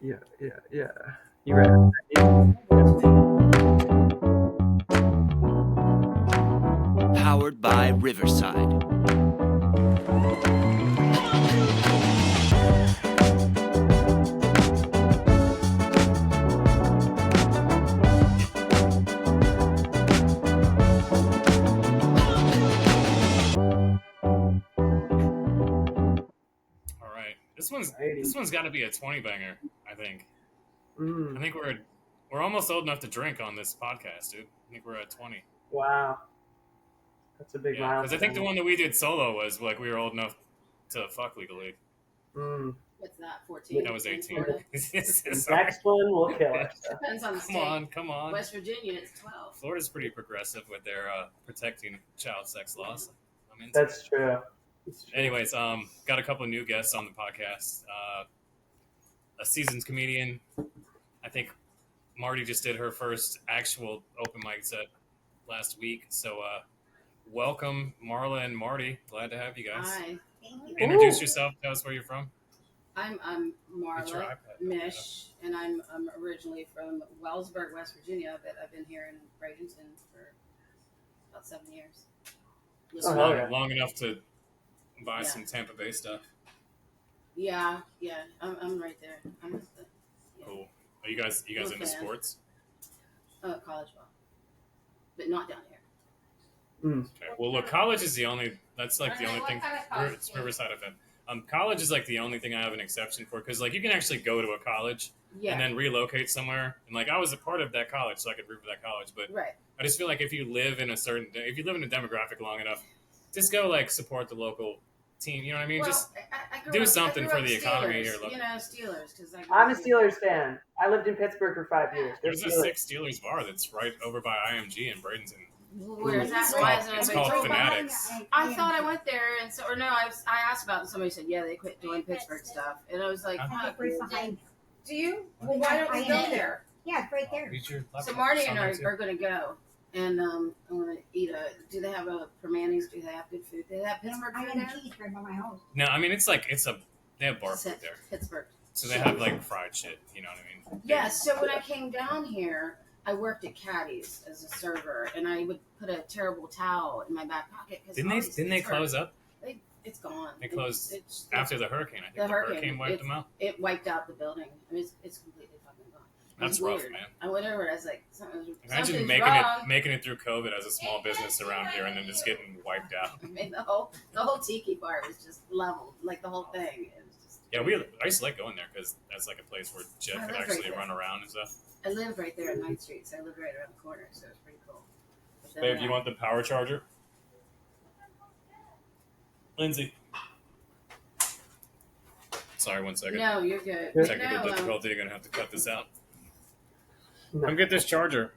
Yeah. You ready? Powered by Riverside. This one's got to be a 20 banger. I think. Mm. I think we're almost old enough to drink on this podcast, dude. I think we're at 20. Wow, that's a big milestone. Because I think the one that we did solo was like we were old enough to fuck legally. Mm. What's that? 14. That was 18. The next one will kill us. Depends on the state. Come on. West Virginia, it's 12. Florida's pretty progressive with their protecting child sex laws. That's true. Anyways, got a couple of new guests on the podcast. A seasoned comedian. I think Marty just did her first actual open mic set last week. So welcome, Marla and Marty. Glad to have you guys. Hi. Thank you. Introduce yourself. Tell us where you're from. I'm Marla Mish, and I'm originally from Wellsburg, West Virginia, but I've been here in Bradenton for about 7 years. Long enough to buy some Tampa Bay stuff. Yeah. I'm right there. Cool. Are you guys into sports? College ball, but not down here. Mm. Okay. Well, look, college is the only. That's like the only thing. It's Riverside event. College is like the only thing I have an exception for because like you can actually go to a college and then relocate somewhere. And like I was a part of that college, so I could root for that college. But I just feel like if you live in a demographic long enough, just go like support the local team. You know what I mean? Just do something for the economy here. You know, Steelers. Because I'm a Steelers fan. I lived in Pittsburgh for 5 years. There's a sick Steelers bar that's right over by IMG in Bradenton. Where's that? It's called Fanatics. I thought I went there, and I asked about it, and somebody said, yeah, they quit doing Pittsburgh stuff. And I was like, do you? Well, why don't we go there? Yeah, it's right there. So Marty and I are going to go, and I'm going to eat do they have a Permanis? Do they have good food? Do they have Pittsburgh food there? Cheese right by my house. No, I mean, they have bar food there. Pittsburgh. So they have like fried shit, you know what I mean? Yeah, so when I came down here, I worked at Caddy's as a server, and I would put a terrible towel in my back pocket. Didn't they close up? It's gone. They closed after the hurricane. I think the hurricane wiped them out. It wiped out the building. I mean, it's completely fucking gone. That's rough, man. I went over. I was like, imagine making it through COVID as a small business around here, and then just getting wiped out. I mean, the whole tiki bar was just leveled, like the whole thing. It was just. Yeah, I used to like going there because that's like a place where Jeff could actually run around and stuff. I live right there on 9th Street, so I live right around the corner, so it's pretty cool. Babe, do you want the power charger? Lindsay. Sorry, 1 second. No, you're good. Technical difficulty, you're going to have to cut this out. Come get this charger.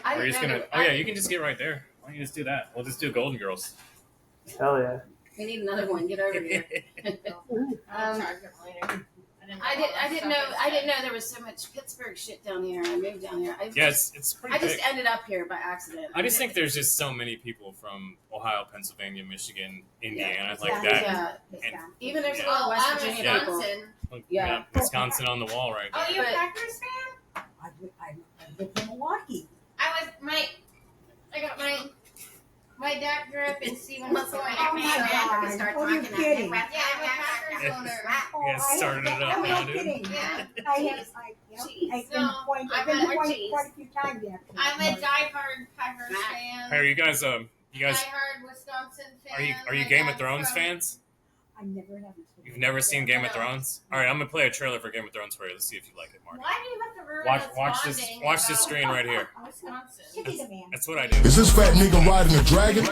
Or you can just get right there. Why don't you just do that? We'll just do Golden Girls. Hell yeah. We need another one. Get over here. I didn't know there was so much Pittsburgh shit down here. I moved down here. It's pretty big. I just ended up here by accident. I just think there's just so many people from Ohio, Pennsylvania, Michigan, Indiana, like that. And even there's a lot of West Virginia people. Yeah, Wisconsin on the wall right there. Oh, you're a Packers fan? I live in Milwaukee. I got my dad grew up in Stephen, Illinois. Oh my God! Start What are you talking kidding? Yeah, I'm a Packers owner. Yeah, started it up now, dude. Kidding. Yeah. I've been pointed quite a few times actually. I'm a diehard Packers fan. Hey, are you guys Diehard Wisconsin fan. Are you Game of Thrones fans? I never have. You've never seen Game of Thrones? All right, I'm gonna play a trailer for Game of Thrones for you. Let's see if you like it, Marty. Why do you have to ruin Watch this screen right here. Wisconsin. That's what I do. Is this fat nigga riding a dragon?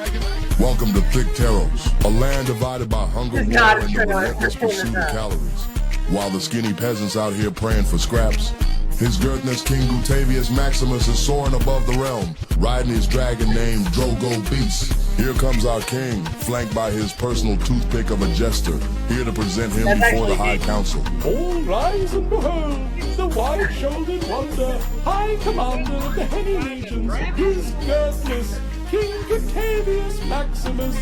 Welcome to Thick Taros, a land divided by hunger, war, and the relentless pursuit of calories. While the skinny peasants out here praying for scraps, his girthness King Guatavius Maximus is soaring above the realm, riding his dragon named Drogo Beast. Here comes our king, flanked by his personal toothpick of a jester, here to present him before the High Council. All rise and behold, the wide-shouldered wonder, High Commander of the Henny Legions, his girthless King Guatavius Maximus.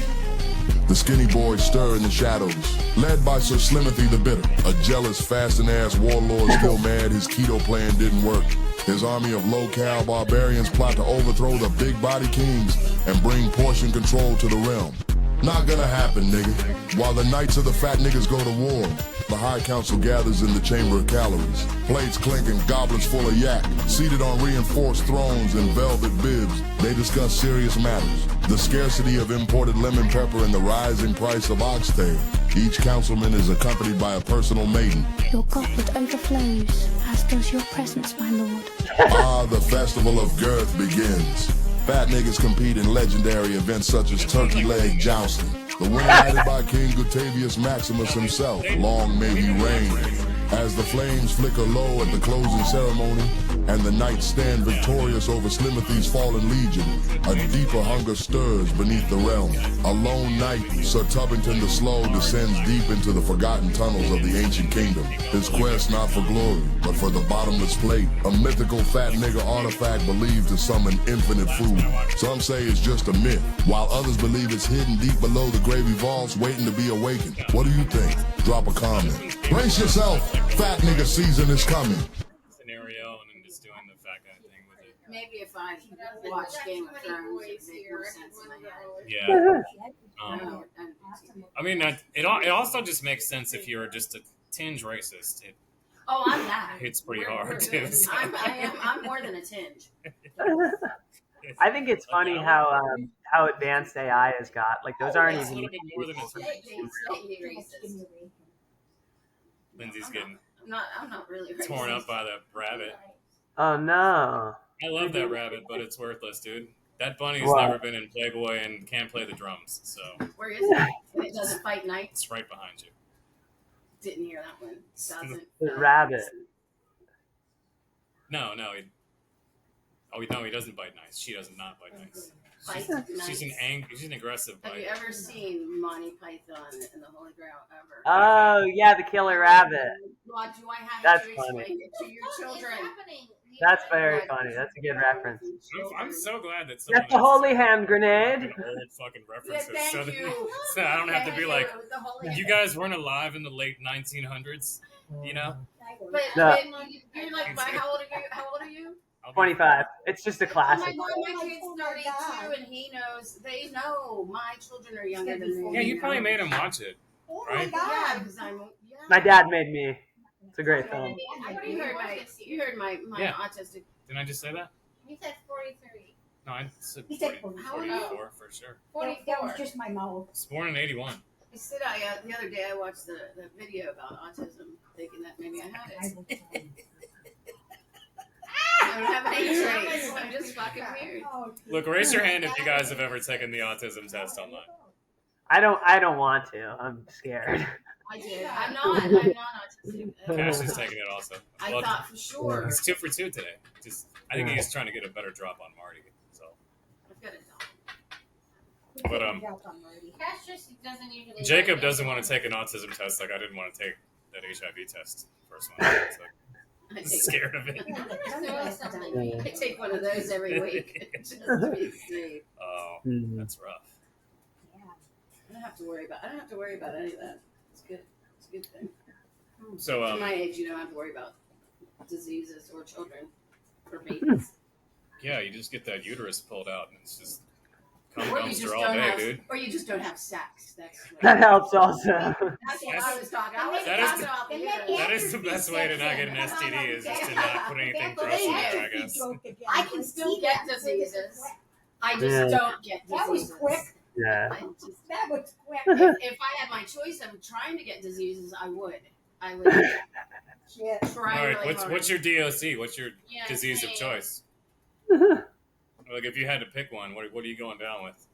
The skinny boys stir in the shadows, led by Sir Slimothy the Bitter, a jealous, fasting-ass warlord still mad his keto plan didn't work. His army of low-cal barbarians plot to overthrow the big body kings and bring portion control to the realm. Not gonna happen, nigga. While the knights of the fat niggas go to war, the High Council gathers in the Chamber of Calories. Plates clinking, goblets full of yak, seated on reinforced thrones and velvet bibs, they discuss serious matters. The scarcity of imported lemon pepper and the rising price of oxtail. Each councilman is accompanied by a personal maiden. Your goblet overflows, as does your presence, my lord. Ah, the festival of girth begins. Fat niggas compete in legendary events such as turkey leg jousting. The winner headed by King Guatavius Maximus himself. Long may he reign. As the flames flicker low at the closing ceremony, and the knights stand victorious over Slimothy's fallen legion, a deeper hunger stirs beneath the realm. A lone knight, Sir Tubbington the Slow, descends deep into the forgotten tunnels of the ancient kingdom. His quest not for glory, but for the bottomless plate, a mythical fat nigga artifact believed to summon infinite food. Some say it's just a myth, while others believe it's hidden deep below the gravy vaults waiting to be awakened. What do you think? Drop a comment. Brace yourself, fat nigga season is coming. Scenario and then just doing the fat guy thing with it. Maybe if I watched Game of Thrones, it'd make more sense in my head. Yeah. I mean, it also just makes sense if you're just a tinge racist. Oh, I'm that. Hits pretty hard too. So. I'm more than a tinge. I think it's funny how advanced AI has got. Like those aren't It's a even. little bit more than a tinge. Racist. Lindsay's getting I'm not really racist. torn up by the rabbit. Oh no! I love that rabbit, but it's worthless, dude. That bunny's What? never been in Playboy and can't play the drums, so Where is it? It doesn't fight nights. it's right behind you. Didn't hear that one. Doesn't. The rabbit. No, he doesn't bite nice. She does not bite nice. She's an aggressive Have bite. you ever seen Monty Python and the Holy Grail ever? Oh yeah, the killer rabbit. Well, do I have That's to explain funny. it to your children? That's very funny. That's a good reference. I'm so glad that someone That's the holy hand grenade. old fucking Yeah, references, thank you. so I don't have to be like, The Holy you guys weren't alive in the late 1900s, you know? But No. you're like, how old are you? How old are you? I'll be- 25. It's just a Oh my classic. God, my kid's 32 and he knows. They know my children are younger than me. Yeah, you probably made him watch it. Oh Right? my Yeah, God. because I'm. Yeah. My dad made me. It's a great film. You heard my Yeah. autistic. Didn't I just say that? You said 43. No, I said He said 40, 44. 44 for sure. That was just my mouth. It's born in 81. I said the other day I watched the video about autism, thinking that maybe I had I it. will tell you. I don't have any traits. I'm just fucking weird. Oh, Look, raise your hand if you guys have ever taken the autism test online. I don't want to. I'm scared. I did. I'm not autistic. Cash is taking it also. I Well, thought for sure. it's 2 for 2 today. I think he's trying to get a better drop on Marty. So, I've got a dog. but Cash just doesn't usually. Jacob doesn't want to take an autism test like I didn't want to take that HIV test first one. So I I'm take, scared of it. I take one of those every week just to be safe. Oh, Mhm. that's rough. I don't have to worry about any of that. It's good. It's a good thing. So, At my age, you don't have to worry about diseases or children or babies. yeah, you just get that uterus pulled out and it's just cum Or you just dumpster all don't day, have, dude. or you just don't have sex. That's what, That helps also. that's what I was talking. I was That is talking the- about the that uterus. That is the best way to not get an STD is just to not put anything gross in there, I guess. I can still get diseases. I just Yeah. don't get That was diseases. quick. Yeah. I just, That was quick. if I had my choice of trying to get diseases, I would. I would Shit. try All right, really hard. what's your DOC? What's your Yeah, disease of same. choice? Like, if you had to pick one, what are you going down with?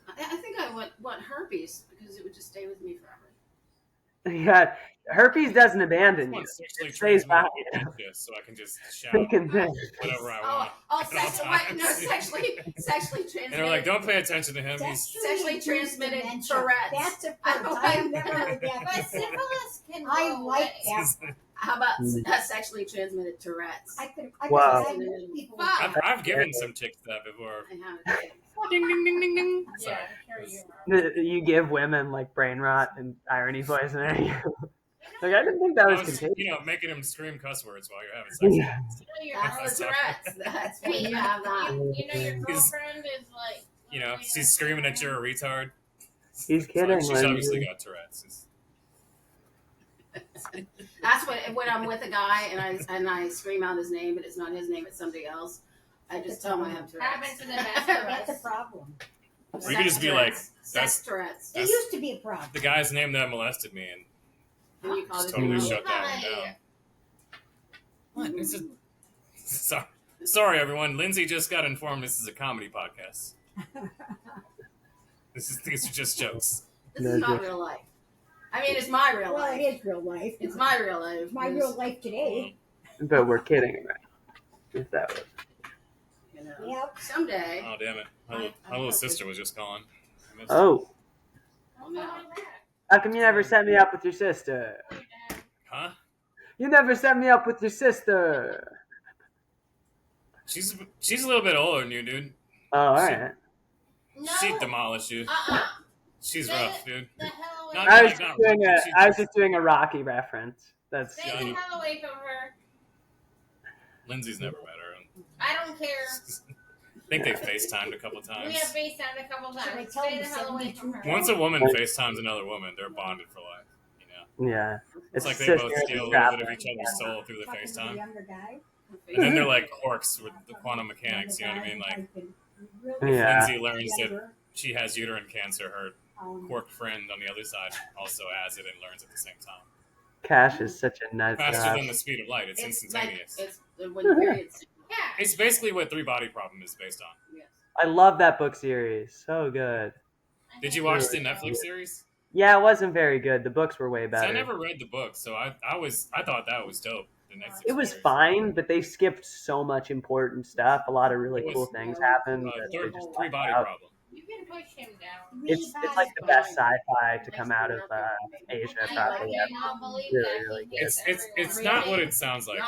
I think I want herpes because it would just stay with me forever. Yeah. Herpes doesn't abandon you. Sexually It stays by transmitted you. infectious, so I can just shout They can think. whatever I Oh, want. at all times. sexually transmitted. And they're like, don't pay attention to him. That's He's Sexually transmitted Tourette's. That's a I first. don't I've like never heard that But before. syphilis can I go like away. that. How about sexually transmitted Tourette's? Wow. I've given some chicks that before. I have it. Ding ding ding ding ding. Yeah, Sorry. sure you are. You give women like brain rot and irony poisoning. Like, I didn't think that was contagious. Making them scream cuss words while you're having sex. Yeah. That's the Tourette's. That's when you have that. You know your girlfriend is like. She's screaming at you're a retard. He's kidding. She's Lindsay. obviously got Tourette's. That's when I'm with a guy and I scream out his name, but it's not his name, it's somebody else. I just tell him I have Tourette's. Happens to the best of That's a us. problem. Or you could just be like, Sex Tourette's. It used to be a problem. the guy's name that molested me, and And you call just it totally name. shut that one down. What? It's a, sorry, everyone. Lindsay just got informed this is a comedy podcast. These are just jokes. This is not real life. I mean, it's my real Well, life. it is real life. It's my real life. It's my real life today. But we're kidding around. If that was. You know, Yep. someday. Oh, damn it. My little sister was just calling. Oh. Oh, no. How come you never set me up with your sister? Huh? You never set me up with your sister. She's a little bit older than you, dude. Oh, alright. No. She'd demolish you. She's rough, dude. The hell away. Not I like was, not doing rough, I was just doing a Rocky reference. That's Stay the hell away from her. Lindsay's never met her. I don't care. I think they FaceTimed a couple times. We have FaceTimed a couple Should I times. tell Stay you the hell away from her. Once a woman FaceTimes another woman, they're bonded for life. You know, yeah. it's like they sister both steal a little bit of each other's soul through the Talking to the FaceTime, younger guy. and then they're like quarks with the quantum mechanics. You know what I mean? Like Yeah. Lindsay learns that she has uterine cancer. Her quark friend on the other side also has it and learns at the same time. Cash is such a nut Faster job. than the speed of light. It's instantaneous. Like, it's when the period's. Yeah. It's basically what Three Body Problem is based on. Yes. I love that book series. So good. Did you watch the Netflix series? Yeah, it wasn't very good. The books were way So better. I never read the book, so I thought that was dope. The Netflix It was series. fine, but they skipped so much important stuff. A lot of really It was, cool things happened. that they Third just Three left Body out. Problem. You can push him down. It's like the best sci-fi to come out of Asia, I probably. cannot believe Really, that. really He good. hates It's everyone. not what it sounds like.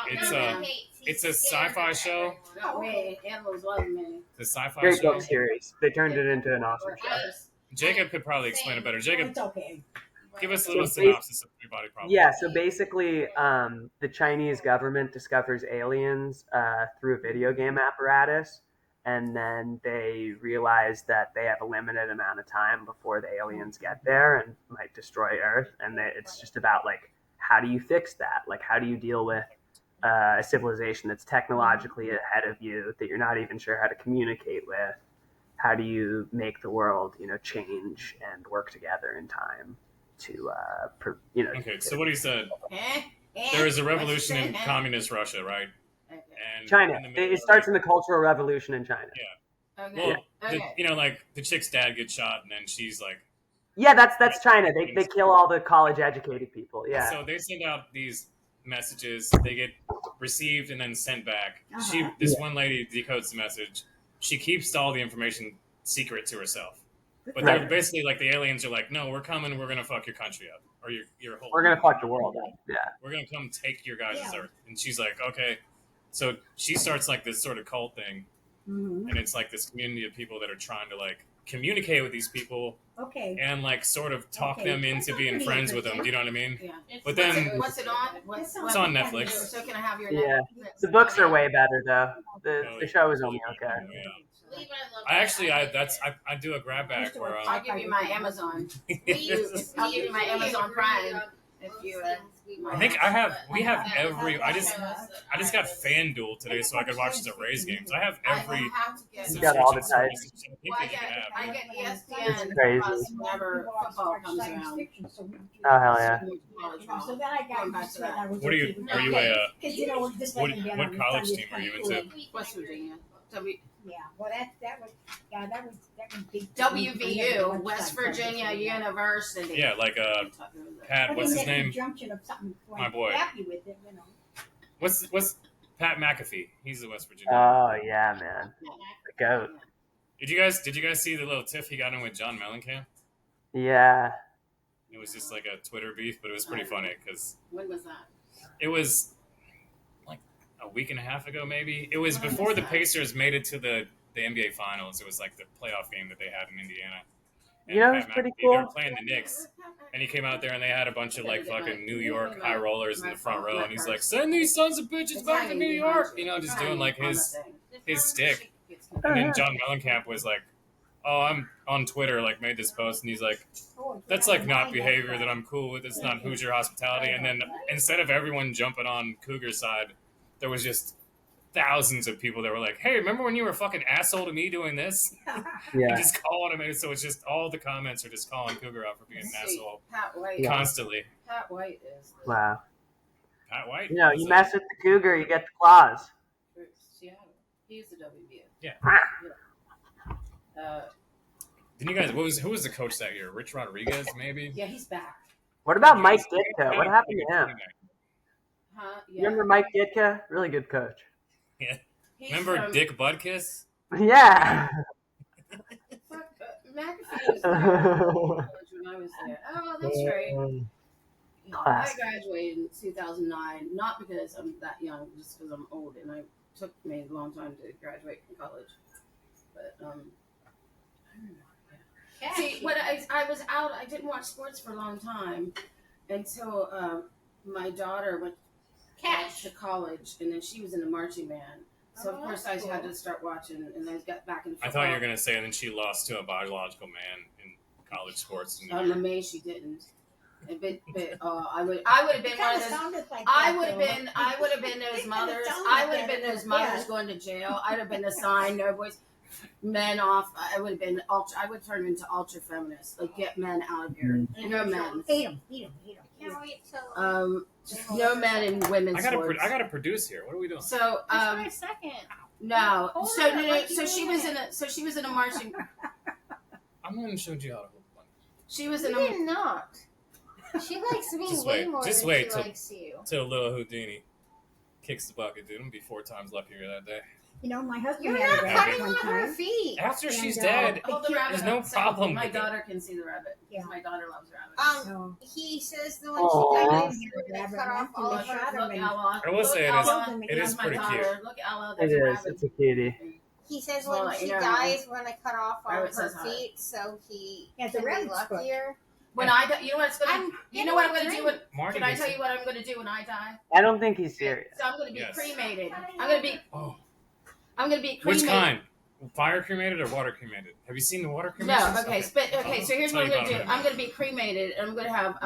It's a sci-fi show. Not me. Animals love me. The sci-fi Great show. book series. They turned it into an awesome show. Jacob could probably explain it better. Jacob, It's okay. give us a little So synopsis of Three Body Problem. Yeah, so basically, the Chinese government discovers aliens through a video game apparatus, and then they realize that they have a limited amount of time before the aliens get there and might destroy Earth. And it's just about, like, how do you fix that? Like, how do you deal with a civilization that's technologically ahead of you that you're not even sure how to communicate with? How do you make the world, change and work together in time to, Okay, so what he said, Eh? there is a revolution in communist Russia, right? And China. in the middle It of starts in the Cultural Revolution in China. Okay. Well, like the chick's dad gets shot, and then she's like, Yeah, that's China. They kill all the college educated people. Yeah. So they send out these messages. They get received and then sent back. Uh-huh. This one lady decodes the message. She keeps all the information secret to herself. But they're Right. basically like the aliens are like, no, we're coming. We're gonna fuck your country up, or your whole. We're gonna fuck the world up. Yeah. We're gonna come take your guys' Yeah. earth. And she's like, okay. So she starts like this sort of cult thing, Mm-hmm. and it's like this community of people that are trying to like communicate with these people Okay. and like sort of talk Okay. them into That's being pretty friends with them. Do you know what I mean? Yeah. But then What's it on? It's it's on Netflix. So can I have your Yeah. Netflix? The books are way better though. The show is only okay. Yeah. Levi loves I actually, that. I do a grab back where I'll give you my Amazon. I'll give you my Amazon Prime if you. I think we have every. I just got FanDuel today so I could watch the Rays games. I have every. have to get. You got all the subscription types. service I think Well, that you can have. I get It's ESPN crazy. plus whenever football comes around. Oh hell yeah. So then I got Going back used to to it. that. I was What are you? okay with Are you that. a? 'Cause, you know, just What like again, what on college Sunday, team are you it's kinda into? cool. West Virginia. Yeah, well that was big. WVU, West Virginia University. Yeah, like Pat. But What's in his the name? conjunction of something like My boy. happy with it, you know. What's Pat McAfee? He's the West Virginia. Oh yeah, man. The goat. Did you guys see the little tiff he got in with John Mellencamp? Yeah. It was just like a Twitter beef, but it was pretty funny because When was that? It was like a week and a half ago, maybe. It was before the Pacers made it to the NBA Finals. It was like the playoff game that they had in Indiana. And it's pretty cool. They were playing the Knicks, and he came out there and they had a bunch of like fucking New York high rollers in the front row, and he's like, "Send these sons of bitches back to New York," just doing like his stick. And then John Mellencamp was like, "Oh, I'm on Twitter, like made this post," and he's like, "That's like not behavior that I'm cool with. It's not Hoosier hospitality." And then instead of everyone jumping on Cougar's side, there was just thousands of people that were like, "Hey, remember when you were a fucking asshole to me doing this?" Yeah. And just calling him, and so it's just all the comments are just calling Cougar out for being an asshole Pat White. constantly. Pat White is. Wow. Pat White. You mess with the Cougar, you get the claws. Seattle. He's the WBA. Yeah. Uh, Didn't you guys? Who was the coach that year? Rich Rodriguez, maybe. Yeah, he's back. What about Mike Ditka? What happened to him? Huh? Yeah. You remember Mike Ditka? Really good coach. Yeah. He's Remember from- Dick Butkus? Yeah. McAfee was there when I was there. Oh, that's right. I graduated in 2009, not because I'm that young, just because I'm old, and it took me a long time to graduate from college. But I don't know. See, when I was out, I didn't watch sports for a long time until my daughter went to college, and then she was in the marching band. So of course I had to start watching, and I got back in football. I thought you were gonna say, and then she lost to a biological man in college sports. I'm amazed she didn't. But I would have been one of those. I would have been those mothers. I would have been those mothers going to jail. I'd have been the sign, no boys, men off. I would have been ultra. I would turn into ultra feminist. Like, get men out of here. No men. Eat them. Can't wait till. No men in women's sports. I gotta produce here. What are we doing? So Just for a second. no. Hold So on, no. like So you she know was it. in a. So she was in a marching. I'm gonna show you how to hold one. She was You in a. did not. She likes me Just way wait. more Just than wait she till- likes you. Till little Houdini kicks the bucket, dude. I'm gonna be 4 times luckier that day. You know, my husband You're had not a rabbit cutting one off her time. feet. After she's And, dead, Hold the rabbit there's no up. So problem My with it. daughter can see the rabbit. Yeah. My daughter loves rabbits. So, He says the one Aw. she died, Rabbit we're gonna cut went off to all the of her. shot. Look, Ella. I will say Look, it is- Ella. it is That's my pretty daughter. cute. Look, Ella. It There's a is. rabbit. It's a cutie. He says Well, when you she know. dies, we're gonna cut off all Rabbit of her says hi. feet, so he Yeah, the can be rabbit's foot. luckier. When I die, you know what it's gonna. I'm You know what I'm getting gonna a do? When, Marty can I gets tell it. you what I'm gonna do when I die? I don't think he's serious. So I'm gonna be Yes. cremated. I'm gonna be. Oh, I'm gonna be cremated. which kind? Fire cremated or water cremated? Have you seen the water cremation? No, okay, okay. So here's Tell what I'm you gonna do. about it. I'm gonna be cremated, and I'm gonna have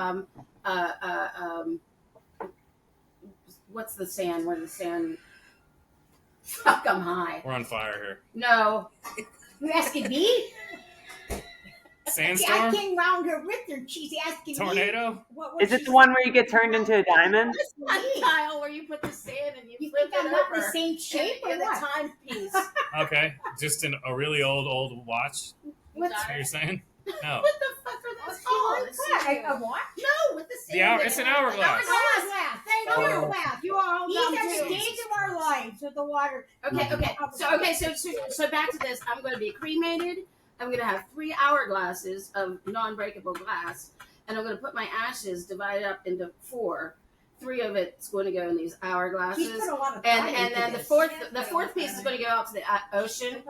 what's the sand? Where the sand? Fuck, I'm high. We're on fire here. No, you asking me? See, I Sandstorm? came round her with her. She's asking me. Tornado? What Is it the one where you get turned into a diamond? this one tile where you put the sand and you You flip think it I'm not over. the same shape or and the what? timepiece. Okay, just a really old watch. What's That's what you're saying? No. What the fuck are those called? What? A what? No, with the sand. The hour, it's an hourglass. Hourglass. Thank you. Hourglass. You are all These dumb are too. stages of our lives with the water. Okay. So back to this. I'm going to be cremated. I'm going to have 3 hourglasses of non-breakable glass, and I'm going to put my ashes divided up into 4. 3 of it's going to go in these hourglasses, She's put a lot of and thought and into then this. the fourth piece is going to go out to the ocean.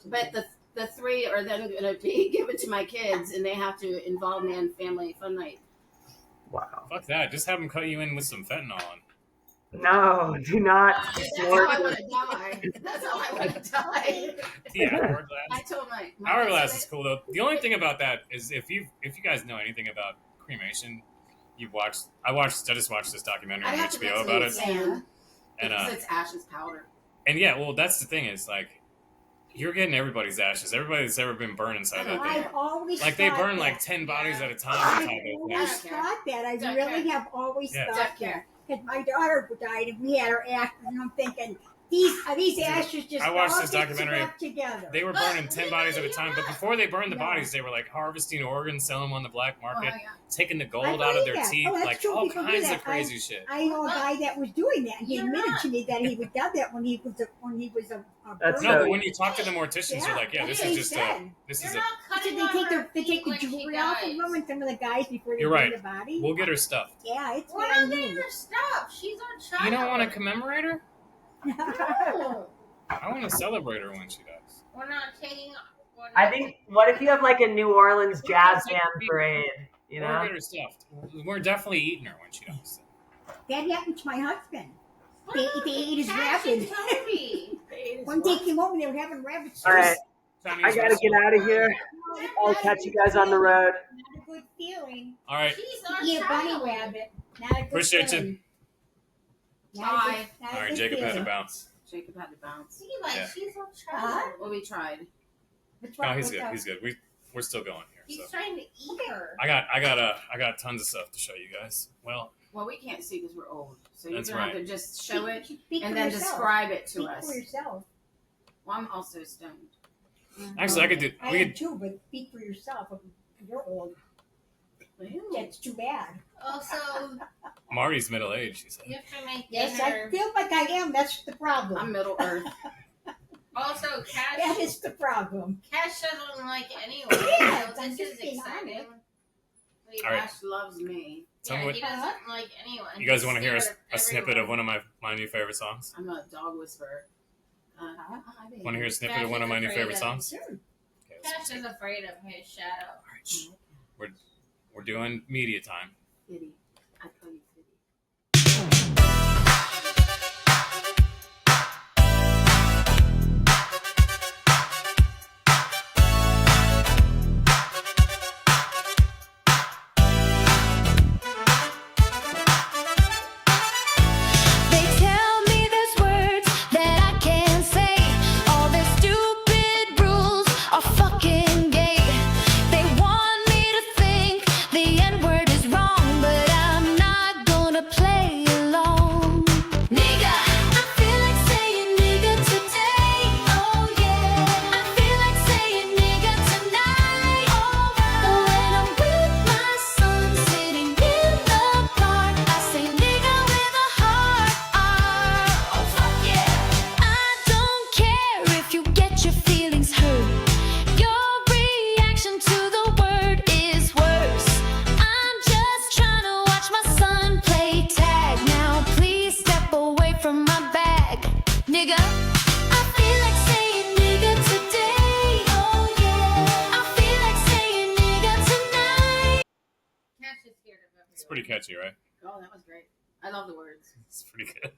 But the 3 are then going to be given to my kids, and they have to involve me in family fun night. Wow. Fuck that. Just have them cut you in with some fentanyl on. No, do not. That's how I want to die. That's how I want to die. Yeah, hourglass. I told my Hourglass is cool though. The only thing about that is if you guys know anything about cremation, I just watched this documentary on HBO about it. Sand, And because it's ashes powder. and yeah, well that's the thing is like you're getting everybody's ashes. Everybody that's ever been burned inside that thing. I've always Like they thought burn that. like 10 bodies at a time I've inside those always things. thought that. I Don't really care. have always Yeah. thought Don't that. care. Because my daughter died and we had her ashes, and I'm thinking, these ashes just I watched all this get documentary. swept together. They were burning 10 bodies at a time, but before they burned the bodies, they were like harvesting organs, selling them on the black market, taking the gold out of their teeth, like all kinds of crazy shit. I know a guy that was doing that, and he admitted to me that he would done that when he was a No, but when you talk to the morticians, you're like, yeah, this is just this is a. They take the jewelry off of them and some of the guys before they You're burn right. the body. We'll get her stuffed. Yeah, it's We're not getting her stuff. She's on child. You don't want to commemorate her? No. I want to celebrate her when she dies. We're not taking. I think. What if you have like a New Orleans jazz band parade? You know, We'll get her stuffed. We're definitely eating her when she dies. That happened to my husband. They ate his Cash rabbit. and Toby. One day came home and they were having rabbit. all right. I gotta get out of here. I'll catch you guys on the road. Not a good feeling. All right. She's our Eat a bunny child. rabbit. Not a good Appreciate you. feeling. Bye. All right, Jacob had to bounce. Jacob had to bounce. Yeah. She's our child. Well, we tried. No, he's good. He's good. We're still going here. He's So trying to eat her. I got tons of stuff to show you guys. Well, we can't see because we're old. So you're That's gonna have right. to just show it Speak and for then yourself. describe it to Speak us. for yourself. Well, I'm also stoned. actually, I could do. I We am could. too, but speak for yourself. You're old. Ew. That's too bad. Also, Marty's middle aged. She said. you have to make Yes, I dinner. feel like I am. That's the problem. I'm Middle Earth. Also, that Cash. is the problem. Cash doesn't like anyone. Yeah, So I'm this just is being exciting. honest. Wait, All right. Ash loves me. Tell me Yeah, what- he doesn't like anyone. You guys want to hear He's scared a snippet of one of my new favorite songs? I'm a dog whisperer. Want to hear a snippet of one of my new favorite songs? Sure. Okay, Cash is afraid of his shadow. all right, shh. We're doing media time. Fitty. I call you Fitty. They tell me there's words that I can't say. All their stupid rules are fucking gay. They want me to think the N-word is wrong, but I'm not gonna play along. Nigga, I feel like saying nigga today. Oh yeah, I feel like saying nigga tonight. But when I'm with my son sitting in the park, I say nigga with a heart. Oh fuck yeah. I don't care if you get your feelings hurt. Your reaction to the word is worse. I'm just trying to watch my son play tag. Now please step away from my bag, nigga. I feel like saying nigga today. Oh yeah. I feel like saying nigga tonight. Cash is scared of everyone. It's pretty catchy, right? Oh, that was great. I love the words. It's pretty good.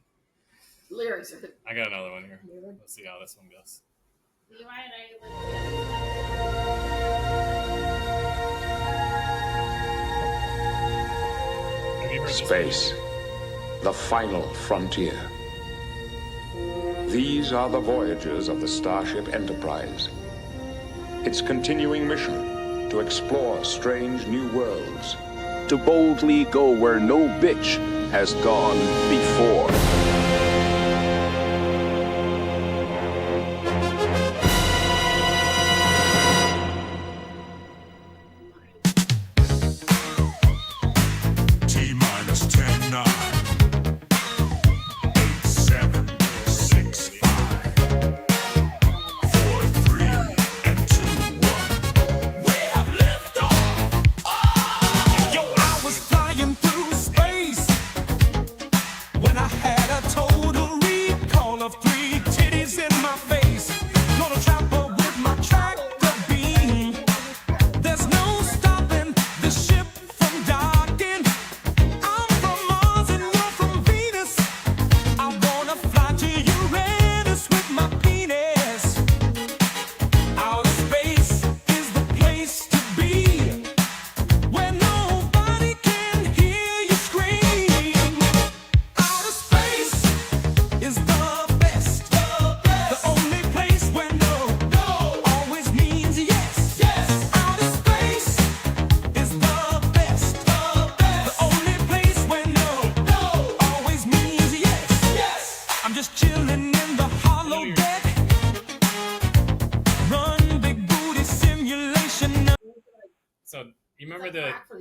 Lyrics are I got another one here. Let's see how this one goes. Levi and I live Have you heard this? Space, the final frontier. These are the voyages of the Starship Enterprise. Its continuing mission to explore strange new worlds, to boldly go where no bitch has gone before. T-minus 10, 9, 8, 7, 6, 5, 4, 3, and 2, 1. We have liftoff. Yo, I was flying through space when I had a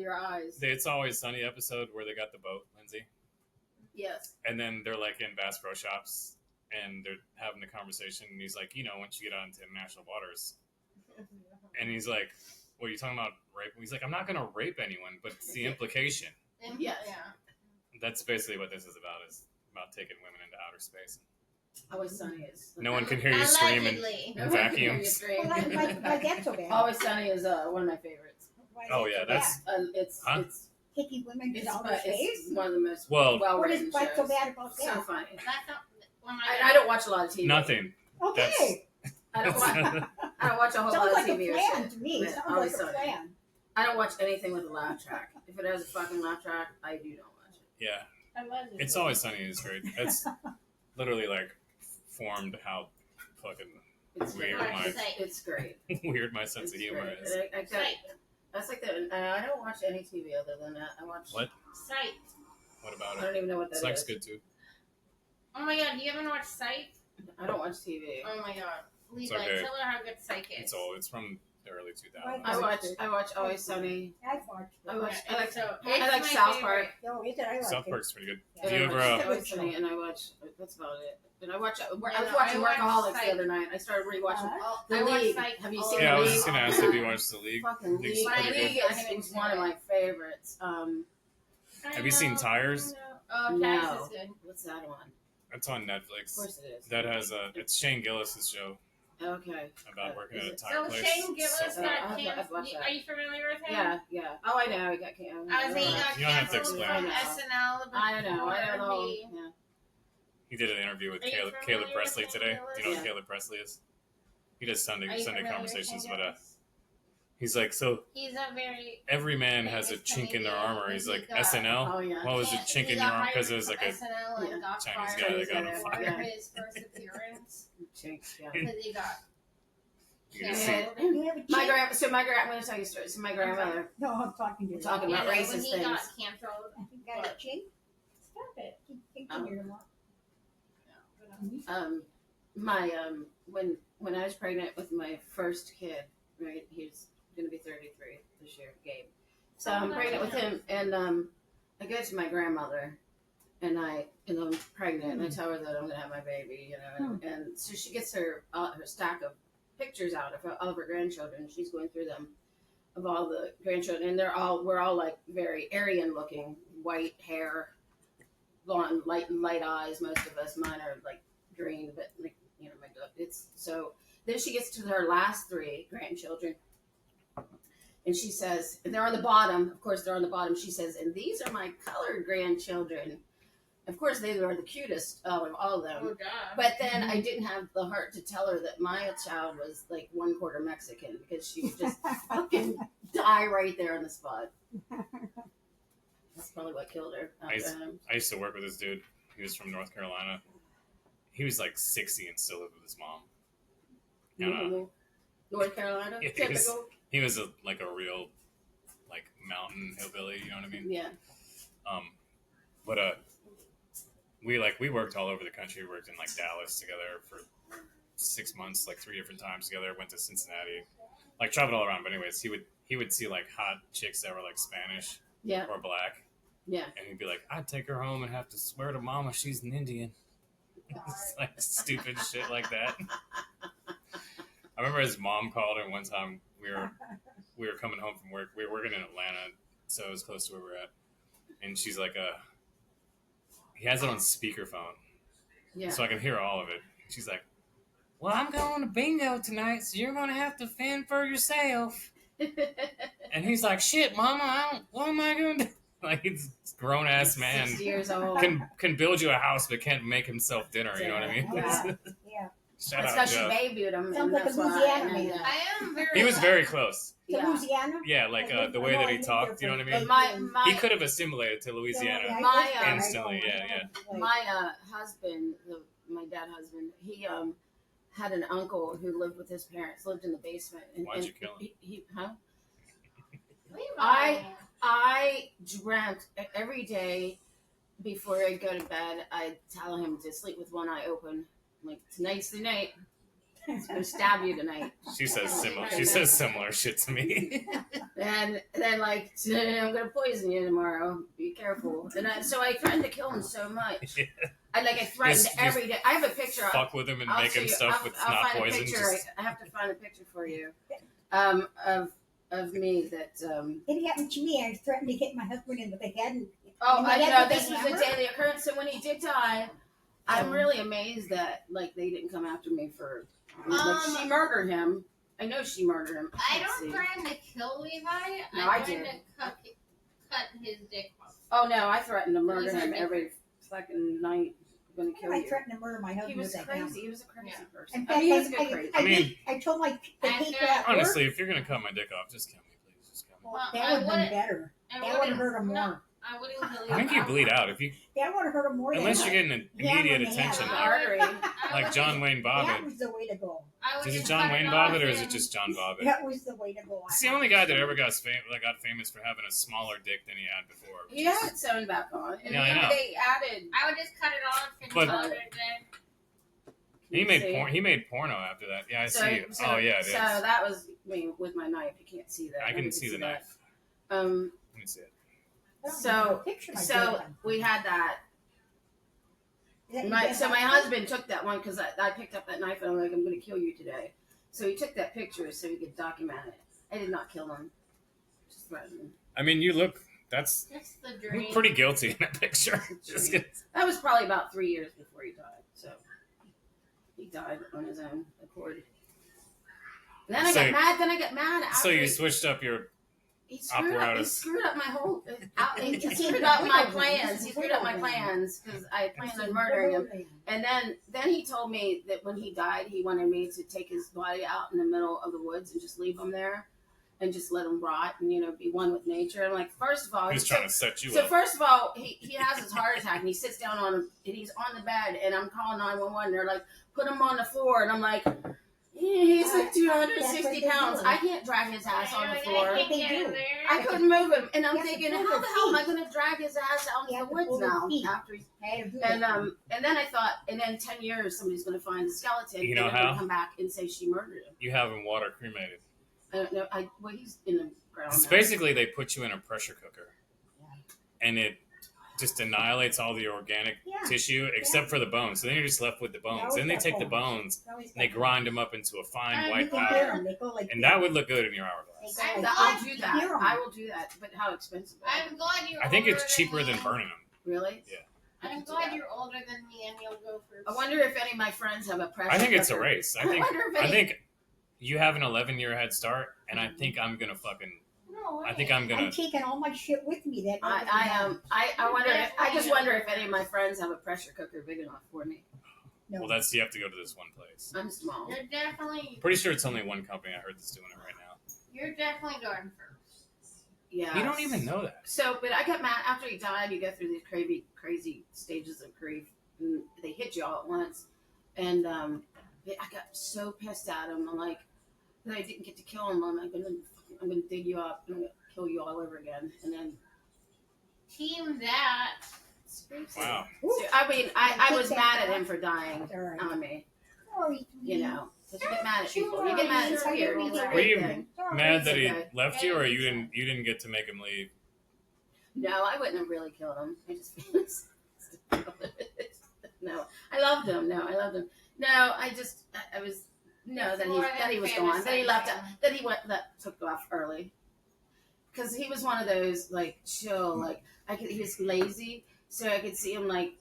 your eyes. The It's Always Sunny episode where they got the boat, Lindsay. Yes. And then they're like in Bass Pro Shops and they're having the conversation. And he's like, once you get out into international waters. And he's like, what are you talking about? Rape? He's like, I'm not going to rape anyone, but it's the implication. Yes. Yeah. That's basically what this is about taking women into outer space. Always Sunny is. No one can hear you scream and vacuums. Why that's so bad? Always Sunny is one of my favorites. Oh, yeah, that's... It's Taking women to outer it's space? one of the most Well, What is well-written what's so shows. bad about that? So funny. That's not when I don't watch a lot of TV. nothing. Okay. I don't watch a whole Sounds lot like of a TV or plan shit. to me. Yeah, Sounds Always like a Sunny. plan. I don't watch anything with a laugh track. If it has a fucking laugh track, I do not watch it. Yeah. I love it. It's Always Sunny is great. It's literally like formed how fucking It's weird great. my It's great. weird my sense of It's humor great. is. That's like the. I don't watch any TV other than that. I watch. What? Sight. What about I don't it? even know what that Psych's is. good too. Oh my god, do you ever watch Sight? I don't watch TV. Oh my god. Levi, okay. tell her how good Psych is. It's old. It's from the early 2000s. I watch Always Sunny. I've watched it. I like It's I like my South favorite. Park. No, is it? I like South it. Park's pretty good. Yeah. Do you ever? Always Sunny, and I watch. That's about it. And I watch. I was No, watching I watch Workaholics Psych. the other night. I started rewatching Uh-huh. The I watch League. Psych Have you all seen the Yeah, I The was League? just gonna ask if you watched the League. Fucking League's League. pretty League good. is one of my favorites. Have you seen Tires? Oh, No. Tires is good. What's that one? It's on Of Netflix. course it is. That has it's Shane Gillis's show Okay. about working Is at a it- tire So place. Shane Gillis So- got I've canceled. watched that. Are you familiar with him? Yeah, yeah. Oh, I know. He got canceled. I was saying he got You don't have to canceled explain. from SNL. I know. I know the whole. He- Yeah. He did an interview with Are you Caleb familiar Presley with today. Shane Do you know Gillis? who Caleb Presley is? He does Are you Sunday familiar with conversations, Shane but Gillis? he's like, so He's a very every man has a famous chink in their comedian. armor. He's like, He got- SNL? Oh yeah. What was a Yeah, chink he in got your arm? hired Because it was from like a SNL and Yeah. got Chinese fired guy that got Yeah. on for fire. Yeah. his first appearance Chinks, yeah. because he got You can see. canceled. You have a My chick? I'm going to tell you a story. So my grandmother. No, I'm talking to you. Talking about Yeah, racist when he things. got canceled. You got a chink? Stop it. Keep thinking you're not. When I was pregnant with my first kid, right? He's going to be 33 this year, Gabe. So I'm pregnant with him, and I go to my grandmother, and I'm pregnant, and I tell her that I'm going to have my baby, and so she gets her stack of pictures out of all of her grandchildren. She's going through them of all the grandchildren, and we're all like very Aryan looking, white hair, blonde, light eyes. Most of us, mine are like green, but like my dog. It's so. Then she gets to her last three grandchildren, and she says, and they're on the bottom. Of course, they're on the bottom. She says, and these are my colored grandchildren. Of course, they were the cutest of all of them. Oh, God. But then I didn't have the heart to tell her that my child was like 1/4 Mexican because she would just fucking die right there on the spot. That's probably what killed her. I used to work with this dude. He was from North Carolina. He was like 60 and still lived with his mom. North Carolina, Yeah, typical. He was a real like mountain hillbilly. You know what I mean? Yeah. But we worked all over the country. We worked in like Dallas together for 6 months, like 3 different times together. Went to Cincinnati, like traveled all around. But anyways, he would see like hot chicks that were like Spanish Yeah. or black, Yeah. and he'd be like, I'd take her home and have to swear to mama she's an Indian. It's like stupid shit like that. I remember his mom called him one time. We were coming home from work. We were working in Atlanta, so it was close to where we're at. And she's like, he has it on speakerphone, Yeah. so I can hear all of it. She's like, well, I'm going to bingo tonight, so you're going to have to fend for yourself. And he's like, shit, mama, what am I going to do? Like, he's a grown-ass man. 60 years old. Can build you a house, but can't make himself dinner, you know what I mean? Yeah. Yeah. Shout That's out, because she Jeff. babied him. Sounds and like a that's why- Louisiana man. I am very. He was very close. Yeah. Louisiana? Yeah, like the way that he talked, you know what I mean? But He could have assimilated to Louisiana instantly, yeah. My husband, my dad husband, he had an uncle who lived with his parents, lived in the basement. And, Why'd you kill him? Huh? I dreamt every day before I'd go to bed, I'd tell him to sleep with one eye open. Like, tonight's the night. He's gonna stab you tonight. She says similar shit to me. And then like, I'm gonna poison you tomorrow. Be careful. And so I threatened to kill him so much. Yeah. I threatened every day. I have a picture. Fuck with him and make him stuff with not poison. I have to find a picture for you. Of me that. It happened to me. I threatened to hit my husband in the head. This was a daily occurrence. So when he did die, I'm really amazed that like they didn't come after me for. She murdered him. I know she murdered him. I don't threaten to kill Levi. No, I did. threaten to cut his dick off. Oh no, I threatened to murder him every fucking night. I'm gonna kill you. I threatened to murder my husband. He was with that crazy. hammer. He was a crazy person. In fact, he was a good crazy. I told my the people at work. Honestly, if you're gonna cut my dick off, just kill me, please. Just kill me. Well, That would have been better. That would have hurt him more. No, I wouldn't kill you. I think you bleed out if you. That would have hurt him more. Unless you're getting an immediate attention, like John Wayne That Bobbitt. was the way to go. Is it John Wayne Bobbitt or is it just John Bobbitt? That was the way to go. It's the only guy that ever got famous for having a smaller dick than he had before. He had sewn back on. And Yeah, I know. They added. I would just cut it off and But- call it a day. He made porn. He made porno after that. Yeah, I see it. Oh yeah, it is. So that was me with my knife. You can't see that. I can see the knife. That. Let me see it. So we had that. So my husband took that one because I picked up that knife and I'm like, I'm going to kill you today. So he took that picture so he could document it. I did not kill him. Just threatened him. I mean, you look. That's the dream. Pretty guilty in that picture. That was probably about 3 years before he died. So he died on his own accord. And then I got mad. So you switched up your He screwed up my whole. He screwed up my plans. He screwed up my plans because I planned on murdering him. And then he told me that when he died, he wanted me to take his body out in the middle of the woods and just leave him there, and just let him rot and be one with nature. I'm like, first of all, he's trying to set you up. So first of all, he has his heart attack and he sits down and he's on the bed and I'm calling 911. They're like, put him on the floor, and I'm like. He's like 260 pounds. I can't drag his ass on the floor. I couldn't move him, and I'm thinking, how the hell am I going to drag his ass out in the woods now? After he's and then I thought, and then 10 years somebody's going to find the skeleton. You know and how? Come back and say she murdered him. You have him water cremated. I don't know. Well, he's in the ground. It's basically they put you in a pressure cooker, and it just annihilates all the organic tissue except for the bones. So then you're just left with the bones. Then they take the bones and they grind them up into a fine white powder, and that would look good in your hourglass. I'll do that. I will do that. But how expensive? I'm glad you're. I think it's cheaper than burning them. Really? Yeah. I'm glad you're older than me, and you'll go first. I wonder if any of my friends have a pressure. I think it's a cooker. race. I think you have an 11-year head start, and I think I'm gonna fucking. I think I'm taking all my shit with me. That I wonder. I just wonder if any of my friends have a pressure cooker big enough for me. No. Well, you have to go to this one place. I'm small. You're definitely. Pretty sure it's only one company I heard that's doing it right now. You're definitely going first. Yeah. You don't even know that. So, but I got mad after he died. You go through these crazy stages of grief. And they hit you all at once, and I got so pissed at him. I'm like, that I didn't get to kill him. I'm like, I'm gonna dig you up. I'm gonna kill you all over again. And then team that. Wow. So, I mean, I was mad at him for dying on me. Because you get mad at people. You get mad at weird. Were you mad that he left you, or you didn't get to make him leave? No, I wouldn't have really killed him. I just no. I loved him. No, I was. No, that he was gone. That he left. That he went. That took off early. Because he was one of those like chill. Like he was lazy, so I could see him like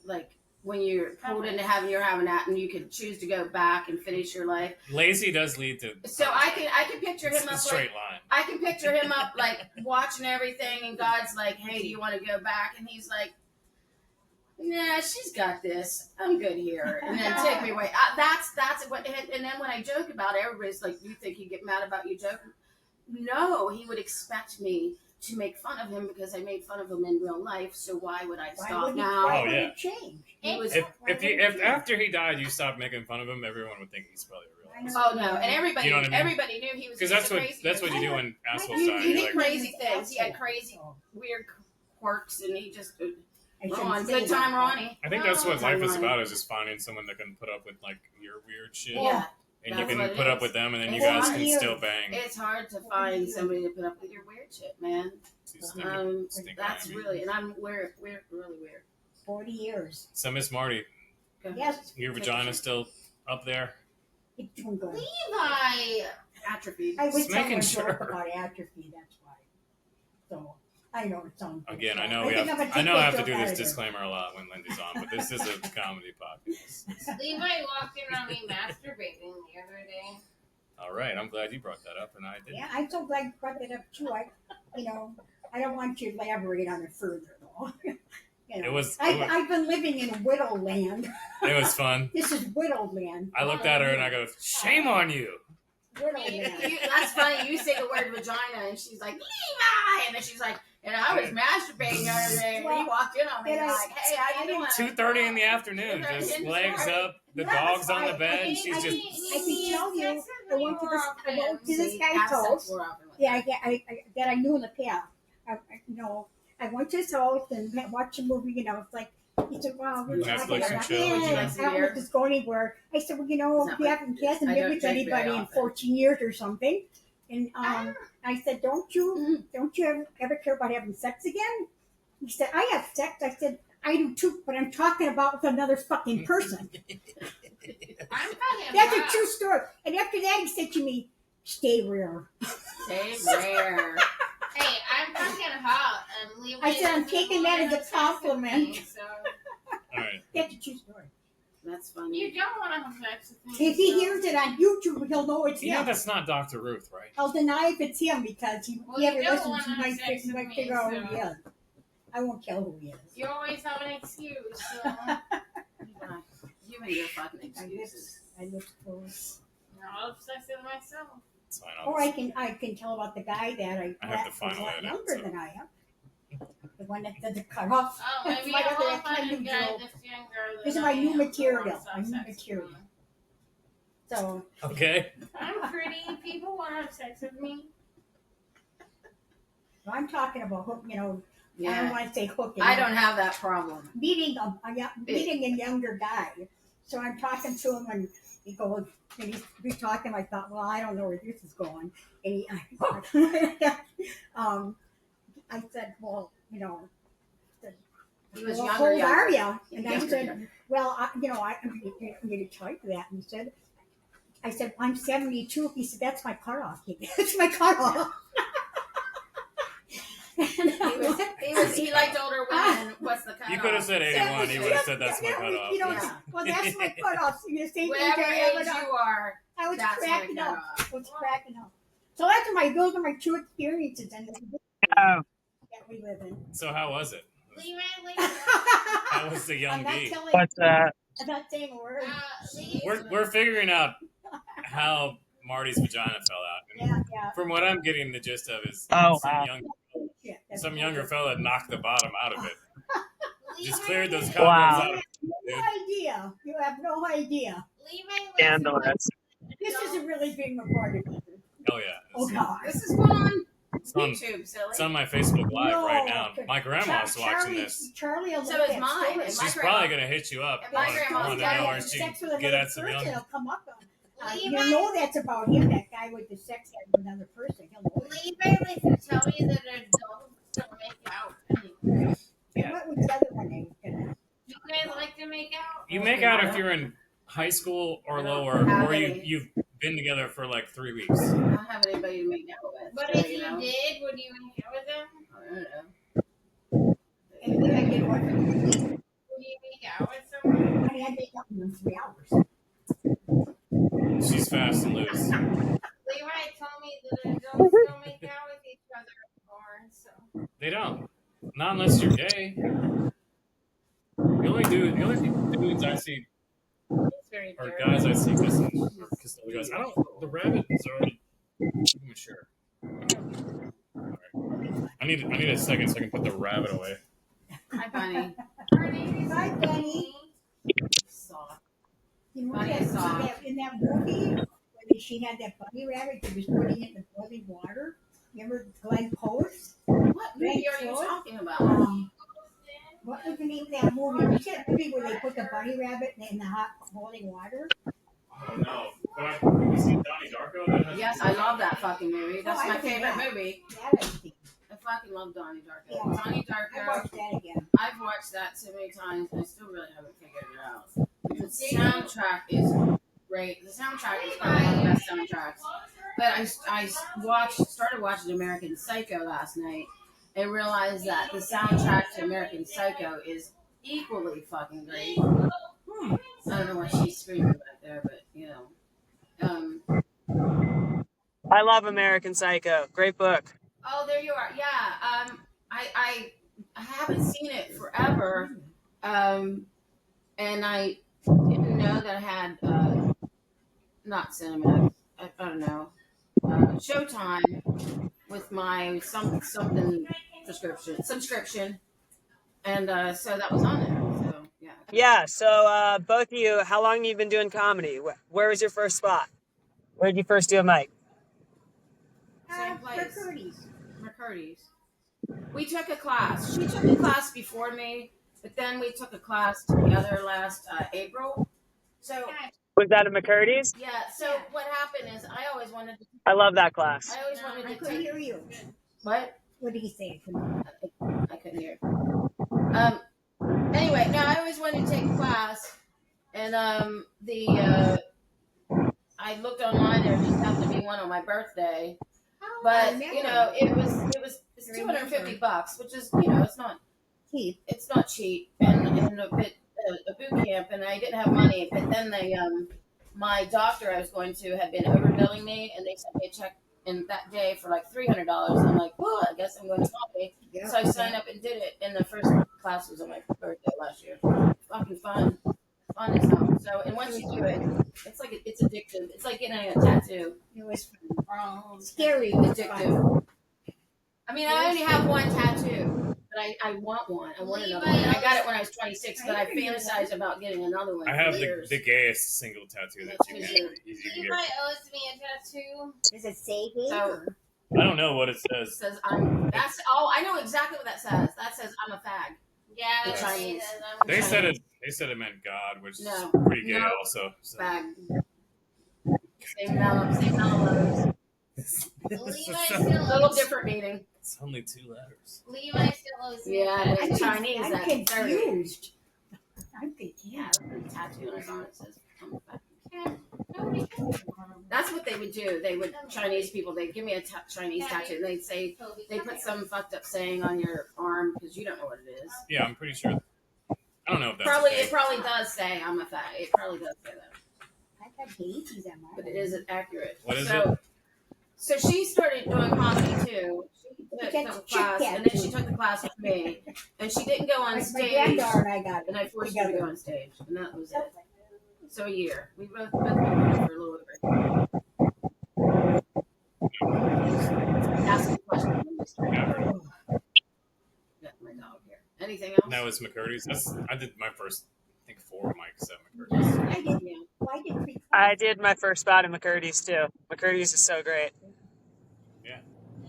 when you're pulled into heaven, you're having that, and you could choose to go back and finish your life. Lazy does lead to. So I can picture him up a straight line. I can picture him up like watching everything, and God's like, "Hey, do you want to go back?" And he's like, "Nah, she's got this. I'm good here." And then take me away. That's what. And then when I joke about it, everybody's like, "You think he'd get mad about you joking?" No, he would expect me to make fun of him because I made fun of him in real life. So why would I stop now? Oh yeah. Change. If after he died you stopped making fun of him, everyone would think he's probably a real. Oh no! And everybody, you know what I mean? Everybody knew he was. Because that's what you do when assholes die. He did crazy things. He had crazy, weird quirks, and he just. Ron, good time, Ronnie. I think that's what life is about: is just finding someone that can put up with like your weird shit. Yeah, And you can put up with them, and then you guys can still bang. It's hard to find somebody to put up with your weird shit, man. That's really, and I'm weird, really weird. 40 years. So, Miss Marty, yes, your vagina's still up there? It's doing good. Levi! Atrophy. I was making telling sure about atrophy, that's why. So, I know it sounds good. Again, I know I have to do this disclaimer a lot when Lindy's on, but this is a comedy podcast. Levi walked in on me masturbating the other day. All right, I'm glad you brought that up, and I did. Yeah, I'm so glad you brought that up too. I don't want you to elaborate on it further, though. I've been living in widow land. It was fun. This is widow land. I looked at her and I go, "Shame on you." Widow land. That's funny. You say the word vagina, and she's like, Levi! And then she's like, and I was masturbating the other day, and he walked in on me like, hey, how you doing? 2:30 in the afternoon, just legs up, the dog's on the bed, and she's just... I can tell you, I went to this guy's house. Yeah, that I knew in the past. I went to his house and watched a movie, it's like, he said, wow, we're Netflix and chill. I don't know if it's going anywhere. I said, well, he hasn't been with anybody in 14 years or something. And I said, don't you ever care about having sex again? He said, I have sex. I said, I do too, but I'm talking about with another fucking person. That's a true story. And after that, he said to me, stay rare. Stay rare. Hey, I'm fucking hot, and Levi. I said, I'm taking that as a compliment. All right. That's a true story. That's funny. You don't want to have sex with me. If he hears it on YouTube, he'll know it's him. You know that's not Dr. Ruth, right? I'll deny if it's him because he ever listens. He might figure out who he is. I won't tell who he is. You always have an excuse. So. You and your fucking excuses. I look close. I'm obsessed with myself. Or I can tell about the guy that I have the final edit, edit, younger than I am. The one that doesn't cut off. Oh, maybe my I'll other find a new guy joke. that's younger. This is my new material. So. Okay. I'm pretty. People want to have sex with me. I'm talking about hook. I don't want to say hooking. I don't have that problem. Meeting a younger guy. So I'm talking to him and he goes, and he's talking. I thought, well, I don't know where this is going. And I said, well, he was well, younger. how old are you? And I Younger. said, well, I'm going to tell you that. And he said, I said, I'm 72. He said, that's my cutoff. That's my cutoff. He liked older women. What's the cutoff? You could have said 81. He would have said that's my cutoff. Well, that's my cutoff. So you're saying whatever age you are, I was cracking up. So those are my two experiences that we live in. So how was it? Levi. How was the young bee? What's that? I'm not saying a word. We're figuring out how Marty's vagina fell out. Yeah. From what I'm getting the gist of is some younger fella knocked the bottom out of it. Just cleared those cobwebs out of it. No idea. You have no idea. Levi. This isn't really being recorded. Oh yeah. Oh God. This is on YouTube, silly. It's on my Facebook Live right now. My grandma's watching this. Charlie will so is mine. She's probably going to hit you up. My grandma's got sex with another person. He'll come up. Levi, you know that's about him, that guy with the sex with another person. He'll know Levi likes to tell me that adults don't make out anymore. Yeah. What was the other one? You guys like to make out? You make out if you're in high school or lower, or you've been together for like 3 weeks. I don't have anybody to make out with. But if you did, would you make out with them? I don't know. Anything I did what? Would you make out with someone? I mean, I make out in 3 hours. She's fast and loose. Levi told me that adults don't make out with each other anymore, so. They don't. Not unless you're gay. The only dudes I see or guys I see kissing other guys. The rabbit is already mature. Alright. I need a second so I can put the rabbit away. Hi, Bunny. Hi, Bunny. You know in that movie when she had that bunny rabbit, she was putting it in the boiling water. Remember Glenn Close? What movie are you talking about? What was the name of that movie? You said movie where they put the bunny rabbit in the hot boiling water? Oh no. But have you seen Donnie Darko? Yes, I love that fucking movie. That's my favorite movie. I fucking love Donnie Darko. Yeah. Donnie Darko. I watched that again. I've watched that so many times. I still really haven't figured it out. The soundtrack is great. The soundtrack is probably one of the best soundtracks. But I started watching American Psycho last night and realized that the soundtrack to American Psycho is equally fucking great. I don't know what she's screaming back there, but you know. I love American Psycho. Great book. Oh, there you are. Yeah. I haven't seen it forever. And I didn't know that I had not Cinemax. I don't know. Showtime with my something subscription, and so that was on there. So yeah. Yeah. So both of you, how long have you been doing comedy? Where was your first spot? Where did you first do a mic? Same place. McCurdy's. We took a class. She took a class before me, but then we took a class together last April. So Was that at McCurdy's? yeah. So what happened is I always wanted to. I love that class. I always wanted to. I couldn't hear you. What? What did he say? I couldn't hear. Anyway, no, I always wanted to take a class, and I looked online. There just happened to be one on my birthday, but you know, it's $250, which is it's not cheap. It's not cheap, and a boot camp, and I didn't have money. But then my doctor I was going to had been overbilling me, and they sent me a check in that day for like $300. I'm like, well, I guess I'm going to coffee. Yeah, so I signed up and did it, and the first class was on my birthday last year. Fucking fun as hell. So, and once you do it, it's like it's addictive. It's like getting a tattoo. It was scary, addictive. I mean, I only have one tattoo, but I want one. I want another one. I got it when I was 26, but I fantasized about getting another one. I have the gayest single tattoo that you can get. Levi owes me a tattoo. Does it say it? So, I don't know what it says. It says I know exactly what that says. That says I'm a fag. Yeah, the Chinese. They said it meant God, which is pretty gay also. So. Fag. Same mellows. A little different meaning. It's only 2 letters. Levi still owes me. Yeah, it's Chinese. I'm that's confused. I'm thinking. Yeah, the tattoo on his arm says I'm a fag. That's what they would do. They would Chinese people. They'd give me a Chinese tattoo, and they'd say they put some fucked up saying on your arm because you don't know what it is. Yeah, I'm pretty sure. I don't know if that's it probably does say I'm a fag. It probably does say that. I got babies on my. But it isn't accurate. What is it? So she started doing comedy too. She took a class, and then she took the class with me, and she didn't go on stage. And I forced her to go on stage, and that was it. So a year. We both been for a little over. Ask a question. Got my dog here. Anything else? That was McCurdy's. I did my first, I think, 4 mics at McCurdy's. I did my first spot in McCurdy's too. McCurdy's is so great.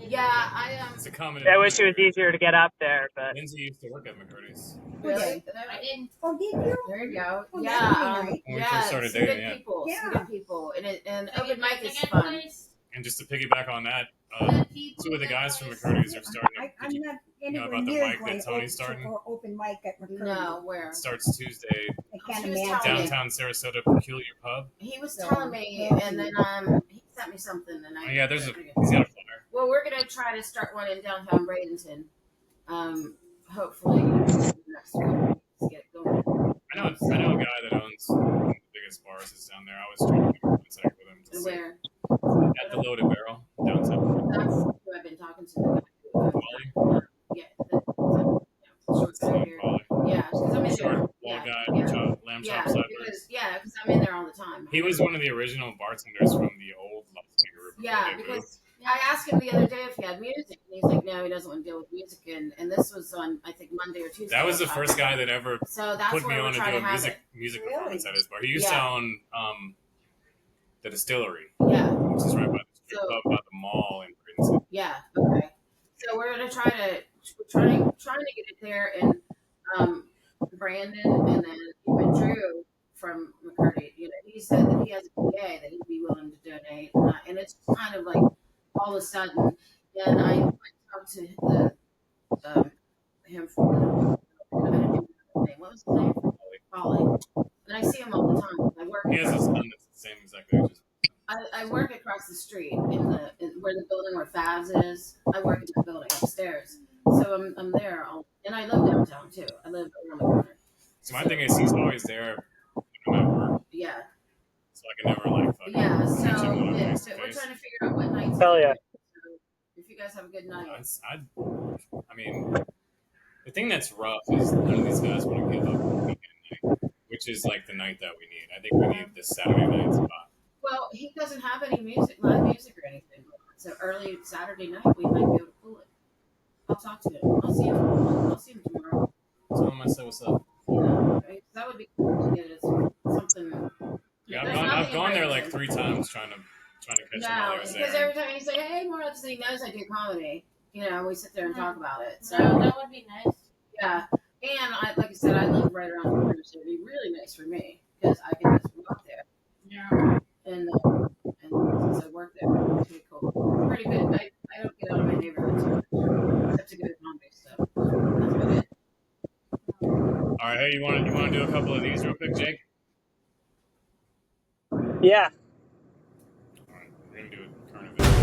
Yeah, It's a common. I wish it was easier to get up there, but Lindsay used to work at McCurdy's. Really? I didn't. Oh, did you? There you go. Oh, Yeah, When we first started some dating, good people. Yeah. Some good people, and open mic is Second fun. place. And just to piggyback on that, 2 of the guys from McCurdy's are starting. I'm not anywhere about the near mic that going Tony's starting? or open mic at McCurdy. No, where? It starts Tuesday. I can't She was imagine. telling me. Downtown Sarasota Peculiar Pub. He was telling me, and then he sent me something, and I. Oh, yeah, he's got a flyer. Well, we're gonna try to start one in downtown Bradenton. Hopefully next week. Let's get going. I know a guy that owns one of the biggest bars that's down there. I was trying to get in contact with him. To Where? See. At the Loaded Barrel downtown. That's who I've been talking to. Molly? Yeah. Short guy Small here. Polly. Yeah, because I'm in there. Short, wall Yeah, guy, yeah. lamb Yeah, chop because I'm in there all the time. He was one of the original bartenders from the old Las Vegas group. Yeah, because I asked him the other day if he had music, and he's like, no, he doesn't want to deal with music. And this was on, I think, Monday or Tuesday. That was the first guy that ever so that's put me where on we're to trying do to a have music performance at his bar. He used to own the Distillery, Yeah. which is right by the strip club, by the mall in Princeton. Yeah. Okay. So we're gonna trying to get it there, and Brandon and then even Drew from McCurdy, he said that he has a PA that he'd be willing to donate, and it's kind of like all of a sudden. And I talked to him from what was his name? Polly. And I see him all the time. He has a son that's the same exact age as I work across the street where the building where Favs is. I work in that building upstairs, so I'm there, and I live downtown too. I live around the corner. So my thing is, he's always there, no matter where. Yeah. So I can never like. Yeah. So we're trying to figure out what nights. Hell yeah. So if you guys have a good night. I mean, the thing that's rough is none of these guys want to give up on weekend night, which is like the night that we need. I think we need this Saturday night spot. Well, he doesn't have any live music or anything. So early Saturday night, we might be able to pull it. I'll talk to him. I'll see him tomorrow. Tell him I said what's up. That would be cool to get us something. Yeah, I've gone there like 3 times trying to catch him while I was there. Because every time you say, "Hey, Marla," because he knows I do comedy. We sit there and talk about it. So that would be nice. Yeah, and like I said, I live right around the corner, so it'd be really nice for me because I can just walk there. Yeah. And since I work there, it's pretty cool. Pretty good. I don't get out of my neighborhood too much, except to go to comedy stuff. That's about it. All right, hey, you want to do a couple of these real quick, Jake? Yeah. All right, we're gonna do a current event.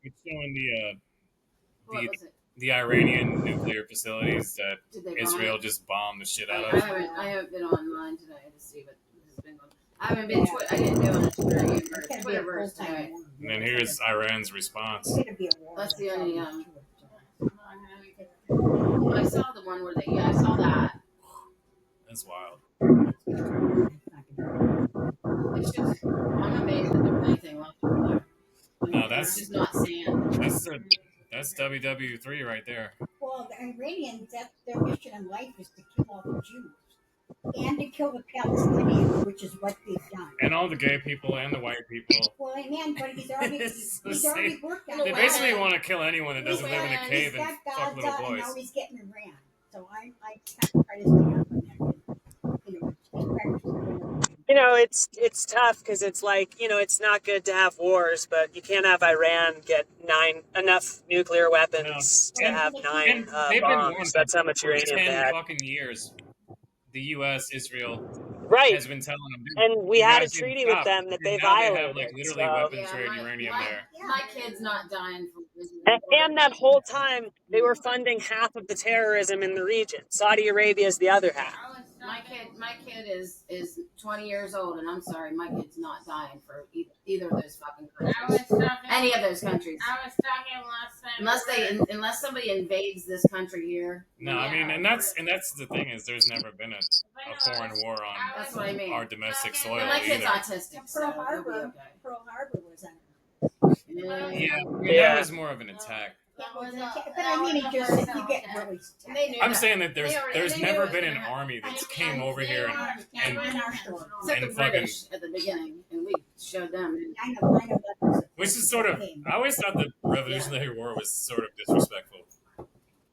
It's showing the Iranian nuclear facilities that Israel just bombed the shit out of. I haven't been online today to see what has been going on. I haven't been. I didn't do it on Twitterverse today. And then here's Iran's response. That's the only. I saw the one where they. Yeah, I saw that. That's wild. It's just. I'm amazed that there was anything left over there. No, that's just not sand. That's WW3 right there. Well, the Iranians, that's their mission in life is to kill all the Jews and to kill the Palestinians, which is what they've done. And all the gay people and the white people. Well, man, but he's already worked on it. They basically want to kill anyone that doesn't live in a cave and fuck little boys. And now he's getting Iran. So I kind of try to stay up on that. It's tough because it's like, it's not good to have wars, but you can't have Iran get enough nuclear weapons to have 9 bombs. That's how much uranium they had. 10 fucking years. The U.S., Israel, has been telling them. And we had a treaty with them that they violated. They have literally weapons-grade uranium there. My kid's not dying from Israel. And that whole time, they were funding half of the terrorism in the region. Saudi Arabia is the other half. My kid is 20 years old, and I'm sorry, my kid's not dying for either of those fucking countries. Any of those countries. I was talking last time. Unless somebody invades this country here. No, I mean, and that's the thing is, there's never been a foreign war on That's what I mean. our domestic soil. My kid's either. autistic. Pearl Harbor was on. That was more of an attack. But I mean, it just you get really. I'm saying that there's never been an army that came over here and the British at the beginning, and we showed them. I know. Which is sort of, I always thought the Revolutionary War was sort of disrespectful. I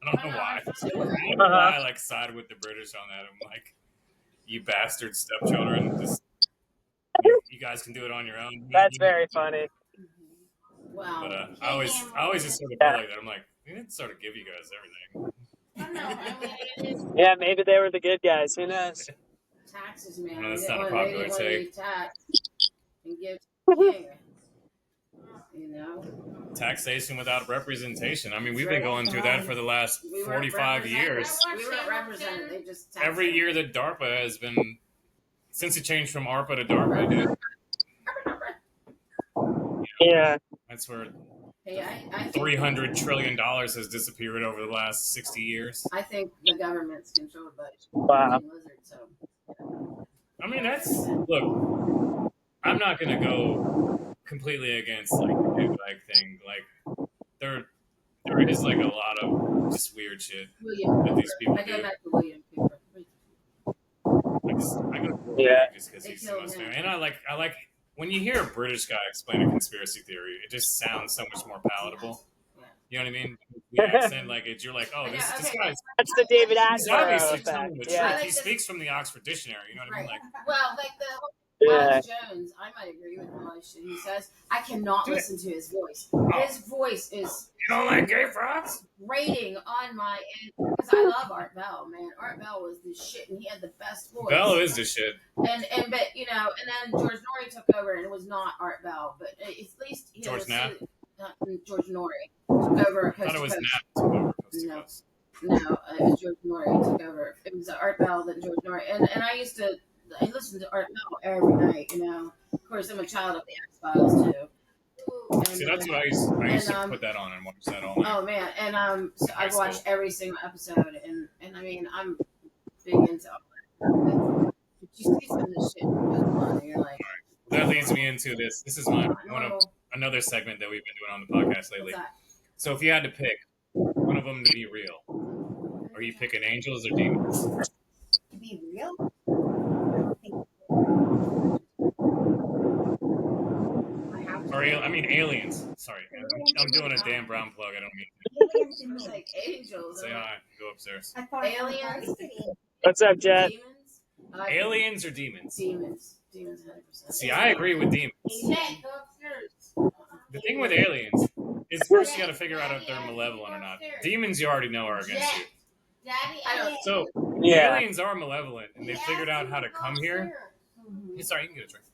don't know why. I don't know why I like sided with the British on that. I'm like, you bastard stepchildren, you guys can do it on your own. That's very funny. Wow. But I always just sort of felt like that. I'm like, they didn't sort of give you guys everything. Yeah, maybe they were the good guys. Who knows? Taxes, man. No, that's not a popular take. Tax and give to king. Taxation without representation. I mean, we've been going through that for the last 45 years. We weren't represented. They just every year that DARPA has been, since it changed from ARPA to DARPA, dude. Yeah. That's where Hey, I think $300 trillion has disappeared over the last 60 years. I think the government's controlled by lizards. So. I mean, look. I'm not gonna go completely against like the big leg thing. Like there is like a lot of just weird shit that these people do. I go back to William Cooper. I go just because he's the most famous. And I like when you hear a British guy explain a conspiracy theory, it just sounds so much more palatable. You know what I mean? The accent, like you're like, oh, this guy's. That's the David Attenborough He's obviously effect. telling the truth. He speaks from the Oxford Dictionary. You know what I mean? Like, well, like the Alex Jones, I might agree with him on shit he says. I cannot listen to his voice. His voice is. You don't like gay frogs? Rating on my end because I love Art Bell, man. Art Bell was the shit, and he had the best voice. Bell is the shit. And but you know, and then George Norrie took over, and it was not Art Bell, but at least George Knapp. George Norrie took over. I thought it was Knapp took over. No, it was George Norrie took over. It was Art Bell, then George Norrie, and I listened to Art Bell every night. You know, of course, I'm a child of the X Files too. And, see, that's what I used to put that on and watch that all night. Oh man, and so I've watched every single episode, and I mean I'm big into all that. But you see some of this shit, and you're like. That leads me into this. This is another segment that we've been doing on the podcast lately. So if you had to pick one of them to be real, are you picking angels or demons? To be real? Or I mean aliens. Sorry, I'm doing a Dan Brown plug. I don't mean to. Like angels. Say hi. Go upstairs. Aliens. What's up, Jet? Aliens or demons? Demons. Demons 100%. See, I agree with demons. Jet, go upstairs. The thing with aliens is first you got to figure out if they're malevolent or not. Demons you already know are against you. Daddy, So aliens are malevolent, and they figured out how to come here. Sorry, you can get a drink.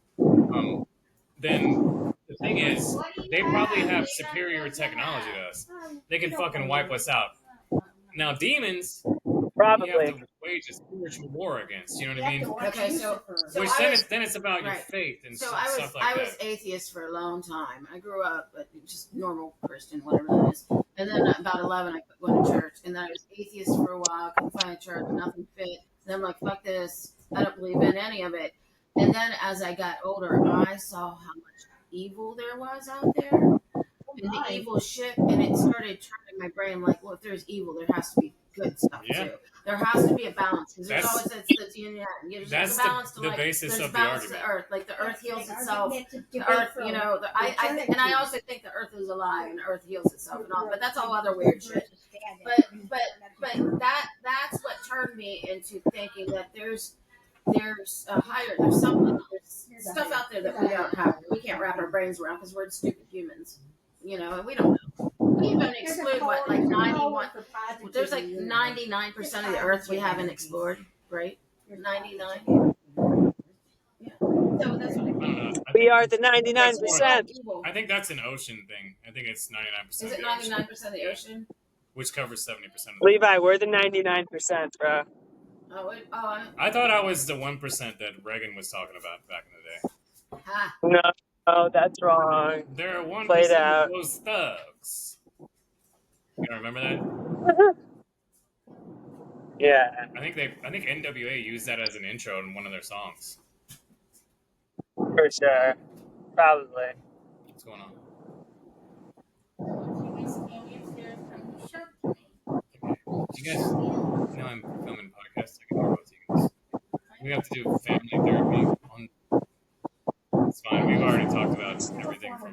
Then the thing is, they probably have superior technology to us. They can fucking wipe us out. Now, demons, probably you have to wage a spiritual war against. You know what I mean? Okay, so which then it's about your faith and stuff like that. I was atheist for a long time. I grew up just normal Christian, whatever that is. And then about 11, I went to church, and then I was atheist for a while. Couldn't find a church, nothing fit. Then I'm like, fuck this. I don't believe in any of it. And then as I got older, I saw how much evil there was out there, and the evil shit, and it started turning my brain like, well, if there's evil, there has to be good stuff too. There has to be a balance because there's always that yin and yang. There's a balance to the like, basis there's of the balance argument. to the earth, like the earth heals itself. The earth, you know, I also think the earth is alive and the earth heals itself and all, but that's all other weird shit. But that's what turned me into thinking that there's stuff out there that we don't have. We can't wrap our brains around because we're stupid humans, you know, and we don't know. We even exclude what, like 91. There's like 99% of the Earth we haven't explored, right? 99. Yeah. So that's what I mean. We are the 99%. I think that's an ocean thing. I think it's 99%. Is it 99% of the ocean? Which covers 70% of the Levi, we're the 99%, bro. I thought I was the 1% that Reagan was talking about back in the day. No, that's wrong. There are 1% Played out. of those thugs. You don't remember that? Yeah. I think NWA used that as an intro in one of their songs. For sure. Probably. What's going on? You guys know I'm filming podcasts. I can talk about you guys. We have to do family therapy. It's fine. We've already talked about everything from.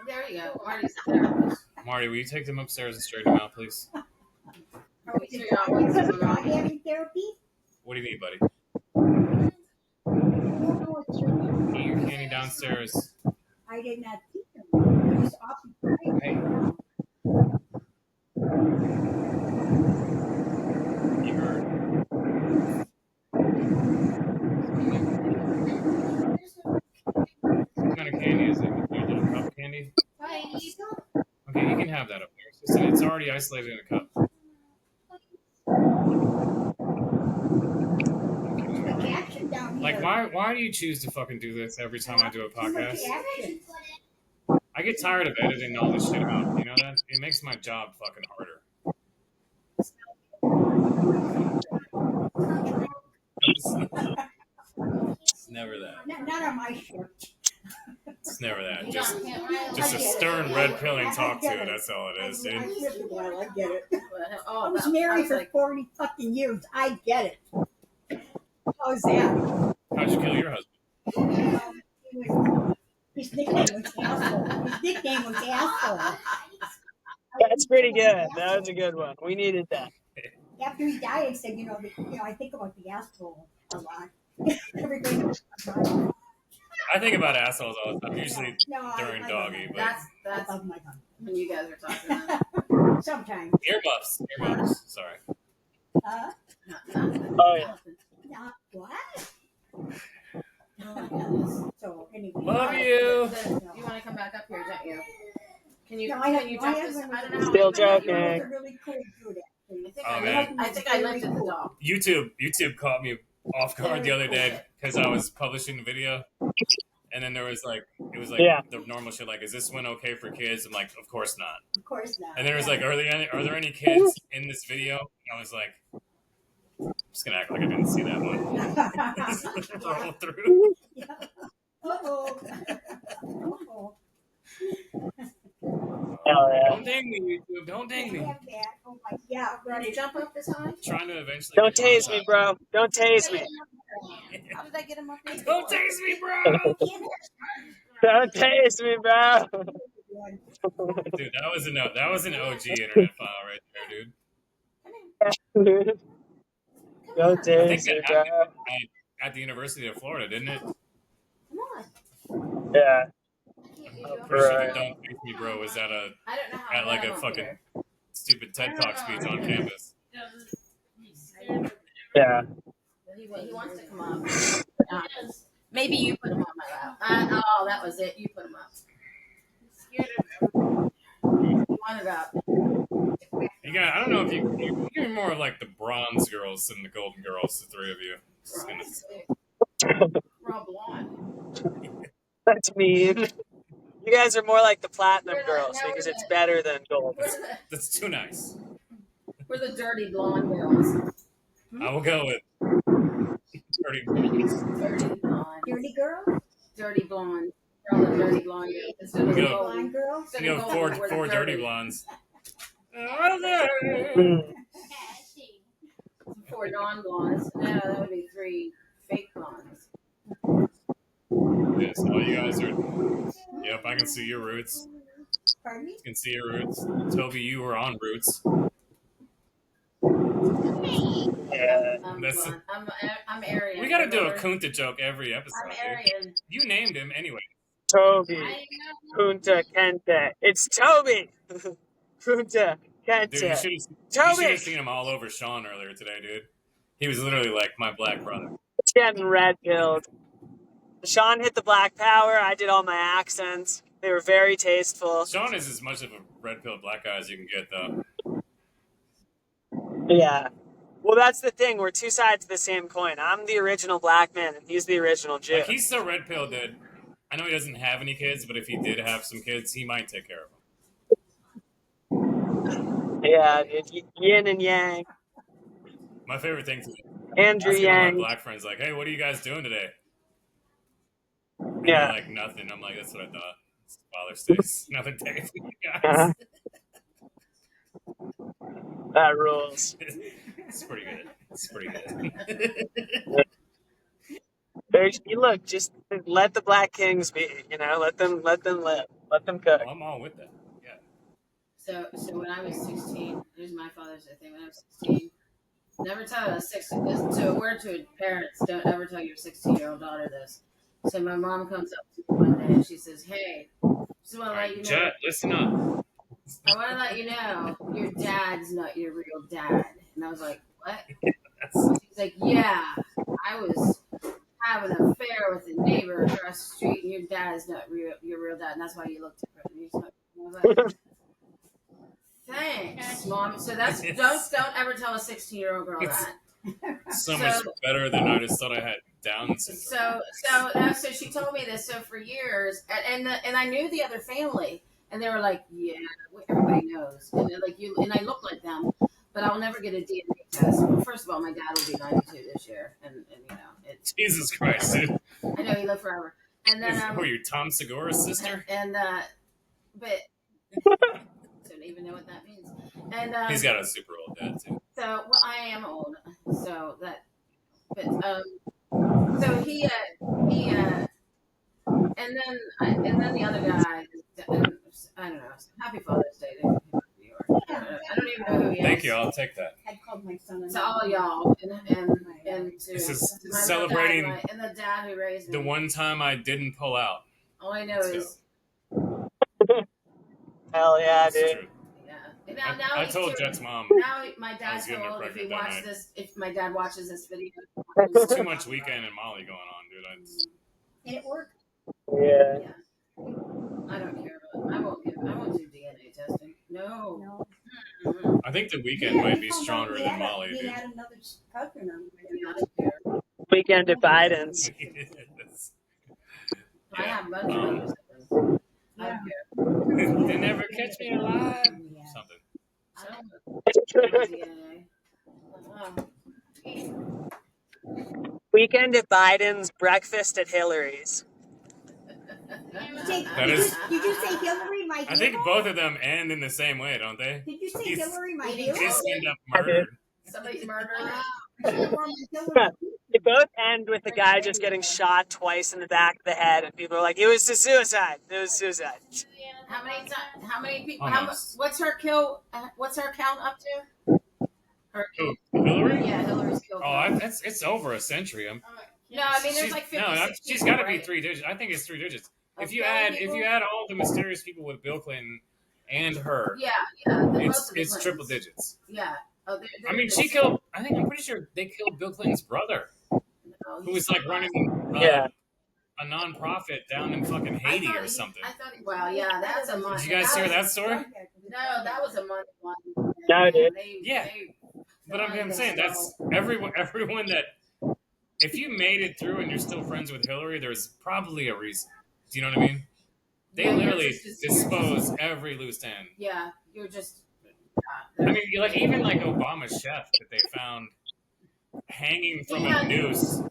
There you go. Marty's a therapist. Marty, will you take them upstairs and straighten them out, please? Having therapy? What do you need, buddy? Eat your candy downstairs. I did not see them. Just off. Hey. You heard. What kind of candy is it? Your little cup candy? Okay, you can have that up there. It's already isolated in a cup. Like, why do you choose to fucking do this every time I do a podcast? I get tired of editing all this shit out. You know that? It makes my job fucking harder. It's never that. Not on my shirt. It's never that. Just a stern red pilling talk to. That's all it is, dude. I get it. I was married for 40 fucking years. I get it. How's that? How'd you kill your husband? His nickname was Asshole. That's pretty good. That was a good one. We needed that. After he died, I said, I think about the asshole a lot. Everybody knows about it. I think about assholes all the time, usually during I doggy. But That's my God. when you guys are talking about. Sometimes. Earmuffs. Sorry. Oh yeah. What? So anyway. Love you. You want to come back up here, don't you? Can you? No, Can you drop this? I don't know. Still You're joking. a really cool dude. I think I lifted the dog. YouTube caught me off guard the other day because I was publishing the video, and then there was it was the normal shit like, is this one okay for kids? I'm like, of course not. Of course not. And there was like, are there any kids in this video? And I was like, I'm just gonna act like I didn't see that one. Roll through. Uh-oh. Oh, yeah. Don't ding me, YouTube. Don't ding me. Oh my, yeah, Can you jump up this high? Trying to eventually. Don't tase me, bro. Don't tase me. How did I get him up here? Don't tase me, bro. Don't tase me, bro. Dude, that was an OG internet file right there, dude. Don't I think tase me, that bro. happened at the University of Florida, didn't it? Come on. Yeah. I'm pretty sure the Don't Tase Me Bro was at I don't know how like I a got fucking here. stupid TED Talk speech on campus. Yeah. He wants to come up. Maybe you put him on my lap. Oh, that was it. You put him up. You wanted up. You got. I don't know if you're more of like the bronze girls than the golden girls. The three of you. We're all blonde. That's mean. You guys are more like the platinum girls because it's better than gold. That's too nice. We're the dirty blonde girls. I will go with dirty blondes. Dirty blonde. Dirty girl? Dirty blonde. We're all the dirty blonde girls. Instead of Go. golden. Blind girl? You know, four dirty blondes. Four non-blondes. No, that would be three fake blondes. Yes, all you guys are. Yep, I can see your roots. Pardon me? I can see your roots. Toby, you were on roots. Yeah. I'm Aryan. We gotta do a Kunta joke every episode. I'm Aryan. You named him anyway. Toby. Kunta Kente. It's Toby. Kunta Kente. Dude, you should have seen him all over Sean earlier today, dude. He was literally like my black brother. It's getting red pilled. Sean hit the black power. I did all my accents. They were very tasteful. Sean is as much of a red-pilled black guy as you can get, though. Yeah. Well, that's the thing. We're two sides of the same coin. I'm the original black man, and he's the original Jew. Like, he's so red-pilled that I know he doesn't have any kids, but if he did have some kids, he might take care of them. Yeah, dude. Yin and yang. My favorite thing to Andrew ask Yang. my black friends, like, hey, what are you guys doing today? And Yeah. they're like, nothing. I'm like, that's what I thought. It's Father's Day. It's another day for you guys. Uh-huh. That rules. It's pretty good. It's pretty good. Look, just let the black kings be. Let them live. Let them cook. Well, I'm all with that. Yeah. So when I was 16, here's my Father's Day thing. When I was 16, never tell a 16. So a word to parents: don't ever tell your 16-year-old daughter this. So my mom comes up to me one day and she says, "Hey, just want to let you know. Jet, listen up. I want to let you know your dad's not your real dad." And I was like, "What?" She's like, "Yeah, I was having an affair with a neighbor across the street, and your dad's not your real dad, and that's why you look different." And I was like, "Thanks, Mom." So that's don't ever tell a 16-year-old girl that. so much better than I just thought I had Down syndrome. So she told me this. So for years, and I knew the other family, and they were like, yeah, everybody knows, and they're like you, and I look like them, but I'll never get a DNA test. Well, first of all, my dad will be 92 this year, and you know, it's Jesus Christ, dude. I know he lived forever. And then who are you, Tom Segura's sister? And but don't even know what that means. And he's got a super old dad too. So well, I am old, so that. But so he and then the other guy. I don't know. Happy Father's Day to New York. I don't even know who he is. Thank you. I'll take that. I called my son. To all y'all, and to this is my celebrating dad and the dad who raised me. The one time I didn't pull out. All I know is. Hell yeah, dude. Now I told Jet's mom. Now my dad's so old. If he watched this, if my dad watches this video, it's too much Weekend and Molly going on, dude. And it worked. Yeah. I don't care. I won't do DNA testing. No. I think the Weekend might be stronger than Molly, dude. He had another cousin on Weekend at Biden's. I have a bunch of other siblings. I don't care. They never catch me alive. Something. Weekend at Biden's, breakfast at Hillary's. Did you say Hillary, my hero? I think both of them end in the same way, don't they? Did you say Hillary, my hero? Just end up murdered. Somebody's murdered. They both end with the guy just getting shot twice in the back of the head, and people are like, "It was a suicide. It was suicide." How many people? What's her kill? What's her count up to? Hillary? Yeah, Hillary's kill. Oh, it's over a century. No, I mean there's like 56 she's people, got to be right? 3 digits. I think it's 3 digits. If you people? add all the mysterious people with Bill Clinton and her, Yeah, it's triple digits. Yeah. Oh, I mean, she killed. I'm pretty sure they killed Bill Clinton's brother, who was like running a nonprofit down in fucking Haiti or something. Well, yeah, that's a month. Did you guys hear that story? No, that was a month one. No, dude. Yeah, but I'm saying that's everyone that. If you made it through and you're still friends with Hillary, there's probably a reason. Do you know what I mean? They literally dispose every loose end. Yeah, you're just. I mean, like even like Obama's chef that they found hanging from a noose,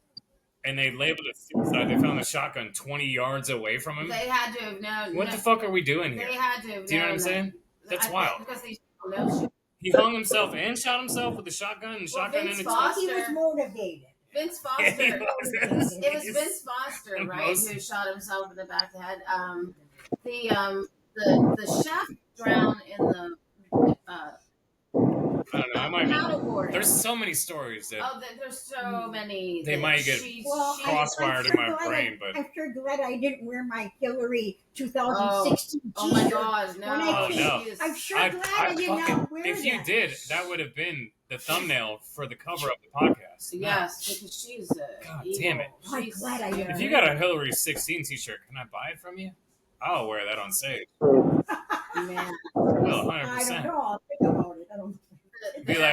and they labeled it suicide. They found a shotgun 20 yards away from him. They had to have known. What the fuck are we doing here? They had to have known. Do you know what I'm saying? That's wild. Because these people know shit. He hung himself and shot himself with a shotgun and shotgun in the chest. He was motivated. Vince Foster. Yeah, it was Vince Foster, right, who shot himself in the back of the head. The chef drowned in the. I don't know. I might. There's so many stories that. Oh, there's so many. They might get crosswired in my brain, but I'm sure glad I didn't wear my Hillary 2016 T-shirt. Oh my God, no! I'm sure glad I did not wear If you did, that would have been the thumbnail for the cover of the podcast. Yes, because she's God damn it! I'm glad I did. If you got a Hillary 16 T-shirt, can I buy it from you? I'll wear that on stage. Man. Well, 100%. I don't know. I'll think about it. I don't. Be like,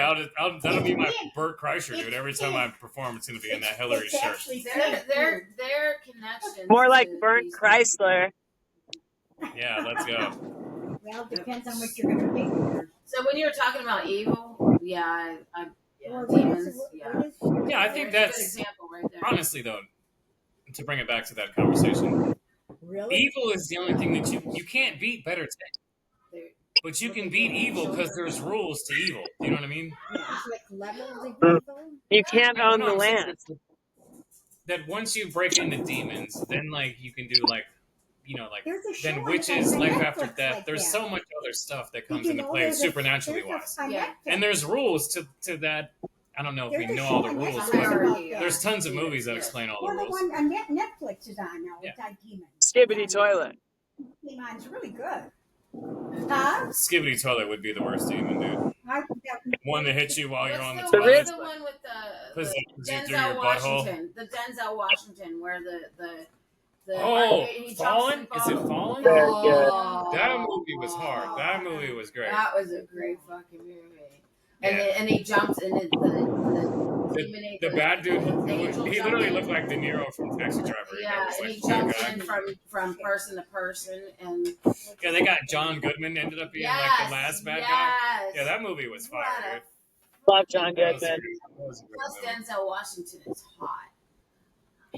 that'll be my Burt Kreischer, dude. Every time I perform, it's gonna be in that Hillary shirt. Their connections. More like Burnt Chrysler. Yeah, let's go. Well, it depends on what you're gonna pick. So when you were talking about evil, demons, yeah, I think that's a good example right there. Honestly, though, to bring it back to that conversation, evil is the only thing that you can't beat better today. But you can beat evil because there's rules to evil. Do you know what I mean? You can't own the land. That once you break into demons, then like you can do like, then witches, life after death. There's so much other stuff that comes into play supernaturally wise. And there's rules to that. I don't know if we know all the rules, but there's tons of movies that explain all the rules. The one on Netflix is on now. It's on demons. Skibbity Toilet. It's really good. Skibbity Toilet would be the worst demon, dude. One that hits you while you're on the What's toilet. the one with the Denzel Washington? The Denzel Washington, where the Fallen? Is it Fallen? That movie was hard. That movie was great. That was a great fucking movie. And he jumps and the The bad dude, he literally looked like De Niro from Taxi Driver. Yeah, and he jumped in from person to person, and yeah, they got John Goodman ended up being like the last bad guy. Yeah, that movie was fire, dude. Love John Goodman. Plus Denzel Washington is hot.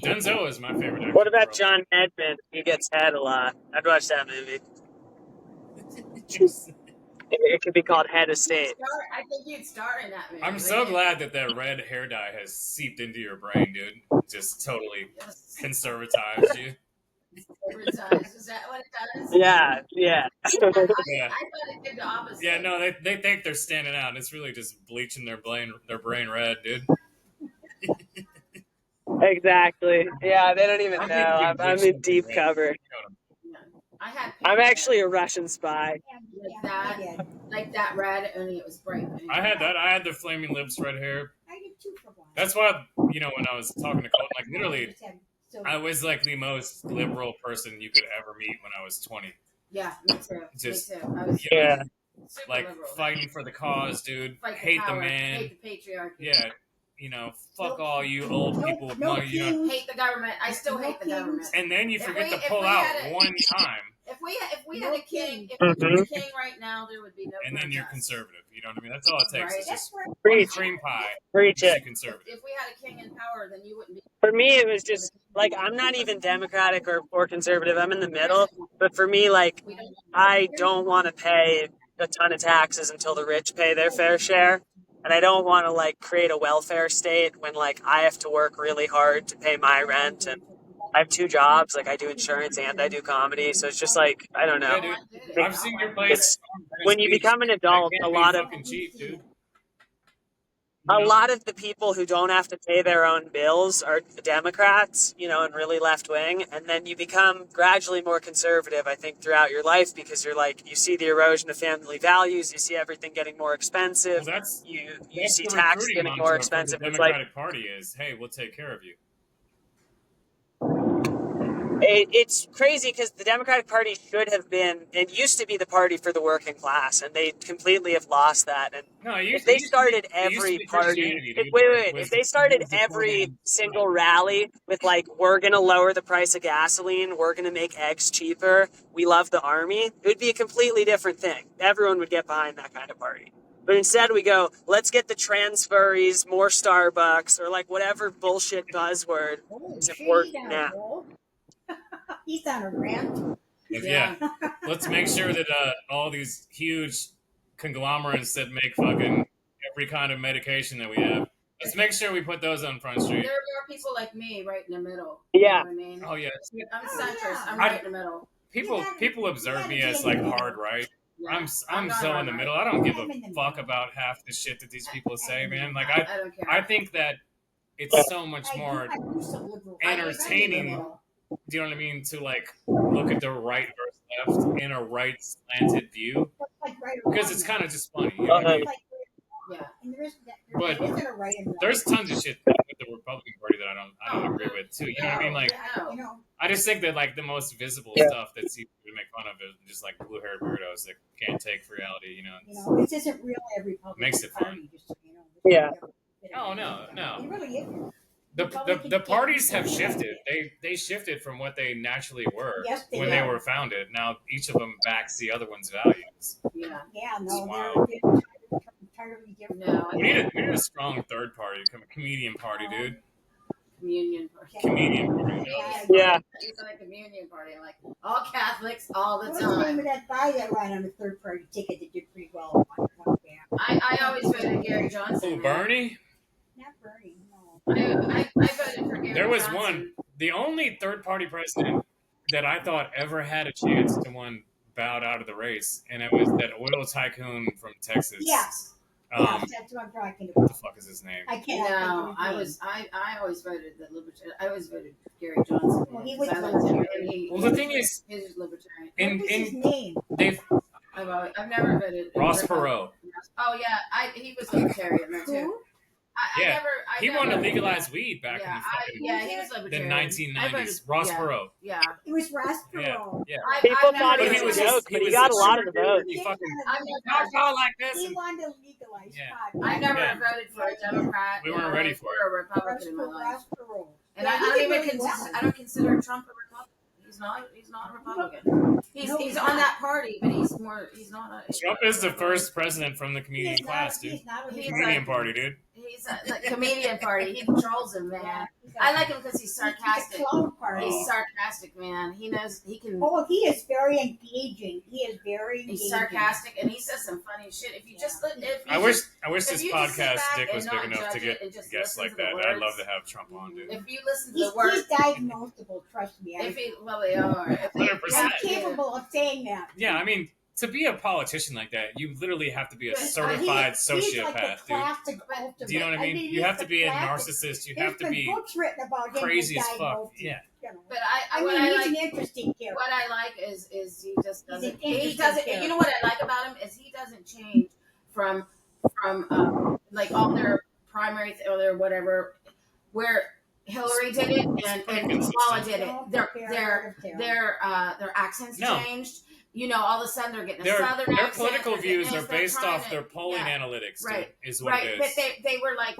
Denzel is my favorite actor. What about John Edmund? He gets head a lot. I'd watch that movie. It could be called Head of State. I think you'd star in that movie. I'm so glad that red hair dye has seeped into your brain, dude. Just totally conservatized you. Conservatized, is that what it does? Yeah. Yeah. I thought it did the opposite. Yeah, no, they think they're standing out. It's really just bleaching their brain red, dude. Exactly. Yeah, they don't even know. I'm in deep cover. I'm actually a Russian spy. Like that red, only it was bright. I had that. I had the flaming lips, red hair. I did too for a while. That's why, when I was talking to Colton, like literally, I was like the most liberal person you could ever meet when I was 20. Yeah, me too. Just, me too. I was like liberal. Fighting for the cause, dude. Hate the man. Hate the patriarchy. Yeah. Fuck all you old people with money. Hate the government. I still hate the government. And then you forget to pull out one time. If we had a king, if we had a king right now, there would be no. And then you're conservative. You know what I mean? That's all it takes. Right? It's just one cream pie. Preach it. Conservative. If we had a king in power, then you wouldn't be. For me, it was just like I'm not even Democratic or conservative. I'm in the middle. But for me, like I don't want to pay a ton of taxes until the rich pay their fair share. And I don't want to like create a welfare state when like I have to work really hard to pay my rent, and I have 2 jobs. Like I do insurance and I do comedy, so it's just like I don't know. Yeah, dude. I've seen your place. When you become an adult, a lot of cheap, dude. a lot of the people who don't have to pay their own bills are Democrats, and really left wing. And then you become gradually more conservative, I think, throughout your life because you're like, you see the erosion of family values, you see everything getting more expensive. Well, you see tax getting more expensive. The Democratic Party is, hey, we'll take care of you. It's crazy because the Democratic Party should have been, it used to be the party for the working class, and they completely have lost that. And if they started every party, if they started every single rally with like, we're going to lower the price of gasoline, we're going to make eggs cheaper, we love the army, it would be a completely different thing. Everyone would get behind that kind of party. But instead we go, let's get the trans furries, more Starbucks, or like whatever bullshit buzzword is important now. He's on a rant. Yeah. Let's make sure that all these huge conglomerates that make fucking every kind of medication that we have, let's make sure we put those on Front Street. There are more people like me right in the middle. Yeah. You know what I mean? Oh, yeah. I'm centrist. I'm right in the middle. People observe me as like hard right. Yeah. I'm so in the middle. I don't give a fuck about half the shit that these people say, man. Like I don't care. I think that it's so much more entertaining. Do you know what I mean? To like look at the right versus left in a right slanted view, because it's kind of just funny. You know what I mean? But there's tons of shit with the Republican Party that I don't agree with too. You know what I mean? Like, I just think that like the most visible stuff that seems to make fun of is just like blue-haired weirdos that can't take reality. You know, this isn't real. Every Republican makes it fun. Yeah. Oh no. It really isn't. The parties have shifted. They shifted from what they naturally were when they were founded. Now each of them backs the other one's values. Yeah, no, they're entirely different. No, we need a strong third party, a comedian party, dude. Communion party. Comedian party. Yeah. It's like a communion party, like all Catholics all the What's time. the name of that guy that ran on the third party ticket that did pretty well? I always voted Gary Johnson. Oh, Bernie? Not Bernie. I voted for Gary There was Johnson. one. The only third-party president that I thought ever had a chance to win bowed out of the race, and it was that oil tycoon from Texas. Yes. That's what I'm talking about. What the fuck is his name? I can't. No, I always voted the libertarian. I always voted Gary Johnson. Well, he was libertarian. Well, the thing is, he was libertarian. What was his name? I've never voted Ross Perot. Oh yeah, he was libertarian there too. Yeah. he wanted to legalize weed back in he was the 1990s. Ross Perot. Yeah, it was Ross Perot. Yeah. People thought he was a joke, but he got a lot of the votes. He fucking talked all like this. He wanted to legalize pot. I never voted for a Democrat. We weren't ready for a Republican in my life. Ross Perot. And I don't consider Trump a Republican. He's not a Republican. He's on that party, but he's not a. Trump is the first president from the comedian class, dude. Comedian party, dude. He's a comedian party. He controls him, man. I like him because he's sarcastic. He's sarcastic, man. He knows he can. Oh, he is very engaging. He's sarcastic, and he says some funny shit. If you just I wish this podcast dick was big enough to get guests like that. I'd love to have Trump on, dude. If you listen to the words, he's diagnosable. Trust me. They are. 100%. I'm capable of saying that. Yeah, I mean, to be a politician like that, you literally have to be a certified sociopath, dude. Do you know what I mean? You have to be a narcissist. You have to be books written about crazy as fuck. Yeah. But he's an interesting character. What I like is he just doesn't. He doesn't. You know what I like about him is he doesn't change from like all their primary or their whatever where Hillary did it and Kamala did it. Their accents changed. You know, all of a sudden they're getting a southern accent. Their political views are based off their polling analytics, right? Is what it is. But they were like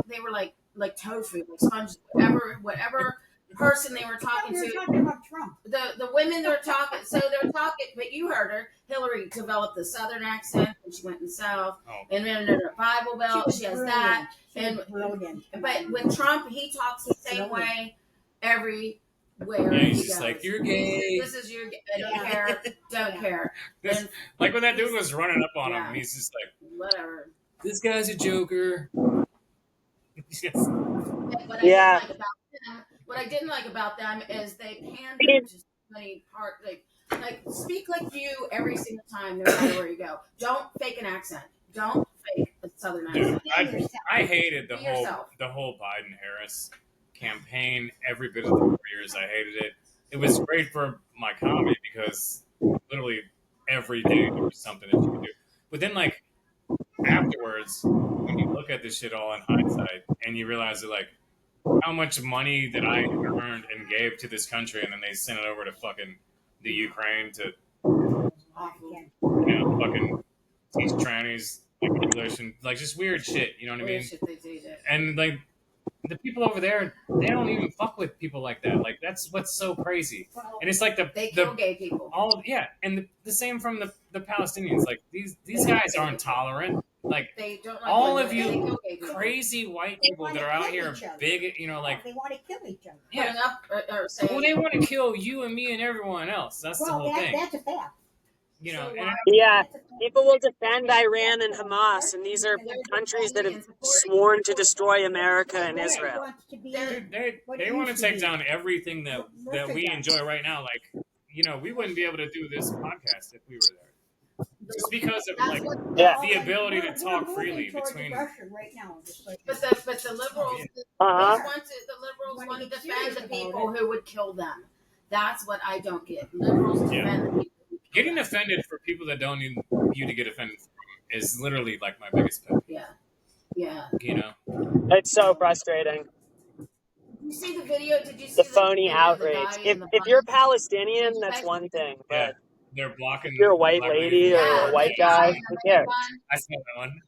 tofu, like sponges, whatever person they were talking to. They were talking about Trump. The women they were talking. So they're talking, but you heard her. Hillary developed the southern accent when she went in the South, and then in her Bible Belt, she has that. But with Trump, he talks the same way everywhere. Yeah, he's he just goes. Like, you're gay. This is your. Don't care. Like when that dude was running up on him, and he's just like, whatever. This guy's a joker. What I didn't like about them is they pandered to so many parts. Like speak like you every single time, no matter where you go. Don't fake an accent. Don't fake a southern accent. Dude, I hated the whole Biden Harris campaign. Every bit of the 4 years, I hated it. It was great for my comedy because literally every day there was something that you could do. But then, like afterwards, when you look at this shit all in hindsight, and you realize that like how much money that I earned and gave to this country, and then they sent it over to fucking the Ukraine to, fucking teach trannies like English and like just weird shit. You know what I mean? And like the people over there, they don't even fuck with people like that. Like that's what's so crazy. And it's like they kill gay people. And the same from the Palestinians. Like these guys aren't tolerant. Like they don't like all of you crazy white people that are out here big, like they want to kill each other. Yeah. Well, they want to kill you and me and everyone else. That's the whole thing. That's a fact. People will defend Iran and Hamas, and these are countries that have sworn to destroy America and Israel. They want to take down everything that we enjoy right now. Like, we wouldn't be able to do this podcast if we were there. Just because of the ability to talk freely between. But the liberals, the liberals want to defend the people who would kill them. That's what I don't get. Liberals defend the people. Getting offended for people that don't need you to get offended from is literally like my biggest pet. Yeah. It's so frustrating. Did you see the video? Did you see the phony outrage? If you're Palestinian, that's one thing, but they're blocking. If you're a white lady or a white guy, who cares? I saw that one.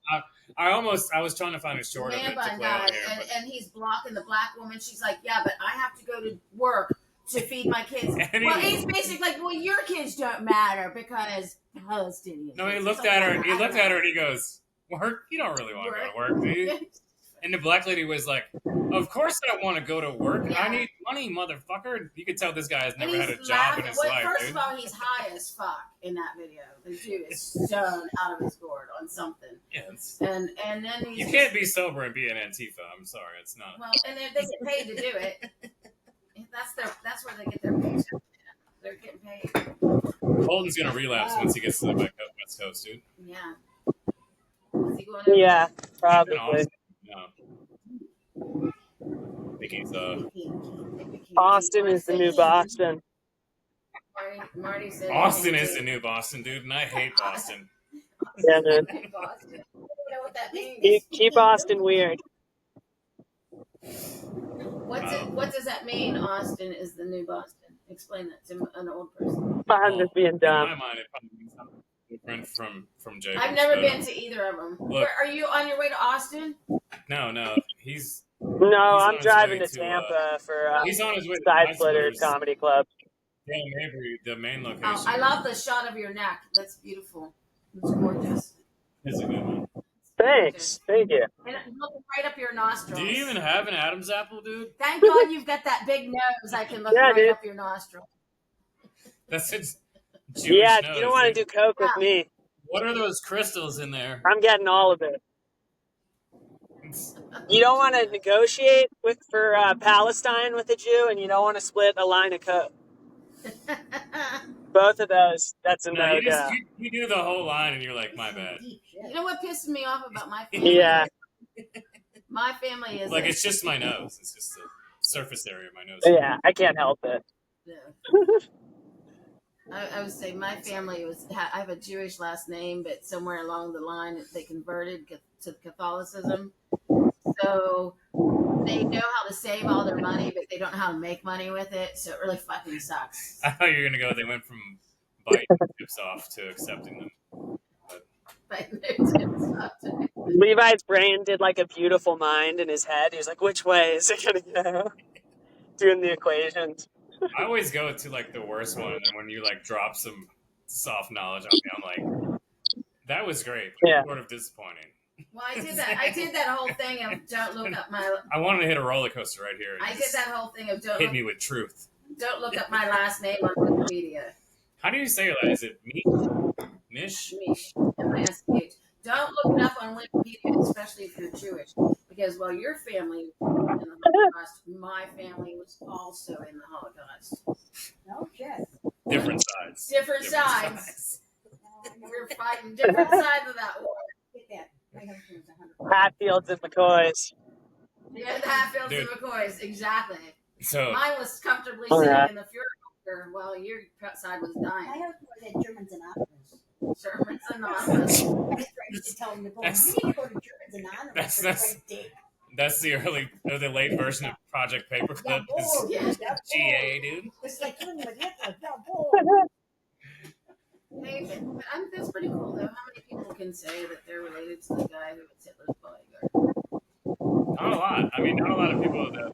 I was trying to find a short of it to play on here, and he's blocking the black woman. She's like, yeah, but I have to go to work to feed my kids. Well, he's basically like, well, your kids don't matter because Palestinians. No, he looked at her. He looked at her and he goes, "Work? You don't really want to go to work, do you?" And the black lady was like, "Of course I want to go to work. I need money, motherfucker." You could tell this guy has never had a job in his life. First of all, he's high as fuck in that video. The dude is stoned out of his gourd on something. Yes. And then you can't be sober and be an Antifa. I'm sorry, it's not. Well, and they get paid to do it. That's where they get their paycheck. They're getting paid. Holden's gonna relapse once he gets to the West Coast, dude. Yeah. Is he going yeah, probably. No. I think he's Austin is the new Boston. Marty said Austin is the new Boston, dude, and I hate Boston. Yeah, man. I don't know what that means. Keep Austin weird. What does that mean? Austin is the new Boston. Explain that to an old person. I'm just being dumb. In my mind, it probably means something different from Jacob. I've never been to either of them. Where, are you on your way to Austin? No, he's. No, I'm driving to Tampa for he's on his way to Side Splitters Comedy Club. Dan Mabry, the main location. Oh, I love the shot of your neck. That's beautiful. It's gorgeous. It's a good one. Thanks. Thank you. And look right up your nostrils. Do you even have an Adam's apple, dude? Thank God you've got that big nose. I can look right up your nostril. That's its Jewish nose, you don't want to do coke with me. What are those crystals in there? I'm getting all of it. You don't want to negotiate for Palestine with a Jew, and you don't want to split a line of coke. Both of those, that's a no-go. You do the whole line, and you're like, my bad. You know what pisses me off about my family? Yeah. My family is... Like, it's just my nose. It's just the surface area of my nose. Yeah, I can't help it. Yeah. I would say my family I have a Jewish last name, but somewhere along the line they converted to Catholicism. So they know how to save all their money, but they don't know how to make money with it. So it really fucking sucks. I thought you were going to go, they went from biting tips off to accepting them. Levi's brain did like a beautiful mind in his head. He was like, which way is it going to go? Doing the equations. I always go to like the worst one, and then when you like drop some soft knowledge on me, I'm like, that was great, but sort of disappointing. Well, I did that whole thing of don't look up my... I wanted to hit a roller coaster right here. I did that whole thing of hit me with truth. Don't look up my last name on Wikipedia. How do you say that? Is it Mish? Mish? Mish. M-I-S-H. Don't look it up on Wikipedia, especially if you're Jewish. Because while your family was in the Holocaust, my family was also in the Holocaust. No shit. Different sides. Different sides. We're fighting different sides of that war. Get that. Hatfields and McCoys. Yeah, the Hatfields and McCoys, exactly. So mine was comfortably sitting in the Fuhrer while your side was dying. I heard that Germans Anonymous. Germans Anonymous. I was trying to tell them to go. You need to go to Germans Anonymous. That's the late version of Project Paperclip. GA, dude. It's like killing with Hitler. Hey, that's pretty cool, though. How many people can say that they're related to the guy who was Hitler's bodyguard? Not a lot. I mean, not a lot of people that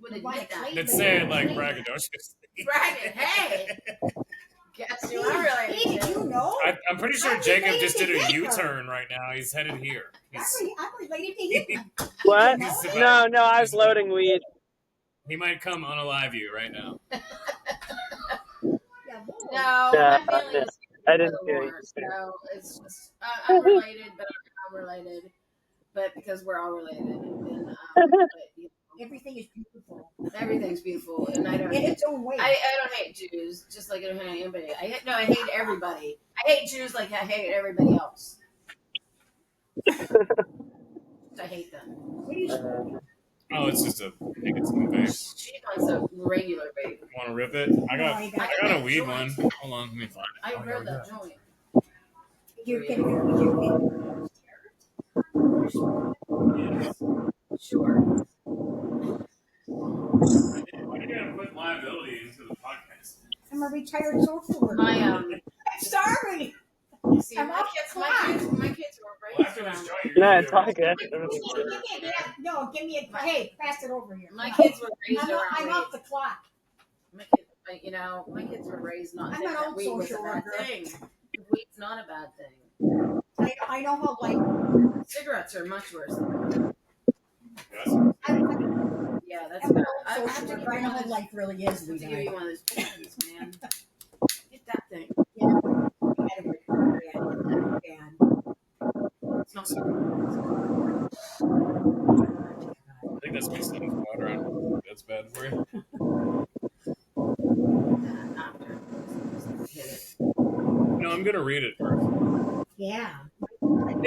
would admit that. That say it like braggadocious. Bragging, hey! Guess who I'm related to? You know? I'm pretty sure Jacob just did a U-turn right now. He's headed here. I'm related to him. What? No, I was loading weed. He might come unalive you right now. No, my family is I didn't do it. No, it's just I'm related, but I'm related, but because we're all related. And, everything is beautiful. Everything's beautiful, and I don't. In its own way. I don't hate Jews, just like I don't hate anybody. I hate everybody. I hate Jews like I hate everybody else. I hate them. What are you? Oh, it's just I think it's some vape. She wants a regular vape. Want to rip it? I got a weed one. Hold on, let me find it. I heard that joint. You can Sure. Why are you gonna put liability into the podcast? I'm a retired social worker. I'm sorry. See, my kids were raised around. No, it's all good. No, give me a... Hey, pass it over here. My kids were raised around. I'm off the clock. My kids were raised not I'm thinking an that old weed was a social bad worker. thing. Weed's not a bad thing. I know how, like... Cigarettes are much worse than yeah, that's I'm bad. an old social worker. I know how life really is. To give you one of those pens, man. Get that thing. Yeah. It's not so I think that's me sitting water on. That's bad for you. No, I'm gonna read it first. Yeah. Look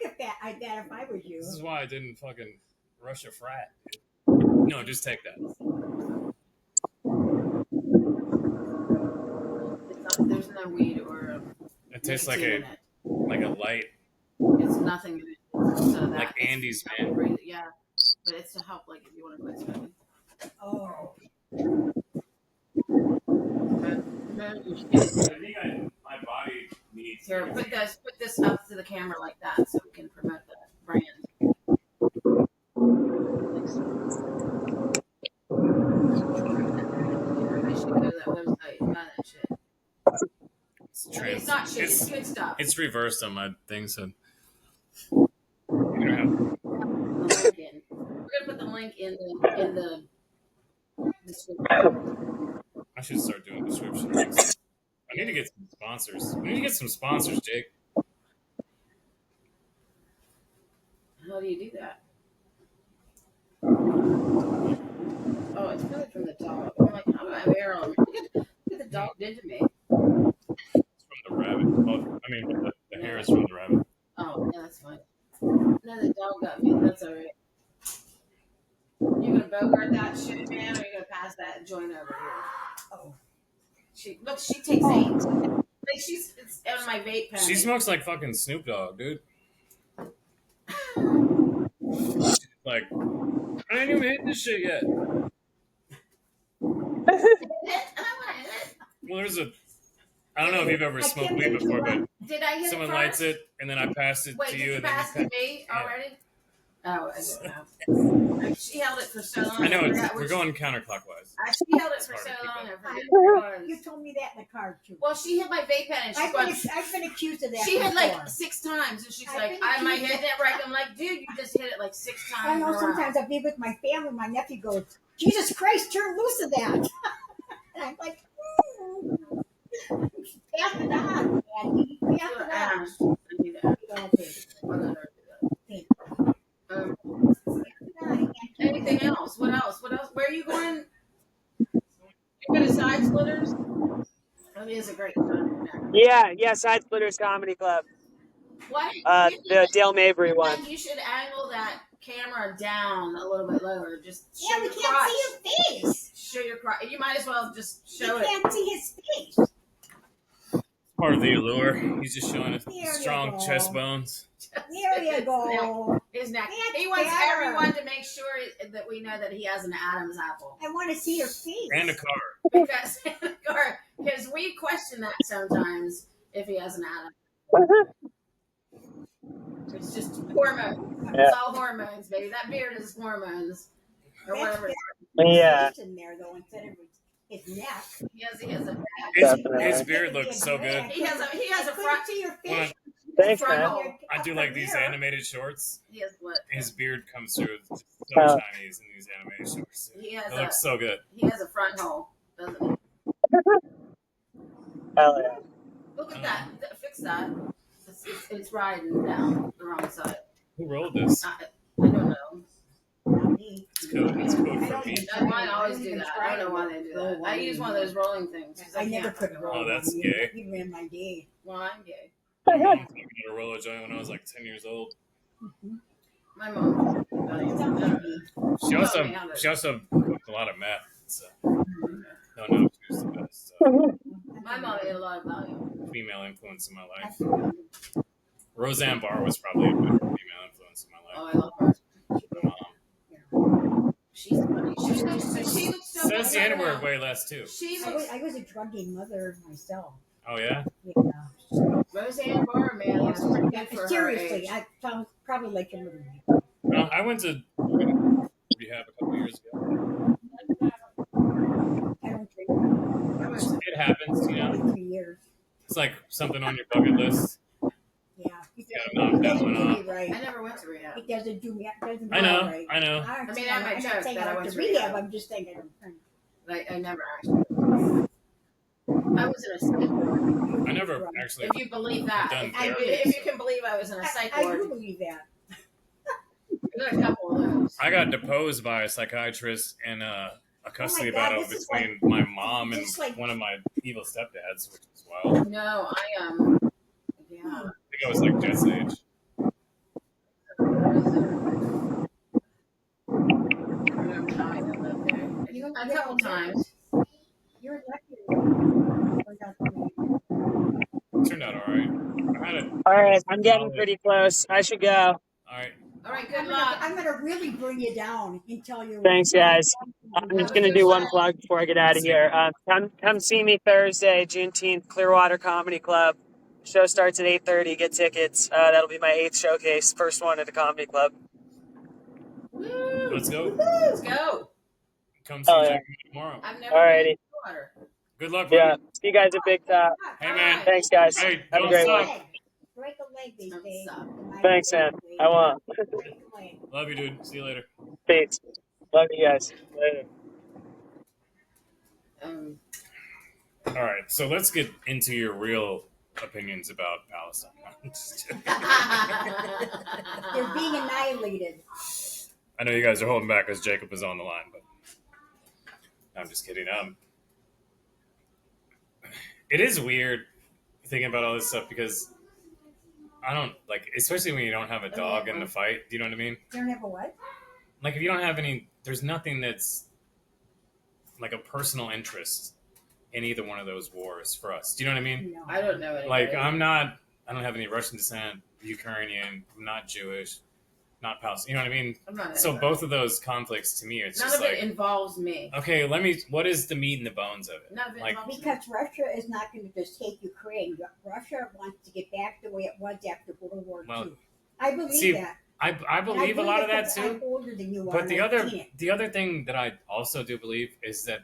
at that. I'd that if I was you. This is why I didn't fucking rush a frat. No, just take that. There's no weed or it tastes like a light. It's nothing. So like Andy's, man. Yeah, but it's to help, like, if you want to quit smoking. Oh. My body needs. Here, put this up to the camera like that, so we can promote the brand. I should go to that website and buy that shit. It's not shit. It's good stuff. It's reversed on my thing, so. We're gonna put the link in the description. I should start doing descriptions. I need to get some sponsors. We need to get some sponsors, Jake. How do you do that? Oh, it's probably from the dog. I'm like, how do I have hair on? Look at the dog did to me. It's from the rabbit. Oh, I mean, the hair is from the rabbit. Oh, yeah, that's fine. No, the dog got me. That's all right. You gonna bogart that shit, man, or you gonna pass that joint over here? Oh, she takes 8. Like it's on my vape pen. She smokes like fucking Snoop Dogg, dude. Like, I ain't even hit this shit yet. Well, there's I don't know if you've ever smoked weed before, but did I hit someone it lights it and then I pass it to you. Did you pass the bait already? Oh, I don't know. She held it for so long. I know, we're going counterclockwise. She held it for so long. You told me that in the car, too. Well, she hit my vape pen and I've been accused of that. She hit like 6 times, and she's like, "Am I hitting it right?" I'm like, "Dude, you just hit it like 6 times." I know. Sometimes I'll be with my family. My nephew goes, "Jesus Christ, turn loose of that!" And I'm like, "Pass it on, Andy. Pass it on." Anything else? What else? Where are you going? You go to Side Splitters? That is a great time. Yeah, Side Splitters Comedy Club. What? The Dale Mabry one. You should angle that camera down a little bit lower. Just show we your can't crotch. see your face. Show your crotch. You might as well just show it. You can't see his face. Part of the allure. He's just showing his strong chest bones. There you go. His neck. He wants everyone to make sure that we know that he has an Adam's apple. I want to see your face. And a car. Because we question that sometimes if he has an Adam's. It's just hormones. Yeah. It's all hormones, baby. That beard is hormones. Or whatever. Yeah. In there, though, instead of his neck. He has a his beard looks so good. He has a front to your face. Thanks, man. I do like these animated shorts. He has what? His beard comes through so Chinese in these animated shorts. It looks so good. He has a front hole, doesn't he? Hell yeah. Look at that. Fix that. It's riding down the wrong side. Who rolled this? I don't know. It's code. It's code for me. Mine always do that. I don't know why they do that. I use one of those rolling things. I never could roll. Oh, that's gay. Even in my day. Well, I'm gay. My mom taught me how to roll a joint when I was like 10 years old. My mom. She also cooked a lot of meth. So don't know if she was the best. So. My mom ate a lot of value. Female influence in my life. Roseanne Barr was probably a better female influence in my life. Oh, I love her. My mom. She's funny. She looks so says the N-word way less too. I was a drugging mother myself. Oh yeah. Yeah. Roseanne Barr, man, looks pretty good for seriously, her age. I found probably like a little. No, I went to rehab a couple years ago. I don't drink. It happens, you know. 3 years. It's like something on your bucket list. Yeah. You gotta knock that one off. Right. I never went to rehab. It doesn't do me. It doesn't do I know. right. I know. I mean, I might joke that I went to rehab. I'm just thinking. I never actually. I was in a psych ward. I never actually. If you believe that, if you can believe I was in a psych ward. I do believe that. I got a couple of those. I got deposed by a psychiatrist in a custody battle between my mom and one of my evil stepdads, which is wild. No, yeah. I think I was like Jet's age. A couple times. You're lucky. Turned out all right. All right, I'm getting pretty close. I should go. All right. Good luck. I'm gonna really bring you down and tell you. Thanks, guys. I'm just gonna do one plug before I get out of here. Come see me Thursday, Juneteenth, Clearwater Comedy Club. Show starts at 8:30. Get tickets. That'll be my 8th showcase, first one at the comedy club. Woo. Let's go. Let's go. Come see Jack tomorrow. I've never been to Clearwater. Good luck, buddy. Yeah. See you guys at Big Top. Hey, man. Thanks, guys. Hey, have a great one. Break a leg these days. Thanks, man. I won't. Love you, dude. See you later. Peace. Love you guys. Later. All right, so let's get into your real opinions about Palestine. They're being annihilated. I know you guys are holding back because Jacob is on the line, but I'm just kidding. It is weird thinking about all this stuff because I don't like, especially when you don't have a dog in the fight. Do you know what I mean? You don't have a what? Like if you don't have any, there's nothing that's like a personal interest in either one of those wars for us. Do you know what I mean? No. I don't know anybody. Like I don't have any Russian descent, Ukrainian, I'm not Jewish, not Palestinian. You know what I mean? I'm not so both of those conflicts to me, it's none just of like, it involves me. Okay, what is the meat and the bones of it? None of it like, involves because Russia is not going to just take Ukraine. Russia wants to get back the way it was after World War II. I believe that. I believe a lot of that too. I'm older than you are. But the other thing that I also do believe is that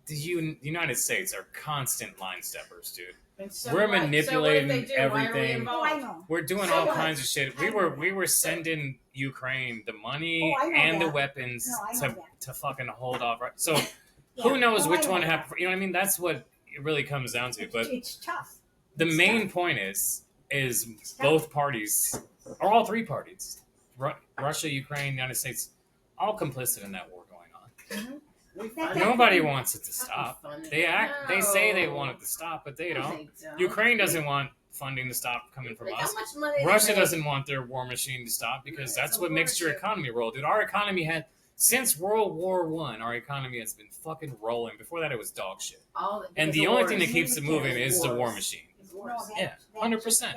the United States are constant line steppers, dude. So we're manipulating everything. We're doing all kinds of shit. We were sending Ukraine the money and the weapons to fucking hold off. Right? So who knows which one happened? You know what I mean? That's what it really comes down to. But it's tough. The main point is both parties, or all three parties, Russia, Ukraine, United States, all complicit in that war going on. Mm-hmm. Nobody wants it to stop. They say they want it to stop, but they don't. Ukraine doesn't want funding to stop coming from us. Russia doesn't want their war machine to stop because that's what makes your economy roll, dude. Our economy since World War I, our economy has been fucking rolling. Before that, it was dog shit. And the only thing that keeps it moving is the war machine. Yeah, 100%.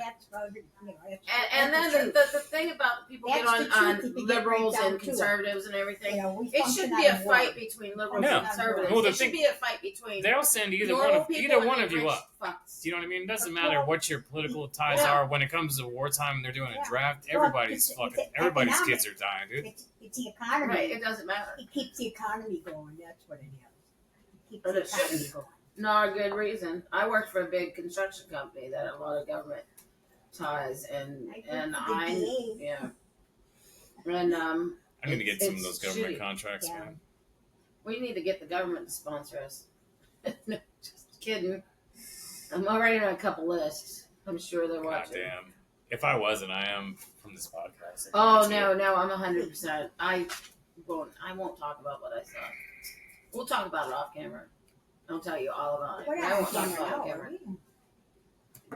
And then the thing about people get on liberals and conservatives and everything, it should be a fight between liberals and conservatives. Well, it should be a fight between. They'll send either one of you up. Do you know what I mean? It doesn't matter what your political ties are. When it comes to wartime, they're doing a draft. Everybody's kids are dying, dude. It's the economy. Right, it doesn't matter. It keeps the economy going. That's what it is. It keeps the economy going. Not a good reason. I worked for a big construction company that had a lot of government ties, and I need to get some of those government contracts, man. We need to get the government to sponsor us. No, just kidding. I'm already on a couple lists. I'm sure they're watching. God damn. If I wasn't, I am from this podcast. Oh no, I'm 100%. I won't talk about what I saw. We'll talk about it off camera. I'll tell you all about it. I won't talk about it on camera.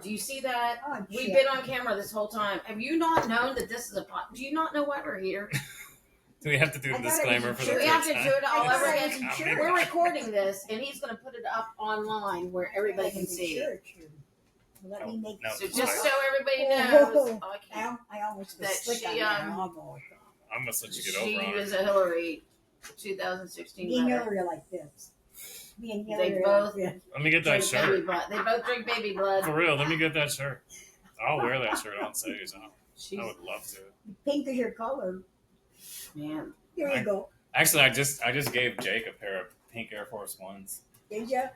Do you see that? Oh, we've been on camera this whole time. Have you not known that this is a pod? Do you not know why we're here? Do we have to do the disclaimer for the We have to do it all over again. Sure. We're recording this, and he's going to put it up online where everybody can see it. Let me make so just so everybody knows, I almost that she I must let you get over on she it. was a Hillary 2016 being letter. Hillary like this. They both. Let me get that shirt. They both drink baby blood. For real, let me get that shirt. I'll wear that shirt on stage. I would love to. Pink is your color. Man. Here you go. Actually, I just gave Jake a pair of pink Air Force Ones. Did you?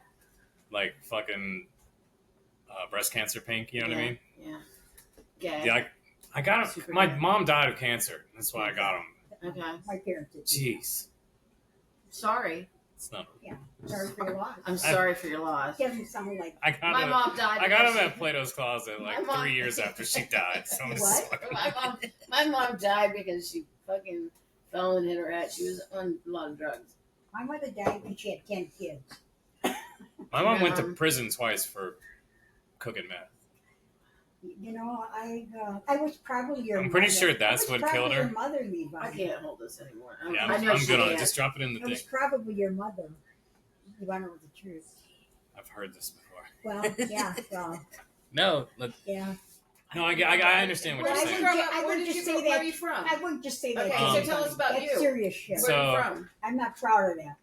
Like fucking breast cancer pink. You know what I mean? Yeah. Okay. Yeah. I got them. My mom died of cancer. That's why I got them. Okay. My parents did. Jeez. Sorry. It's not. Yeah. Sorry for your loss. I'm sorry for your loss. Doesn't sound like. My mom died. I got him at Plato's Closet like 3 years after she died. So what? My mom died because she fucking fell and hit her head. She was on a lot of drugs. My mother died when she had 10 kids. My mom went to prison twice for cooking meth. You know, I was probably your mother. I'm pretty sure that's what killed her. Your mother, Levi. I can't hold this anymore. Yeah, I'm good on it. Just drop it in the thing. It was probably your mother. You want to know the truth. I've heard this before. Well, yeah. Well, no. Yeah. No, I understand what you're saying. Where are you from? I wouldn't just say that. Okay, so tell us about That's you. serious shit. So, where are you from? I'm not proud of that.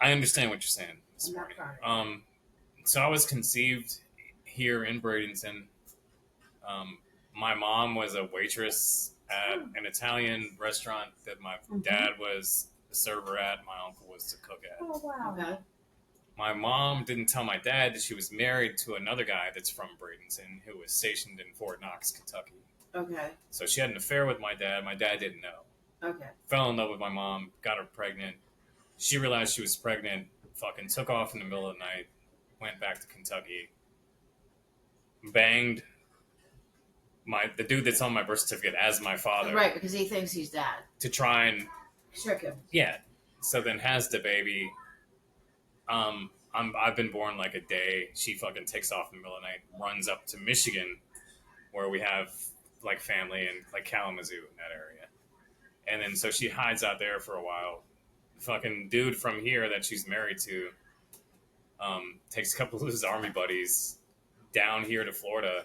I understand what you're saying. I'm not proud of that. So I was conceived here in Bradenton. My mom was a waitress at an Italian restaurant that my dad was the server at. My uncle was the cook at. Oh, wow. Okay. My mom didn't tell my dad that she was married to another guy that's from Bradenton who was stationed in Fort Knox, Kentucky. Okay. So she had an affair with my dad. My dad didn't know. Okay. Fell in love with my mom, got her pregnant. She realized she was pregnant, fucking took off in the middle of the night, went back to Kentucky, banged the dude that's on my birth certificate as my father. Right, because he thinks he's dad. To try and trick him. Yeah. So then has the baby. I've been born like a day. She fucking takes off in the middle of the night, runs up to Michigan, where we have like family in like Kalamazoo in that area. And then so she hides out there for a while. Fucking dude from here that she's married to takes a couple of his army buddies down here to Florida,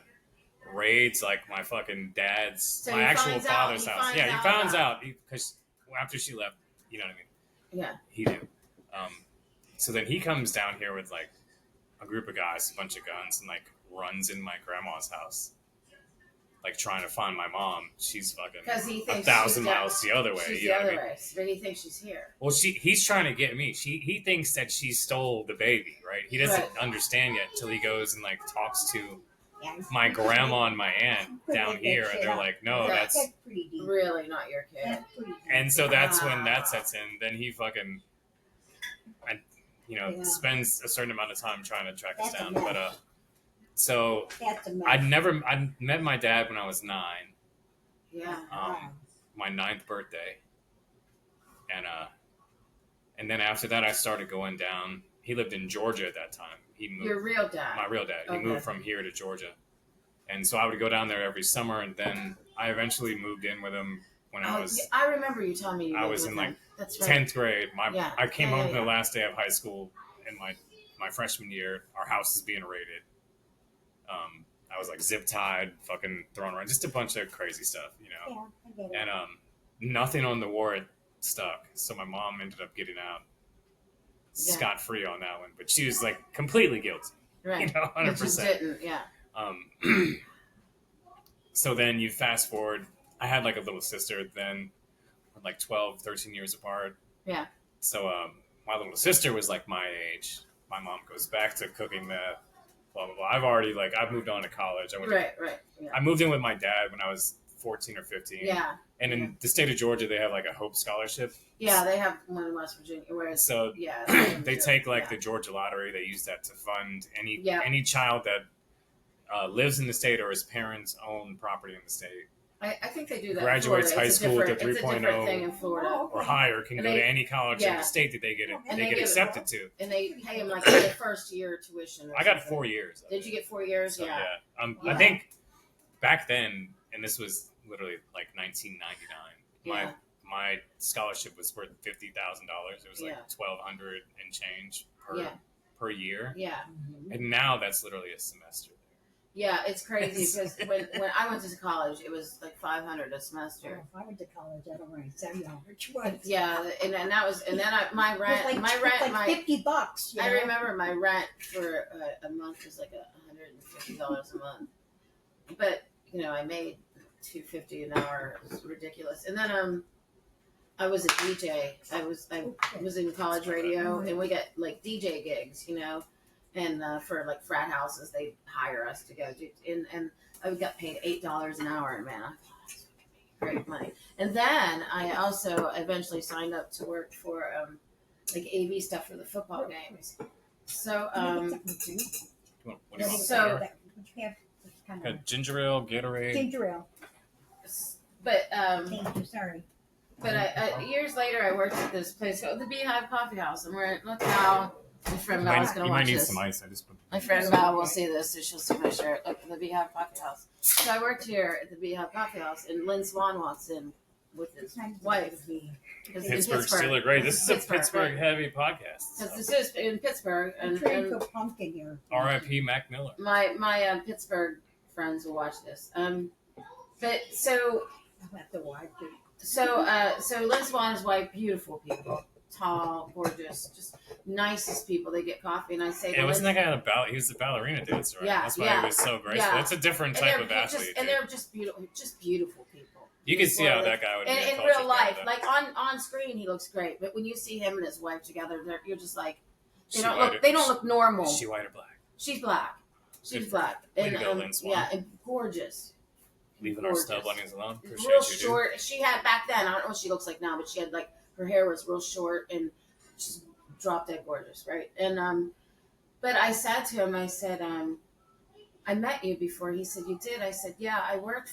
raids like my fucking dad's, my actual father's house. Yeah, he finds out because after she left, you know what I mean? Yeah. He knew. So then he comes down here with like a group of guys, a bunch of guns, and like runs in my grandma's house, like trying to find my mom. She's fucking 1,000 miles the other way. She's you the know other what I mean? way, but he thinks she's here. Well, he's trying to get me. He thinks that she stole the baby, right? He doesn't understand yet till he goes and like talks to my grandma and my aunt down here, and they're like, "No, that's really not your kid." And so that's when that sets in. Then he fucking, spends a certain amount of time trying to track us down. But so I met my dad when I was 9. Yeah. My 9th birthday, and then after that I started going down. He lived in Georgia at that time. He moved. Your real dad. My real dad. Okay. He moved from here to Georgia, and so I would go down there every summer. And then I eventually moved in with him when I was. I remember you telling me. I was in like That's 10th grade. I came home the yeah. last day of high school in my freshman year. Our house is being raided. I was like zip tied, fucking thrown around, just a bunch of crazy stuff, you know. Yeah, I get it. And nothing on the warrant stuck, so my mom ended up getting out scot free on that one, but she was like completely guilty, right? You know, 100%. But you didn't, yeah. So then you fast forward. I had like a little sister then, like 12, 13 years apart. Yeah. So my little sister was like my age. My mom goes back to cooking meth. Blah blah blah. I've moved on to college. Right. Yeah. I moved in with my dad when I was 14 or 15. Yeah. And in the state of Georgia, they have like a Hope Scholarship. Yeah, they have one in West Virginia. So they take like the Georgia lottery. They use that to fund any child that lives in the state or his parents own property in the state. I think they do that. Graduates high school with a 3.0 it's a different thing in Florida. Or higher can go to any college in the state that they get accepted to. And they pay them like the first year tuition. I got 4 years. Did you get 4 years? So, yeah. I think back then, and this was literally like 1999. My scholarship was worth $50,000. It was like $1,200 and change per year. Yeah. And now that's literally a semester. Yeah, it's crazy because when I went to college, it was like $500 a semester. If I went to college, I don't really tell you how much it was. Yeah, and that was, and then my rent, like $50. I remember my rent for a month was like $150 a month, but I made $250 an hour. It was ridiculous. And then I was a DJ. I was in college radio, and we got like DJ gigs, and for like frat houses, they hire us to go do, and I got paid $8 an hour, and man, I thought that's great money. And then I also eventually signed up to work for like AV stuff for the football games. So ginger ale, Gatorade. Ginger ale. But thank you. Sorry. But years later, I worked at this place called the Beehive Coffee House, and look how my friend Val is going to watch this. You might need some ice. My friend Val will see this, so she'll see my shirt. Look, the Beehive Coffee House. So I worked here at the Beehive Coffee House, and Lynn Swan walks in with his wife. Pittsburgh Steelers, great. This is a Pittsburgh heavy podcast. Because this is in Pittsburgh, and pumpkin here. R.I.P. Mac Miller. My Pittsburgh friends will watch this. But so I'll have to watch it. so Liz Vaughn's wife, beautiful people, tall, gorgeous, just nicest people. They get coffee, and I say, yeah, wasn't that guy he was the ballerina dancer, right? Yeah, that's why he was so graceful. Yeah. That's a different type of athlete. And they're just beautiful people. You can see how that guy would be in real life. Like on screen, he looks great, but when you see him and his wife together, you're just like, they don't look normal. Is she white or black? She's black. She's black. Way to go, Lynn Swan. Yeah, and gorgeous. Leaving our stub bunnies alone. Appreciate real you, short. Dude. She had back then. I don't know what she looks like now, but she had like her hair was real short and just drop dead gorgeous, right? And but I said to him, I said, I met you before. He said, you did? I said, yeah, I worked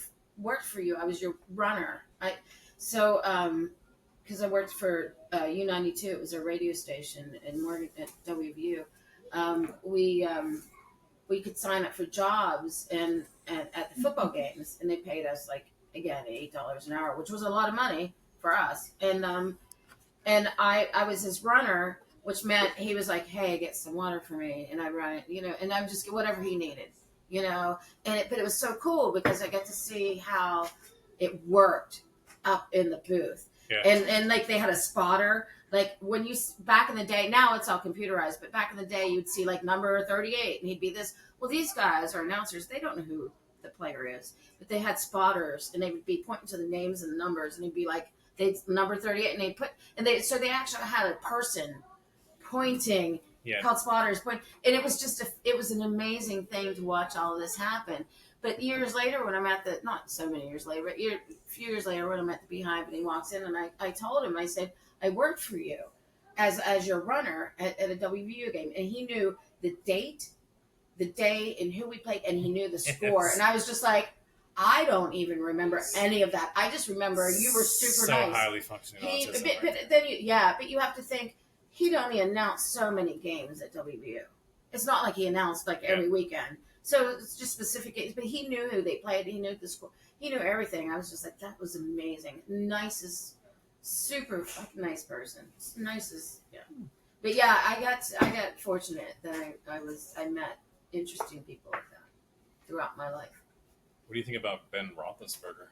for you. I was your runner. Because I worked for U92. It was a radio station in Morgan at WVU. We could sign up for jobs and at the football games, and they paid us like again $8 an hour, which was a lot of money for us. And I was his runner, which meant he was like, hey, get some water for me, and I run it, and I would just get whatever he needed, but it was so cool because I got to see how it worked up in the booth. Yeah. And like they had a spotter, like when you back in the day, now it's all computerized, but back in the day you'd see like number 38 and he'd be this. Well, these guys are announcers, they don't know who the player is, but they had spotters and they would be pointing to the names and the numbers, and he'd be like, they number 38, and they actually had a person pointing, called spotters, and it was just it was an amazing thing to watch all of this happen. But years later, when I'm at not so many years later, but a few years later when I'm at the Beehive and he walks in, and I told him, I said, I worked for you as your runner at a WVU game, and he knew the date, the day, and who we played, and he knew the score, and I was just like, I don't even remember any of that. I just remember you were super nice. So highly functioning autism. But you have to think, he'd only announced so many games at WVU. It's not like he announced like every weekend. So it's just specific games, but he knew who they played. He knew the score. He knew everything. I was just like, that was amazing. Nicest, super fucking nice person. Nicest, yeah. But yeah, I got fortunate that I met interesting people like that throughout my life. What do you think about Ben Roethlisberger?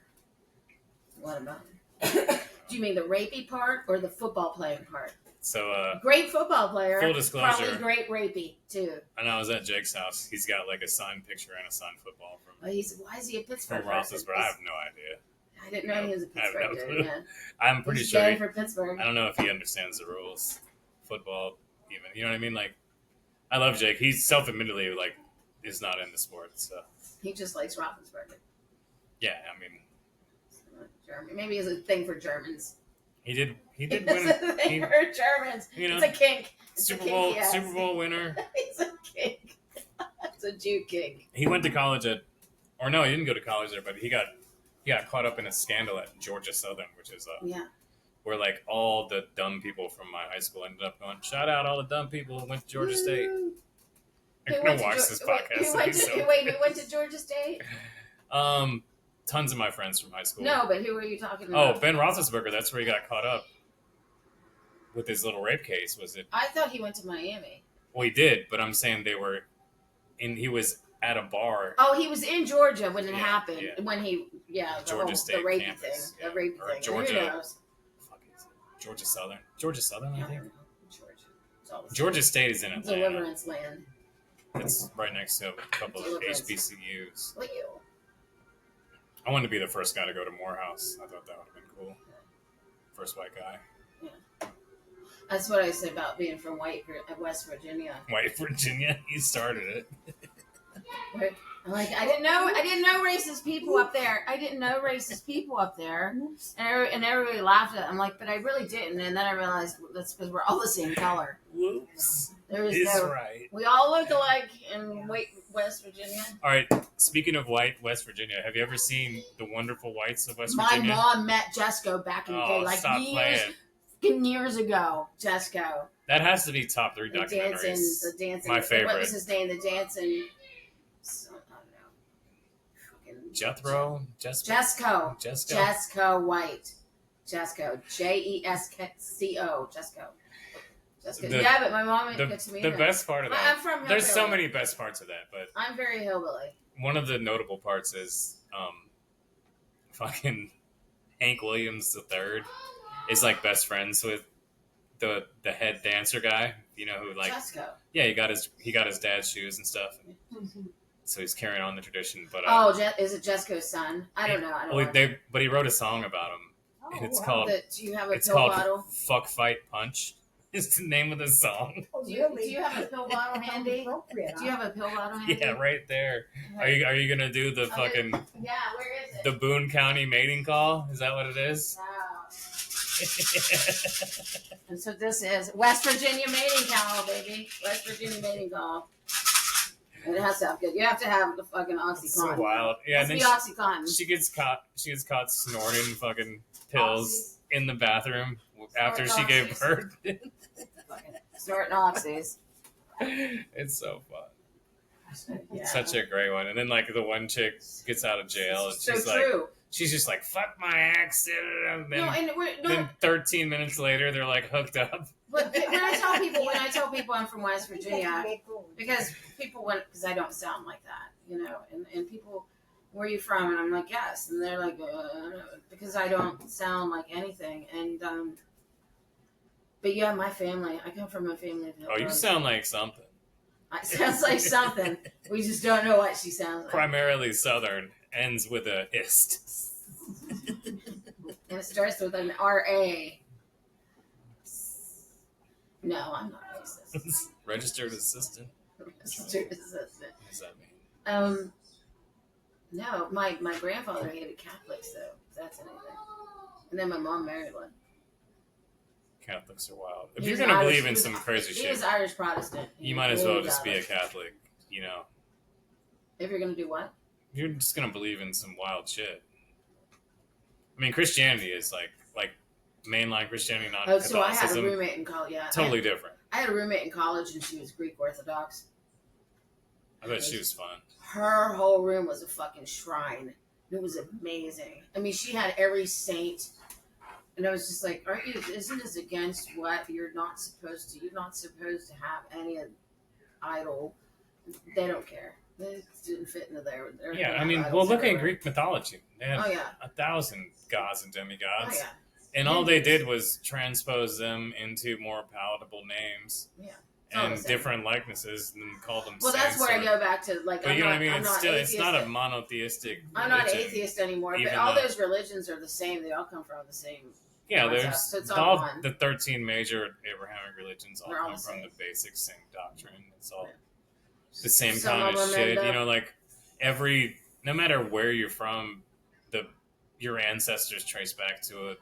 What about him? Do you mean the rapey part or the football playing part? So, great football player. Full disclosure. Probably great rapey, too. And I was at Jake's house. He's got like a signed picture and a signed football from. Why is he a Pittsburgh? From Roethlisberger. I have no idea. I didn't know he was a Pittsburgh. No I'm pretty He's sure. for Pittsburgh. I don't know if he understands the rules. Football, even. You know what I mean? Like, I love Jake. He's self-admittedly like is not in the sport. So he just likes Roethlisberger. Yeah, I mean. German. Maybe it's a thing for Germans. He did win. It's a thing for Germans. It's a kink. Super Bowl winner. It's a kink. It's a Jew kink. He went to college he didn't go to college there, but he got caught up in a scandal at Georgia Southern, which is where like all the dumb people from my high school ended up going. Shout out all the dumb people who went to Georgia State. I'm gonna watch this podcast. Who went to Georgia State? Tons of my friends from high school. No, but who are you talking about? Oh, Ben Roethlisberger. That's where he got caught up with his little rape case. Was it? I thought he went to Miami. Well, he did, but I'm saying he was at a bar. Oh, he was in Georgia when it happened. Yeah. When he, Georgia State the rape campus, thing. The rape thing. Georgia. Who knows? Georgia Southern. Georgia Southern, I think. Georgia. Georgia State is in Atlanta. Deliverance land. It's right next to a couple of HBCUs. What you? I wanted to be the first guy to go to Morehouse. I thought that would have been cool. First white guy. Yeah. That's what I said about being from West Virginia. White Virginia? He started it. I'm like, I didn't know racist people up there. And everybody laughed at it. I'm like, but I really didn't. And then I realized that's because we're all the same color. Whoops. Right. We all look alike in West Virginia. All right. Speaking of white West Virginia, have you ever seen The Wonderful Whites of West Virginia? My mom met Jesco back in the day, like years ago. Jesco. That has to be top 3 documentaries. The dancing. My favorite. What was his name? The dancing. Jethro? Jesco White. Jesco. Jesco. Jesco. But my mom gets me. The best part of that. I'm from Hillbilly. There's so many best parts of that, but I'm very hillbilly. one of the notable parts is fucking Hank Williams III is like best friends with the head dancer guy. You know who like Jesco. Yeah, he got his dad's shoes and stuff. So he's carrying on the tradition. But is it Jesco's son? I don't know. But he wrote a song about him, and it's called. Do you have a it's pill called bottle? Fuck Fight Punch. Is the name of the song. Do you have a pill bottle handy? Do you have a pill bottle handy? Yeah, right there. Are you gonna do the fucking? Yeah, where is it? The Boone County mating call? Is that what it is? And so this is West Virginia mating call, baby. West Virginia mating call. And it has to have good. You have to have the fucking OxyContin. It's so wild. Yeah, and then OxyContin. She gets caught snorting fucking pills in the bathroom after she gave birth. Snorting oxys. It's so fun. Yeah. Such a great one. And then like the one chick gets out of jail and she's just like, fuck my ex. And then 13 minutes later they're like hooked up. But when I tell people I'm from West Virginia, because I don't sound like that, you know, and people, where are you from? And I'm like, yes. And they're like, because I don't sound like anything. And, but yeah, my family, I come from a family of hillbillies. Oh, you sound like something. It sounds like something. We just don't know what she sounds like. Primarily Southern, ends with a ist. And it starts with an R-A. No, I'm not racist. Registered assistant. Registered assistant. What does that mean? No, my grandfather hated Catholics, though. That's anything. And then my mom married one. Catholics are wild. If you're gonna believe in some crazy shit, he was Irish Protestant. You might as well just be a Catholic. You know. If you're gonna do what? You're just gonna believe in some wild shit. I mean, Christianity is like mainline Christianity, not Catholicism. So I had a roommate in college. Yeah, totally different. I had a roommate in college, and she was Greek Orthodox. I bet she was fun. Her whole room was a fucking shrine. It was amazing. I mean, she had every saint. And I was just like, isn't this against what you're not supposed to? You're not supposed to have any idol. They don't care. They didn't fit into their yeah, I mean, well, look at Greek mythology. They had 1,000 gods and demigods. Oh, yeah. And all they did was transpose them into more palatable names. Yeah. And different likenesses and call them Well, that's where I go back to, like, but you know what I mean? It's not a monotheistic religion. I'm not atheist anymore, but all those religions are the same. They all come from the same Yeah, concept. there's so it's all the 13 major Abrahamic religions all come from same. the basic same doctrine. It's all the same kind of shit. You know, like no matter where you're from, your ancestors trace back to a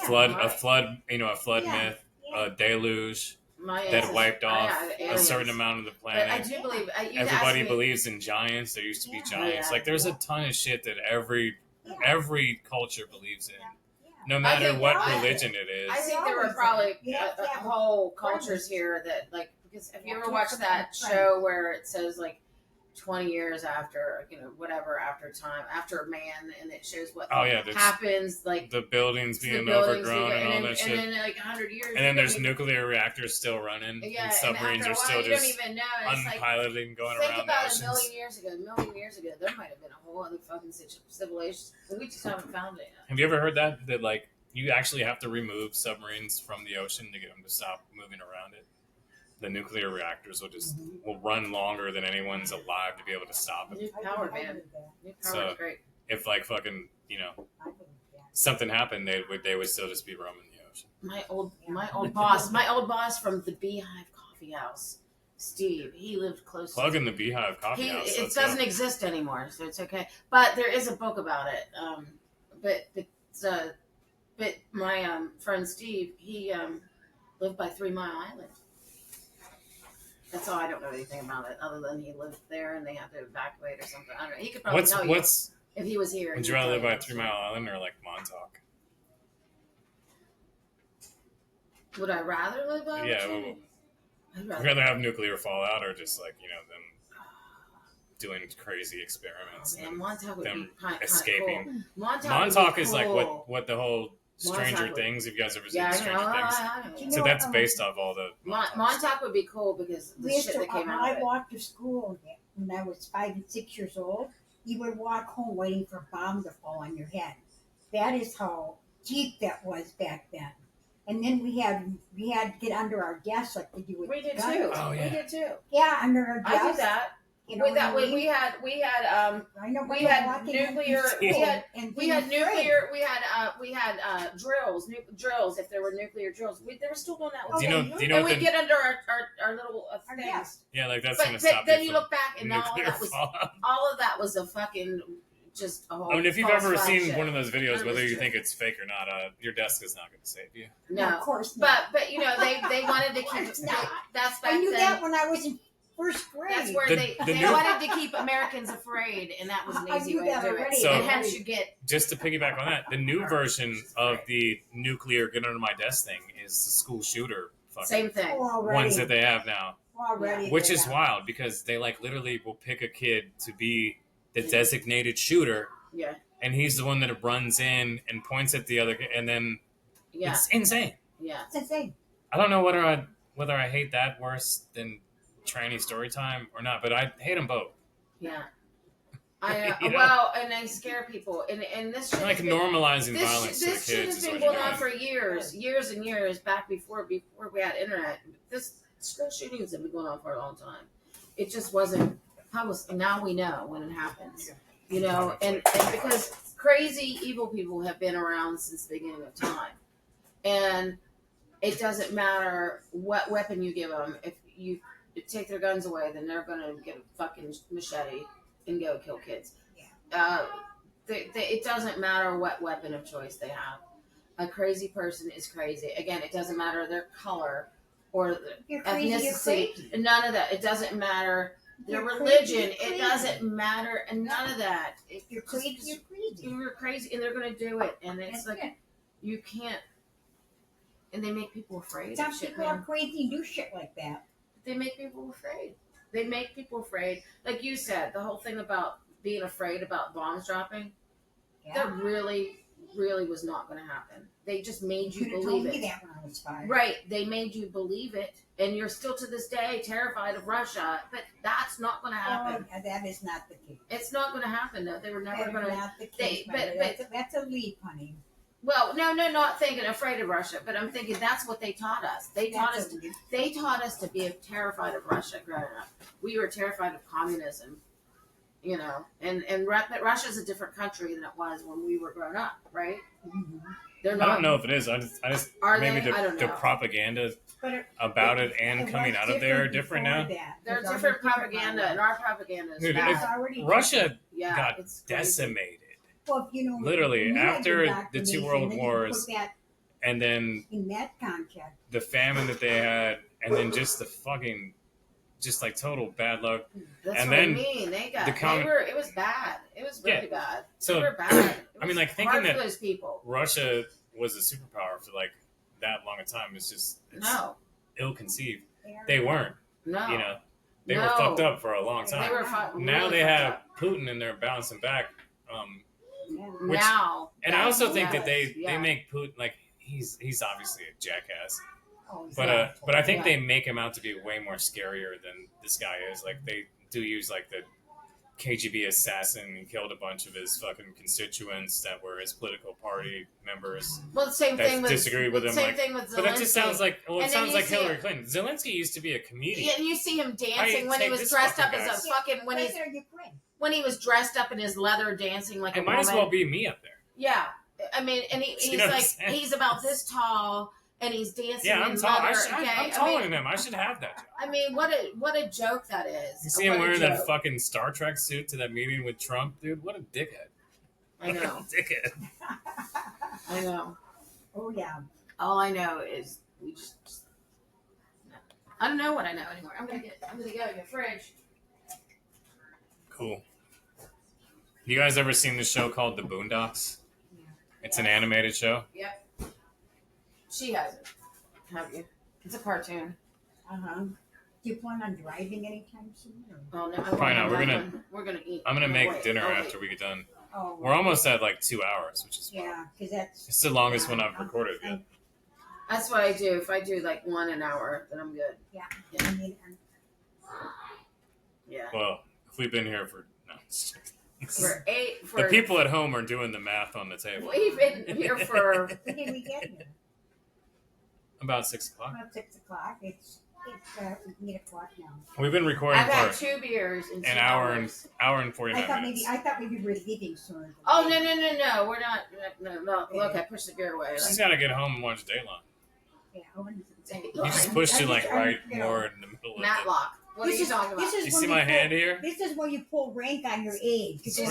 flood, you know, a flood myth, a deluge that wiped off a certain amount of the planet. But I do believe everybody believes in giants. There used to be giants. Like there's a ton of shit that every culture believes in, no matter what religion it is. I think there were probably whole cultures here that, like, because if you ever watch that show where it says like 20 years after, you know, whatever, after man, and it shows what happens, like the buildings being overgrown and all that shit. And then like 100 years. And then there's nuclear reactors still running. Yeah, and submarines are still just unpiloted and going around the Think about oceans. a million years ago, there might have been a whole other fucking civilization. We just haven't found it yet. Have you ever heard that like you actually have to remove submarines from the ocean to get them to stop moving around it? The nuclear reactors will run longer than anyone's alive to be able to stop it. New power, man. New power is great. If like fucking, you know, something happened, they would still just be roaming the ocean. My old boss from the Beehive Coffee House, Steve. He lived close. Plug in the Beehive Coffee House. It doesn't exist anymore, so it's okay. But there is a book about it. But my friend Steve, he lived by 3 Mile Island. That's all. I don't know anything about it, other than he lived there and they had to evacuate or something. I don't know. He could probably tell you if he was here. Would you rather live by 3 Mile Island or like Montauk? Would I rather live by? Yeah. I'd rather have nuclear fallout or just like, you know, them doing crazy experiments. Man, Montauk would be kind of escaping. cool. Montauk is like what the whole Stranger Things. Have you guys ever seen Stranger Things? You So know, that's based off all the Montauk would be cool because the shit that came out of I it. walked to school when I was 5 and 6 years old. You would walk home waiting for a bomb to fall on your head. That is how deep that was back then. And then we had to get under our desks like we do with We did guns. too. Oh, yeah. We did too. Yeah, under our desks. I did that. You know With what that, I mean? we had I know we we're had walking nuclear. into We school had and we had being afraid. nuclear. We had drills. If there were nuclear drills, they were still doing that. Do you know and what we the, get under our little things. Yes. yeah, like that's But, gonna but stop then you you from look back and all of nuclear that was fallout. all of that was a fucking just a whole. I mean, if you've false ever flag seen shit. one of those videos, None of whether it's you true. think it's fake or not, your desk is not going to save you. No, of course not. but you know they wanted to keep course not. that's back I knew then. that when I was in first grade. That's where The- they the new- wanted to keep Americans afraid, and that was an I easy knew way to that do already. it. So- And hence you get Just to piggyback on that, the new version of the nuclear get under my desk thing is the school shooter fucking same thing. ones that they have now, already. which is wild because they like literally will pick a kid to be the designated shooter, Yeah, and he's the one that runs in and points at the other, and then yeah, it's insane. yeah. It's insane. I don't know whether I hate that worse than tranny story time or not, but I hate them both. Yeah. I You know? well, and they scare people, and this shit Like has been- normalizing violence to the This shit kids has is been what going you on got. for years and years back before we had internet. This school shootings have been going on for a long time. It just wasn't public. Now we know when it happens, you know, and because crazy evil people have been around since the beginning of time, and it doesn't matter what weapon you give them. If you take their guns away, then they're gonna get a fucking machete and go kill kids. It doesn't matter what weapon of choice they have. A crazy person is crazy. Again, it doesn't matter their color or You're crazy, you're ethnicity. crazy. None of that. It doesn't matter their You're religion. crazy, you're It crazy. doesn't matter, and none of that. You're crazy. You're crazy. You're crazy, and they're gonna do it. And it's That's like it. you can't. And they make people afraid Some of shit, people man. are crazy and do shit like that. They make people afraid. They make people afraid. Like you said, the whole thing about being afraid about bombs dropping, that really, really was not going to happen. They just made you You'd have believe told me it. that when I was 5. Right. They made you believe it. And you're still to this day terrified of Russia. But that's not going to happen. Oh, that is not the case. It's not going to happen, though. They were never That going is to. not the case. That's a leap, honey. Well, no, not thinking afraid of Russia, but I'm thinking that's what they taught us. They taught us. They taught us to be terrified of Russia growing up. We were terrified of communism, you know, and but Russia's a different country than it was when we were growing up, right? Mm-hmm. They're I not. don't know if it is. I just Are maybe they? I don't the know. propaganda But about it and coming out of there are different now. They're different propaganda, and our propaganda is Dude, bad. Russia Yeah, got it's crazy. decimated. Well, you know, Literally, you had after your the 2 indoctrination, world and then you wars, put that and then in that context. the famine that they had, and then just the fucking, just like total bad luck. That's and what then I mean. They got. the It was bad. It was really bad. So, they were bad. I mean, like thinking hard for that those people. Russia was a superpower for like that long a time is just ill-conceived. They weren't. No. You know, they were fucked up for a long time. They were now really they fucked have up. Putin and they're bouncing back. Which, Now. and I also think that Yes, they yeah. make Putin like he's obviously a jackass. Oh, But I think they make him out to be way more scarier than this guy is. Like they do use like the KGB assassin and killed a bunch of his fucking constituents that were his political party members. Well, the same that thing with disagree with him. Same like, thing with Zelensky. but that just sounds like it And then sounds you like see Hillary it- Clinton. Zelensky used to be a comedian. Yeah, and you see him dancing when he take was this dressed up fucking as a guy. fucking when he was dressed up in his leather dancing like It a might as woman. well be me up there. Yeah, I mean, and You he's know what I'm like saying? he's about this tall, and he's dancing. Yeah, I'm in tall. leather, I'm okay? taller than him. I should have that job. I mean, what a joke that is. You see him What a wearing that joke. fucking Star Trek suit to that meeting with Trump, dude. What a dickhead! I know. What a dickhead. I know. Oh yeah. All I know is we just I don't know what I know anymore. I'm gonna go in the fridge. Cool. You guys ever seen the show called The Boondocks? It's an animated show. Yep. She hasn't. Have you? It's a cartoon. Do you plan on driving anytime soon? Or? Oh no, Probably not. We're gonna eat. I'm gonna No, make wait. dinner Oh, wait. after we get done. Oh, We're almost at like 2 hours, which is because that's it's the longest one I've recorded yet. That's what I do. If I do like 1 an hour, then I'm good. Yeah. Yeah. Well, if we've been here for For the people at home are doing the math on the table. We've been here for. When did we get here? About 6 o'clock. About 6 o'clock. It's 8 o'clock now. We've been recording I've had for 2 beers in 2 an hours. hour and 49 minutes. I thought maybe we were leaving soon. Oh no! We're not. No. Look, I pushed the beer away. She's got to get home and watch Dayline. Yeah, You just pushed it like right more in the middle of it. Matlock. What are you talking about? You see my hand here? This is when you pull rank on your age. This is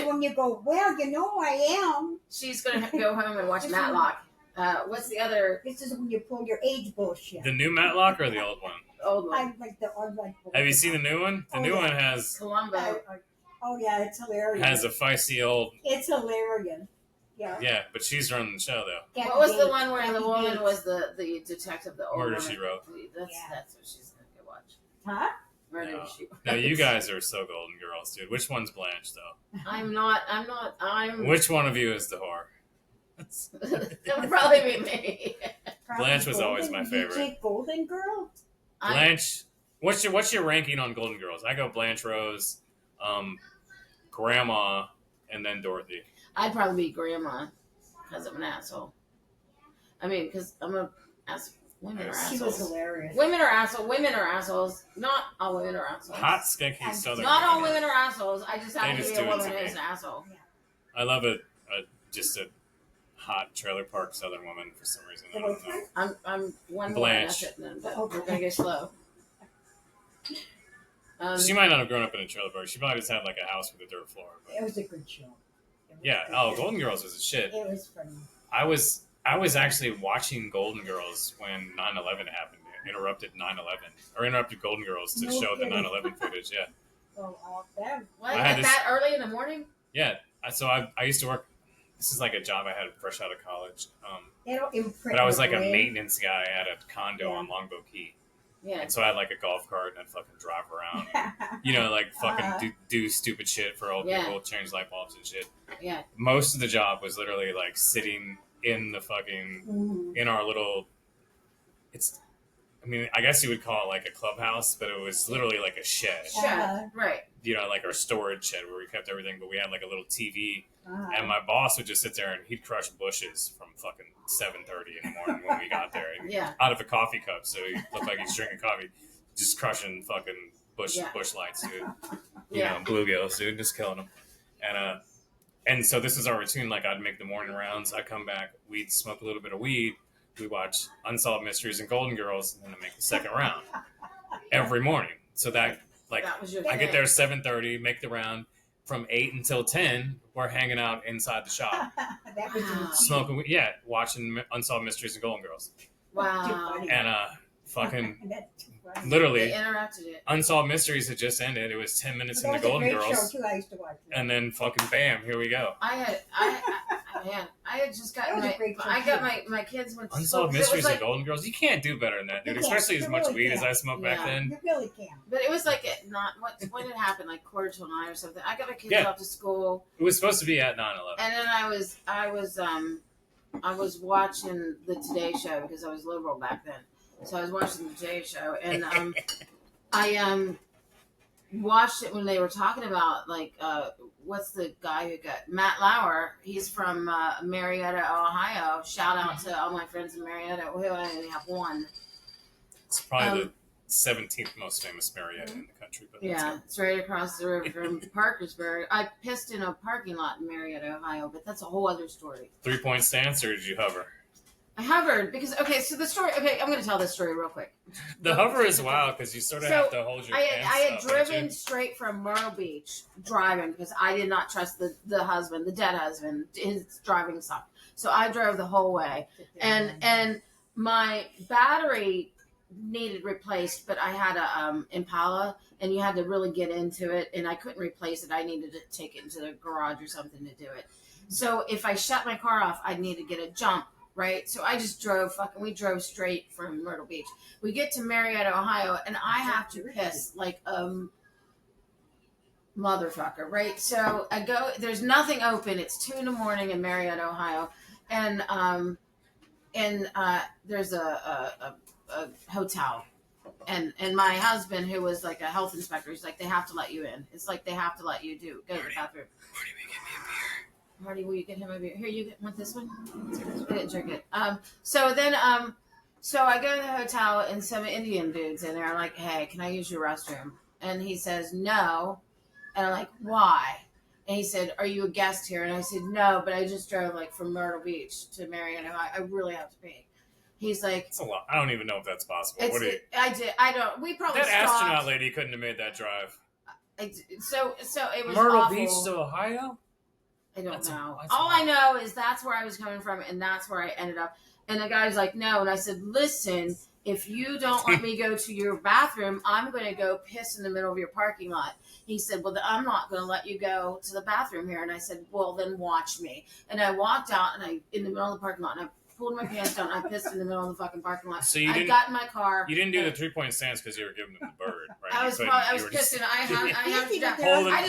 when you go, well, you know I am. She's going to go home and watch Matlock. What's the other? This is when you pull your age bullshit. The new Matlock or the old one? Old one. I like the old one. Have you seen the new one? The new one has Columbo. Oh yeah, it's hilarious. Has a feisty old. It's hilarious. Yeah. Yeah, but she's running the show though. What was the one where the woman was the detective? The old Murder woman? She Wrote. That's what she's gonna go watch. Huh? Murder She Wrote. No, you guys are so Golden Girls, dude. Which one's Blanche though? I'm not. Which one of you is the whore? It'll probably be me. Blanche was always my Did you favorite. take Golden Girl? Blanche. What's your ranking on Golden Girls? I go Blanche Rose, Grandma, and then Dorothy. I'd probably be Grandma because I'm an asshole. I mean, because I'm a asshole. Women are assholes. She was hilarious. Women are assholes. Women are assholes. Not all women are assholes. Hot, skanky Southern. Not all women are assholes. I just They happen to just be a do it woman to who's me. an asshole. I love just a hot trailer park Southern woman for some reason. I don't know. I'm one Blanche. but we're gonna go slow. She might not have grown up in a trailer park. She probably just had like a house with a dirt floor. It was a good show. Yeah. Oh, Golden Girls was a shit. It was funny. I was actually watching Golden Girls when 9/11 happened. Interrupted Golden Girls to show the 9/11 footage. Yeah. What, that early in the morning? Yeah. So I used to work. This is like a job I had fresh out of college. But I was like a maintenance guy at a condo on Longboat Key. Yeah. And so I had like a golf cart and I'd fucking drive around. And, like fucking do stupid shit for old people, change light bulbs and shit. Yeah. Most of the job was literally like sitting in the fucking, in our little, I guess you would call it like a clubhouse, but it was literally like a shed. Right. Like our storage shed where we kept everything, but we had like a little TV. And my boss would just sit there and he'd crush bushes from fucking 7:30 in the morning when we got there. Out of a coffee cup, so he looked like he's drinking coffee. Just crushing fucking bush lights, dude. You know, bluegills, dude, just killing them. And so this is our routine. Like I'd make the morning rounds, I'd come back, we'd smoke a little bit of weed, we watch Unsolved Mysteries and Golden Girls, and then I make the second round every morning. So that was your I get there at 7:30, make the round. From 8 until 10, we're hanging out inside the shop. Smoking, watching Unsolved Mysteries and Golden Girls. Wow. And fucking literally, They interrupted it. Unsolved Mysteries had just ended. It was 10 minutes into Golden Girls. Show too. I used to watch it. And then fucking bam, here we go. I had just gotten my kids went to Unsolved school, Mysteries and Golden Girls. You can't do better than that, dude. Especially as much weed as I smoked back then. You really can. But it was like when it happened, like 9:15 or something. I got my kids off to school. It was supposed to be at 9/11. And then I was watching the Today Show because I was liberal back then. So I was watching the Today Show, and I watched it when they were talking about what's the guy who got Matt Lauer? He's from Marietta, Ohio. Shout out to all my friends in Marietta. We only have one. It's probably the 17th most famous Marietta in the country. But it's right across the river from Parkersburg. I pissed in a parking lot in Marietta, Ohio, but that's a whole other story. 3-point stance, or did you hover? I hovered because so the story. Okay, I'm going to tell this story real quick. The hover is wild because you sort of have to hold your pants I had up, driven straight from Myrtle Beach, driving because I did not trust the husband, the dead husband. His driving sucked, so I drove the whole way, and my battery needed replaced, but I had a Impala, and you had to really get into it, and I couldn't replace it. I needed to take it into the garage or something to do it. So if I shut my car off, I'd need to get a jump. Right, so I just we drove straight from Myrtle Beach. We get to Marietta, Ohio, and I have to piss like motherfucker, right? So I go. There's nothing open. It's 2 a.m. in Marietta, Ohio, and there's a hotel. And my husband, who was like a health inspector, he's like, they have to let you in. It's like they have to let you go to the bathroom. Marty, will you get me a beer? Marty, will you get him a beer? Here, want this one? I didn't drink it. So then, so I go to the hotel and some Indian dudes in there are like, hey, can I use your restroom? And he says, no. And I'm like, why? And he said, are you a guest here? And I said, no, but I just drove like from Myrtle Beach to Marietta. I really have to pee. He's like, it's a lot. I don't even know if that's possible. What do you? I don't. We probably that stopped. Astronaut lady couldn't have made that drive. So it was Myrtle awful. Beach to Ohio. I don't know. All I know is that's where I was coming from, and that's where I ended up. And the guy's like, no. And I said, listen, if you don't let me go to your bathroom, I'm going to go piss in the middle of your parking lot. He said, well, I'm not going to let you go to the bathroom here. And I said, well, then watch me. And I walked out, and in the middle of the parking lot, and I pulled my pants down. I pissed in the middle of the fucking parking lot. So I got in my car. You didn't do the 3-point stance because you were giving him the bird, right? I was pissing. I had to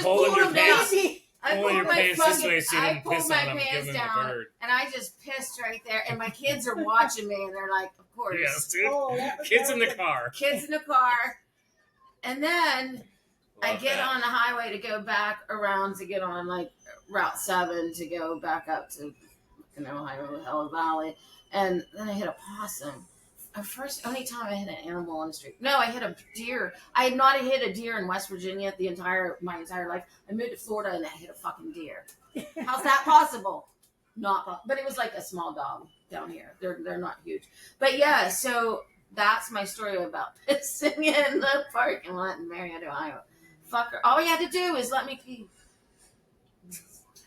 holding your pants. I pulled my pants down, and I just pissed right there. And my kids are watching me, and they're like, "Of course, yes, dude. Kids in the car, And then I get on the highway to go back around to get on like Route 7 to go back up to Ohio, Hella Valley, and then I hit a possum. Only time I hit an animal on the street. No, I hit a deer. I had not hit a deer in West Virginia my entire life. I moved to Florida and I hit a fucking deer. How's that possible? But it was like a small dog down here. They're not huge. But yeah, so that's my story about pissing in the parking lot in Marietta, Ohio. Fucker. All you had to do is let me pee.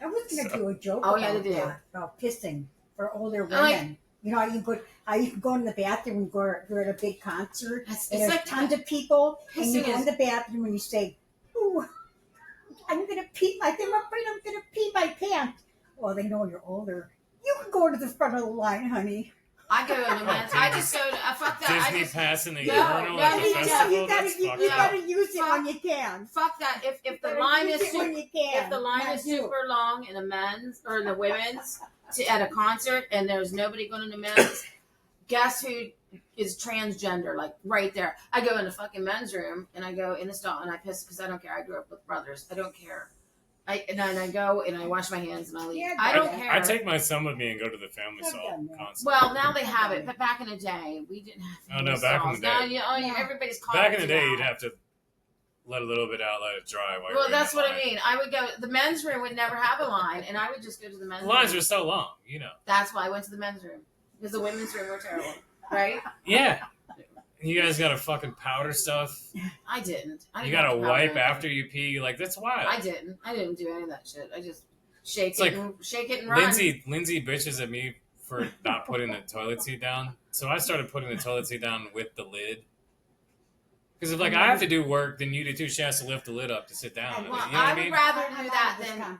I was going to do a joke about pissing for older women. Like, you know, you can go in the bathroom and go to a big concert, and there's like tons of people, and you go in the bathroom and you say, "Ooh, I'm going to pee. I'm afraid I'm going to pee my pants." Well, they know you're older. You can go to the front of the line, honey. I go in the men's. I just go to. Fuck that. Disney pass in the urinal at the festival. You gotta use it when you can. Fuck that. If the line is super long in the men's or in the women's at a concert and there's nobody going in the men's, guess who is transgender? Like right there. I go in the fucking men's room and I go in the stall and I piss because I don't care. I grew up with brothers. I don't care. And I go and I wash my hands and I leave. Yeah, I don't care. I take my son with me and go to the family salt concert. Well, now they have it, but back in the day, we didn't have family back in the day. Now, everybody's caught. Back in the day, you'd have to let a little bit out, let it dry. Well, that's what I mean. I would go. The men's room would never have a line, and I would just go to the men's room. The lines were so long, That's why I went to the men's room because the women's room were terrible, right? Yeah. You guys got to fucking powder stuff. I didn't. You got to wipe after you pee. Like, that's wild. I didn't do any of that shit. I just shake it and run. Lindsay bitches at me for not putting the toilet seat down. So I started putting the toilet seat down with the lid. Because if I have to do work, then you do too. She has to lift the lid up to sit down. Well, I would rather do that than I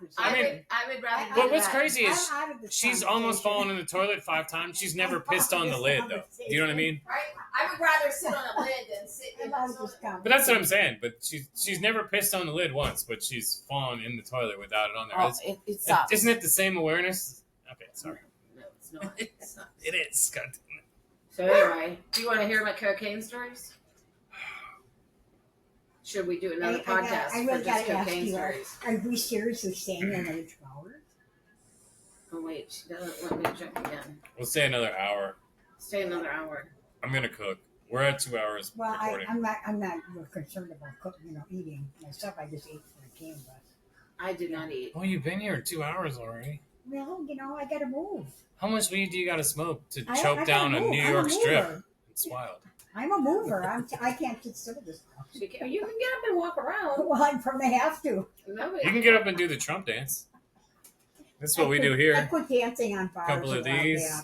would rather do that. But what's crazy is she's almost fallen in the toilet 5 times. She's never pissed on the lid, though. Do you know what I mean? Right? I would rather sit on a lid than sit in But that's what I'm saying. But she's never pissed on the lid once, but she's fallen in the toilet without it on there. Oh, it sucks. Isn't it the same awareness? Okay, sorry. No, it's not. It's not. It is. God damn it. So anyway, do you want to hear my cocaine stories? Should we do another podcast? I really got to ask you, are we seriously staying another 2 hours? Oh, wait. She doesn't let me drink again. We'll stay another hour. Stay another hour. I'm going to cook. We're at 2 hours recording. I'm not real concerned about cooking, eating myself. I just ate when I came, but I did not eat. Well, you've been here 2 hours already. Well, I got to move. How much weed do you got to smoke to choke down a New York strip? It's wild. I'm a mover. I can't sit still this stuff. You can get up and walk around. Well, I probably have to. You can get up and do the Trump dance. That's what we do here. I quit dancing on bars. A couple of these. Yeah.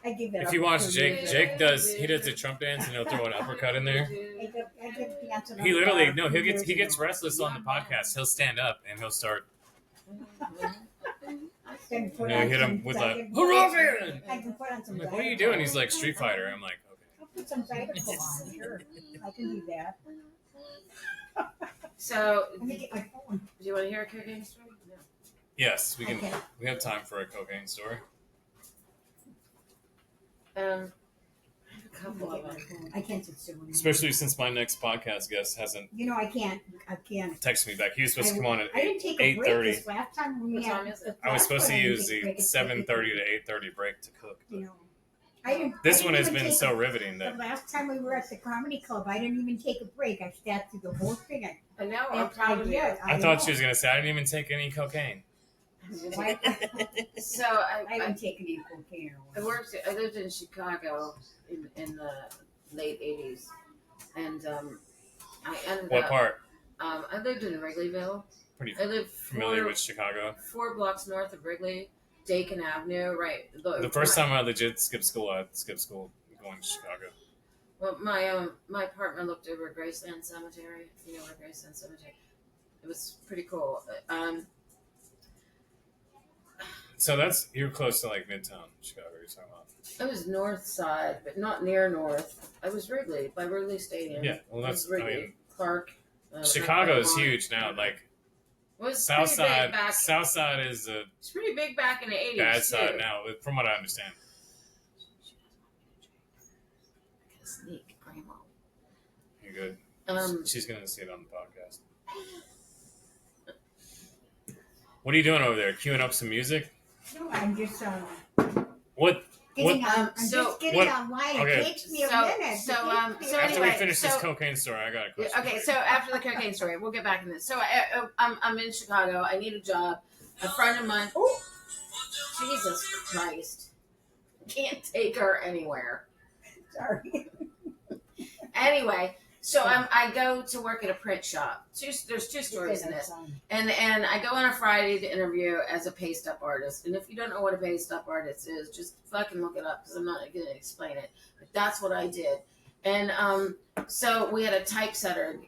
I give it if you watch Jake does the Trump dance and he'll throw an uppercut in there. He literally he gets restless on the podcast. He'll stand up and he'll start. Hit him with a Hurrah! I'm like, what are you doing? He's like Street Fighter. I'm like, put some Zydeco on, sure. I can do that. So, Let me get my phone. do you want to hear a cocaine story? No. Yes, we can. Okay. We have time for a cocaine story. I have a couple of them. I can't sit still. Especially since my next podcast guest hasn't You know, I can't. texted me back. He was supposed to come on at I didn't take a break 8:30. this last time when we What had. time is it? I was supposed to last one, I use didn't the take a 7:30 break. to 8:30 break to cook. You But know, I didn't. this I one didn't has even been take so a- riveting The that last time we were at the comedy club, I didn't even take a break. I sat through the whole thing. I know. I'm proud of you. I thought she was gonna say I didn't even take any cocaine. Why- So I haven't taken any cocaine. I lived in Chicago in the late '80s, and I ended What up. part? I lived in Wrigleyville. Pretty I lived familiar with Chicago. 4 blocks north of Wrigley, Dakin Avenue. Right. The first time I legit skipped school going to Chicago. Well, my apartment looked over Graceland Cemetery. If you know where Graceland Cemetery. It was pretty cool. So you're close to like Midtown Chicago. You're talking about. I was north side, but not near north. I was Wrigley, by Wrigley Stadium. Yeah, well, that's. I Wrigley, mean, Clark. Chicago is huge now. Like Was South pretty big side. back. South side is the It's pretty big back in the '80s. bad too. side now, from what I understand. I gotta sneak, Grandma. You're good. She's gonna see it on the podcast. What are you doing over there? Queuing up some music? No, I'm just What? getting on. I'm so- just getting what- online. okay. It takes me a So- minute. so, It takes me a After anyway, we finish this so- cocaine story, I got a question. Okay, so after the cocaine story, we'll get back in this. So I'm in Chicago. I need a job. A friend of mine. Oh, Jesus Christ! Can't take her anywhere. Sorry. Anyway, so I go to work at a print shop. There's 2 stories in this, and I go on a Friday to interview as a paste up artist. And if you don't know what a paste up artist is, just fucking look it up because I'm not going to explain it. But that's what I did. And so we had a typesetter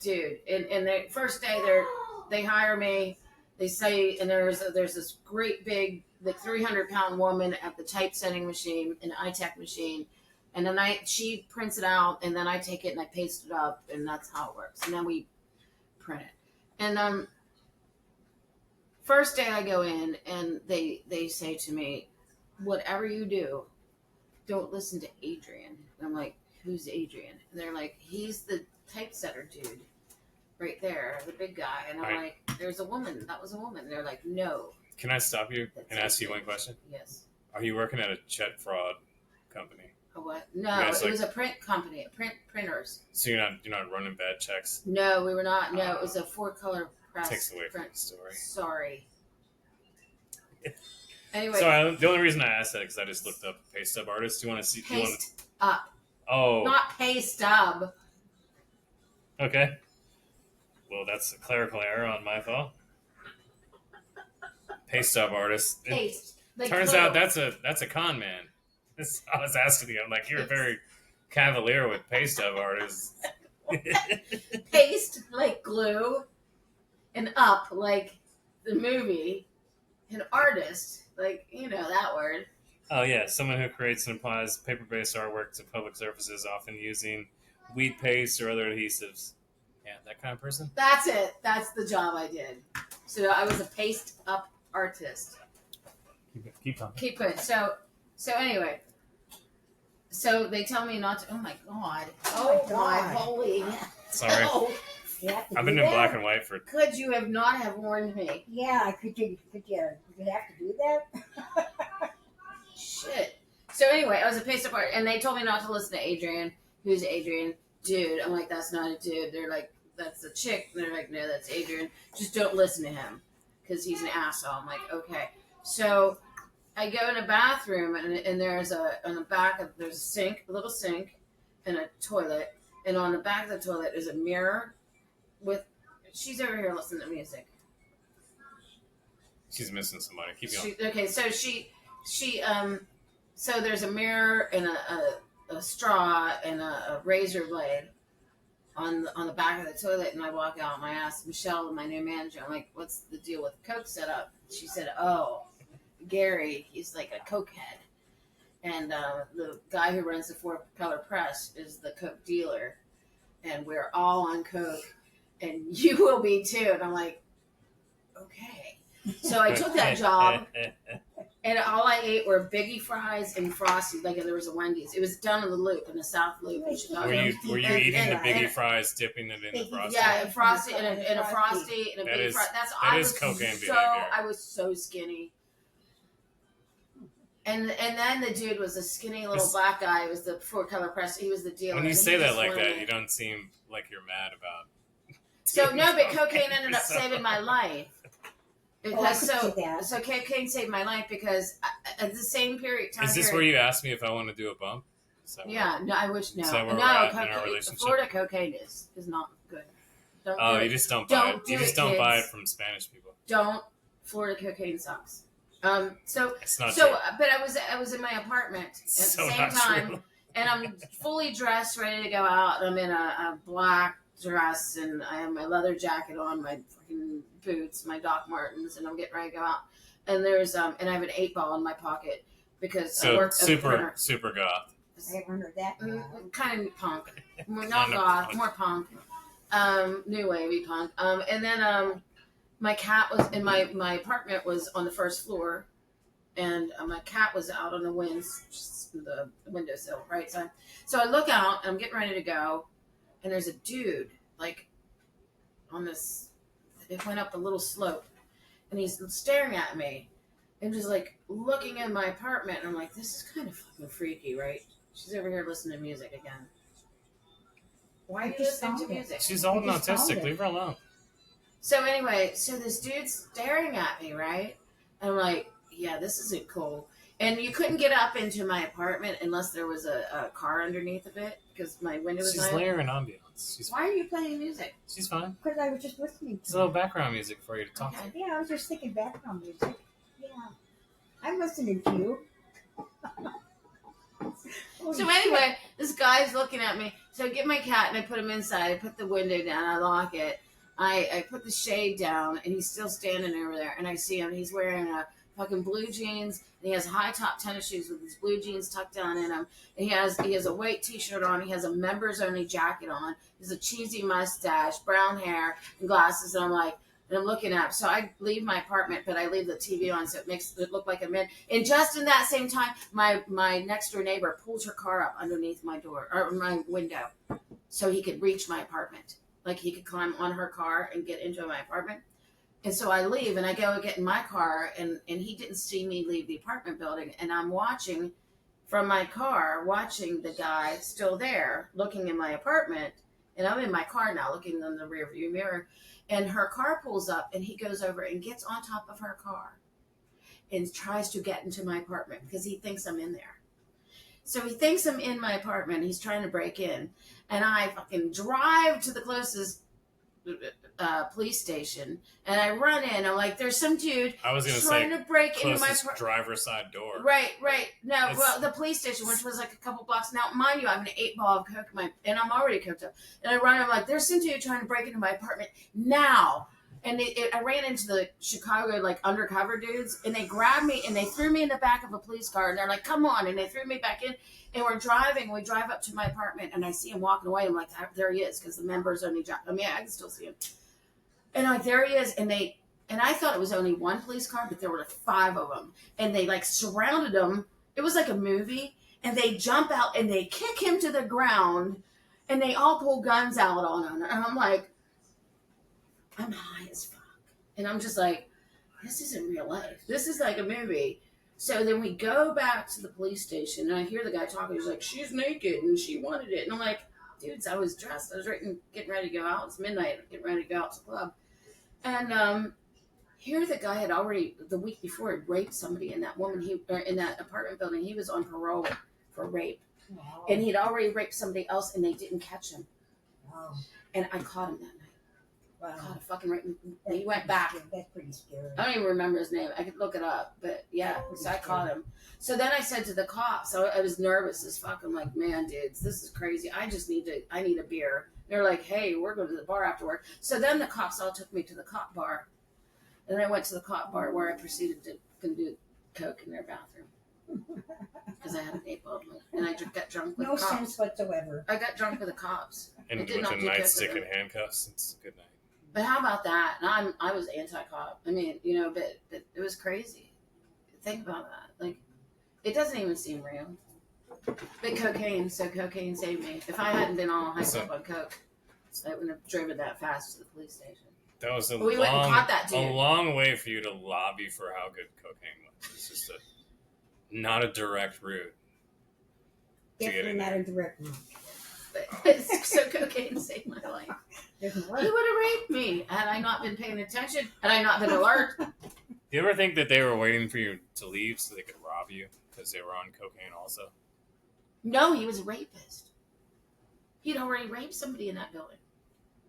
dude, and the first day they hire me. They say, and there's this great big, like 300-pound woman at the typesetting machine, an iTech machine, and then she prints it out, and then I take it and I paste it up, and that's how it works. And then we print it. And first day I go in, and they say to me, "Whatever you do, don't listen to Adrian." And I'm like, "Who's Adrian?" And they're like, "He's the typesetter dude. Right there, the big guy." And I'm like, "There's a woman. That was a woman." And they're like, "No." Can I stop you and ask you one question? Yes. Are you working at a check fraud company? A what? No, guys, it was a print company, printers. So you're not running bad checks? No, we were not. No, it was a 4-color press. Takes away from print. the story. Sorry. Anyway. So the only reason I asked that is because I just looked up pay stub artists. Do you want to see? Paste up. Oh. Not pay stub. Okay. Well, that's a clerical error on my fault. Pay stub artist. Paste. Turns out that's a con man. I was asking you. I'm like, you're very cavalier with pay stub artists. Paste like glue, and up like the movie, an artist like that word. Oh yeah, someone who creates and applies paper-based artwork to public surfaces, often using wheat paste or other adhesives. Yeah, that kind of person. That's it. That's the job I did. So I was a paste up artist. Keep talking. Keep going. So anyway. So they tell me not to. Oh my god. Oh my holy. Sorry. Oh. I've been in black and white for. Could you have not have warned me? Yeah, could you have to do that? Shit. So anyway, I was a paste up art, and they told me not to listen to Adrian. Who's Adrian? Dude. I'm like, that's not a dude. They're like, that's a chick. And they're like, no, that's Adrian. Just don't listen to him because he's an asshole. I'm like, okay. So I go in a bathroom, and there's on the back of there's a sink, a little sink, and a toilet, and on the back of the toilet is a mirror with. She's over here listening to music. She's missing somebody. Keep going. Okay, so so there's a mirror and a straw and a razor blade on the back of the toilet, and I walk out, and I asked Michelle, my new manager, I'm like, what's the deal with the Coke setup? She said, oh, Gary, he's like a Coke head. And the guy who runs the 4-color press is the Coke dealer. And we're all on Coke. and you will be too. And I'm like, okay. So I took that job, and all I ate were Biggie fries and Frosty. Like there was a Wendy's. It was down in the Loop, in the South Loop in Chicago. Were you eating the Biggie fries, dipping it in the Frosty? Yeah, and Frosty and a Frosty and a Biggie fry. That is cocaine behavior. I was so skinny. And then the dude was a skinny little black guy. He was the four-color press. He was the dealer. When you say that like that, you don't seem like you're mad about. So no, but cocaine ended up saving my life. Because so cocaine saved my life because at the same period. Is this where you asked me if I want to do a bump? Yeah, no, I wish no. Is that where we're at in our cocaine, relationship? Florida cocaine is not good. You just don't buy it. You just don't buy it from Spanish people. Florida cocaine sucks. It's not true. But I was in my apartment at the same time, true. And I'm fully dressed, ready to go out. I'm in a black dress, and I have my leather jacket on, my fucking boots, my Doc Martens, and I'm getting ready to go out. And there's and I have an 8-ball in my pocket because I work super goth. I haven't heard that. Kind of punk, not goth, more punk, new wavy punk. And then my cat was in my apartment was on the first floor, and my cat was out on the windowsill, right? So I look out, and I'm getting ready to go, and there's a dude like on this. It went up a little slope, and he's staring at me, and just like looking in my apartment. And I'm like, this is kind of fucking freaky, right? She's over here listening to music again. Why are you listening to music? She's old and autistic. Leave her alone. So anyway, this dude's staring at me, right? And I'm like, yeah, this isn't cool. And you couldn't get up into my apartment unless there was a car underneath of it because my window was She's layering ambiance. Why are you playing music? She's fine. Because I was just listening. It's a little background music for you to talk to. Yeah, I was just thinking background music. Yeah. I'm listening to you. So anyway, this guy's looking at me. So I get my cat and I put him inside. I put the window down. I lock it. I put the shade down, and he's still standing over there. And I see him. He's wearing a fucking blue jeans, and he has high top tennis shoes with his blue jeans tucked down in them. And he has a white T-shirt on. He has a members only jacket on. He has a cheesy mustache, brown hair, and glasses. And I'm looking at him. So I leave my apartment, but I leave the TV on, so it makes it look like I'm in. And just in that same time, my next door neighbor pulls her car up underneath my door or my window, so he could reach my apartment. Like he could climb on her car and get into my apartment. And so I leave and I go get in my car, and he didn't see me leave the apartment building. And I'm watching from my car, watching the guy still there looking in my apartment. And I'm in my car now looking in the rear view mirror. And her car pulls up, and he goes over and gets on top of her car and tries to get into my apartment because he thinks I'm in there. So he thinks I'm in my apartment. He's trying to break in. And I fucking drive to the closest police station, and I run in. I'm like, there's some dude trying to break into my driver's side door. Right. No, well, the police station, which was like a couple blocks. Now, mind you, I have an 8-ball of coke and I'm already coked up. And I run in, I'm like, there's some dude trying to break into my apartment now. And I ran into the Chicago, like, undercover dudes, and they grabbed me, and they threw me in the back of a police car, and they're like, come on, and they threw me back in, and we drive up to my apartment, and I see him walking away. I'm like, there he is, because the members only, I can still see him. And like, there he is, and I thought it was only one police car, but there were like 5 of them, and they like surrounded him. It was like a movie, and they jump out, and they kick him to the ground, and they all pull guns out on him, and I'm like, I'm high as fuck. And I'm just like, this isn't real life. This is like a movie. So then we go back to the police station, and I hear the guy talking. He's like, she's naked, and she wanted it. And I'm like, dudes, I was dressed. I was getting ready to go out. It's midnight. I'm getting ready to go out to the club. And here the guy had already, the week before, had raped somebody in that in that apartment building. He was on parole for rape. Wow. And he'd already raped somebody else, and they didn't catch him. Wow. And I caught him that night. Wow. God, he went back. That's pretty scary. I don't even remember his name. I could look it up, but yeah, so I caught him. So then I said to the cops, I was nervous as fuck. I'm like, man, dudes, this is crazy. I need a beer. They're like, hey, we're going to the bar after work. So then the cops all took me to the cop bar. And I went to the cop bar where I proceeded to do coke in their bathroom. because I had a date public, and I got drunk with No cops. sense whatsoever. I got drunk with the cops. And with a nightstick and handcuffs, it's a good night. But how about that? And I was anti-cop. I mean, but it was crazy. Think about that. Like, it doesn't even seem real. But cocaine saved me. If I hadn't been all hyped up on coke, I wouldn't have driven that fast to the police station. That was a long way for you to lobby for how good cocaine was. It's just not a direct route. Definitely not a direct route. But so cocaine saved my life. He would have raped me had I not been paying attention, had I not been alert. Do you ever think that they were waiting for you to leave so they could rob you because they were on cocaine also? No, he was a rapist. He'd already raped somebody in that building.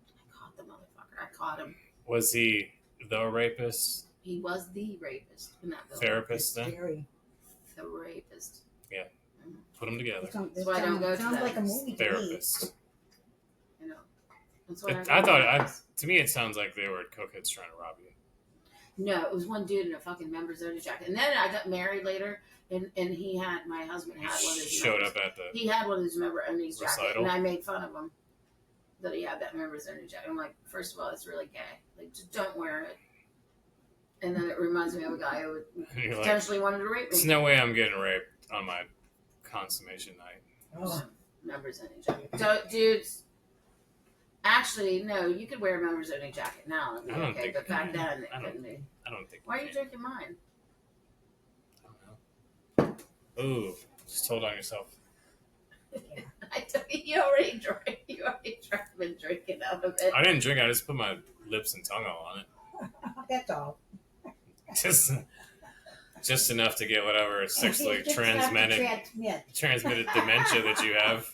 I caught the motherfucker. I caught him. Was he the rapist? He was the rapist in that building. Therapist then? The rapist. Yeah. Put them together. That's why I don't go to that. Like a movie therapist. I know. That's why to me, it sounds like they were cokeheads trying to rob you. No, it was one dude in a fucking member's only jacket. And then I got married later, and my husband had one of his showed up at the he had one of his member only jacket, and I made fun of him that he had that member's only jacket. I'm like, first of all, it's really gay. Like, just don't wear it. And then it reminds me of a guy who would potentially wanted to rape me. There's no way I'm getting raped on my consummation night. Oh, members only jacket. So, dudes. Actually, no. You could wear a members only jacket now. I don't think. But back then, it couldn't be. I don't think. Why are you drinking mine? I don't know. Ooh, just hold on yourself. You already drank. You already been drinking out of it. I didn't drink. I just put my lips and tongue all on it. That's all. Just enough to get whatever sexually transmitted dementia that you have,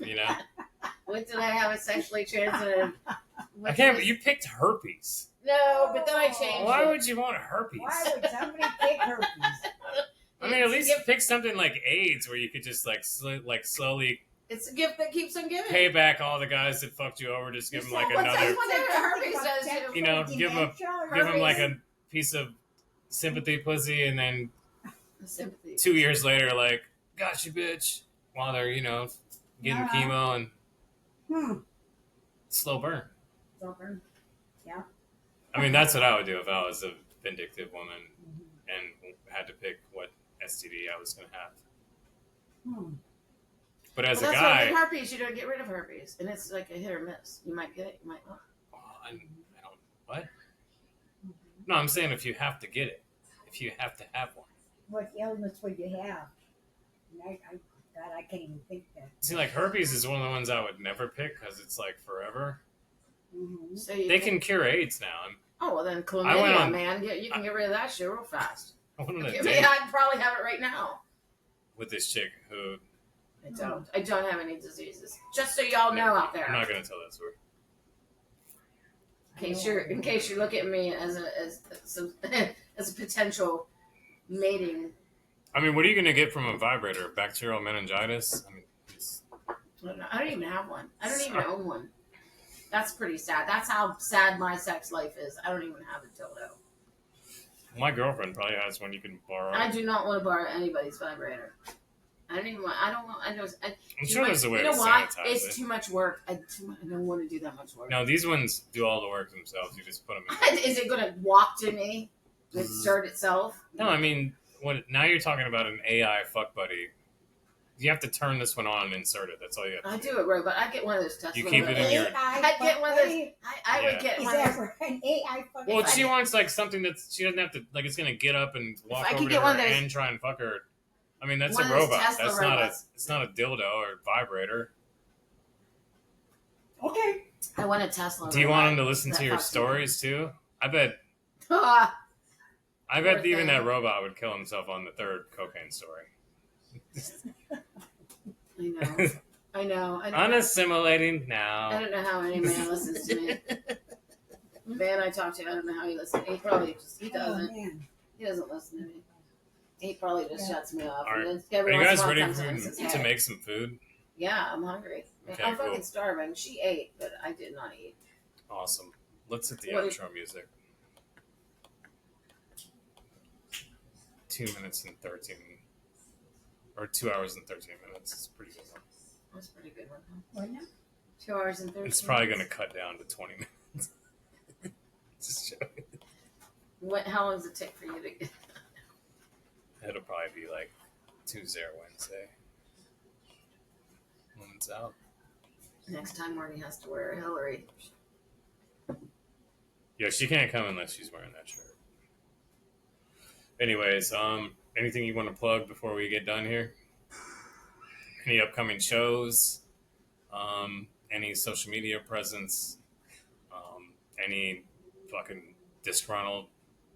What did I have a sexually transmitted? I can't. You picked herpes. No, but then I changed. Why would you want herpes? Why would somebody pick herpes? I mean, at least pick something like AIDS, where you could just slowly. It's a gift that keeps on giving. Pay back all the guys that fucked you over. Just give them like another. Herpes does give them like a piece of sympathy pussy, and then 2 years later, like, got you, bitch, while they're getting chemo and slow burn. Slow burn. Yeah. I mean, that's what I would do if I was a vindictive woman and had to pick what STD I was going to have. But as a guy, with herpes, you don't get rid of herpes, and it's like a hit or miss. You might get it, you might not. I don't. What? No, I'm saying if you have to get it, if you have to have one. What illness would you have? God, I can't even think that. See, like herpes is one of the ones I would never pick because it's like forever. Mm-hmm. So they can cure AIDS now. Oh, well then chlamydia, man. You can get rid of that shit real fast. I went on a I date I'd probably have it right now. with this chick who... I don't have any diseases. Just so y'all know out there. I'm not going to tell that story. In case you're looking at me as a potential mating. I mean, what are you going to get from a vibrator? Bacterial meningitis? I mean, I don't even have one. I don't even own one. That's pretty sad. That's how sad my sex life is. I don't even have a dildo. My girlfriend probably has one you can borrow. I do not want to borrow anybody's vibrator. I'm sure there's a way to sanitize it. It's too much work. I don't want to do that much work. No, these ones do all the work themselves. You just put them in. Is it going to walk to me and start itself? No, I mean, now you're talking about an AI fuck buddy. You have to turn this one on and insert it. That's all you have to do. I do it right, but I get one of those Tesla. You keep it in your... I'd get one of those. I would get one of those. An AI fuck Well, she wants like something that she doesn't have to, like it's going to get up and walk over to her and try and fuck her. I mean, that's a robot. That's it's not a dildo or vibrator. Okay. I want a Tesla. Do you want him to listen to your stories too? I bet even that robot would kill himself on the third cocaine story. I know. Unassimilating now. I don't know how any man listens to me. The man I talk to, I don't know how he listens. He probably he doesn't. He doesn't listen to me. He probably just shuts me off. Are you guys ready to make some food? Yeah, I'm hungry. Okay, I'm fucking starving. She ate, but I did not eat. Awesome. Let's hit the outro music. 2 minutes and 13. Or 2 hours and 13 minutes. It's a pretty good one. That's a pretty good one. What now? 2 hours and 13 It's probably going to cut down to 20 minutes. Just joking. How long does it take for you to get? It'll probably be like Tuesday or Wednesday. When it's out. Next time Marty has to wear a Hillary. Yeah, she can't come unless she's wearing that shirt. Anyways, anything you want to plug before we get done here? Any upcoming shows? Any social media presence? Any fucking disgruntled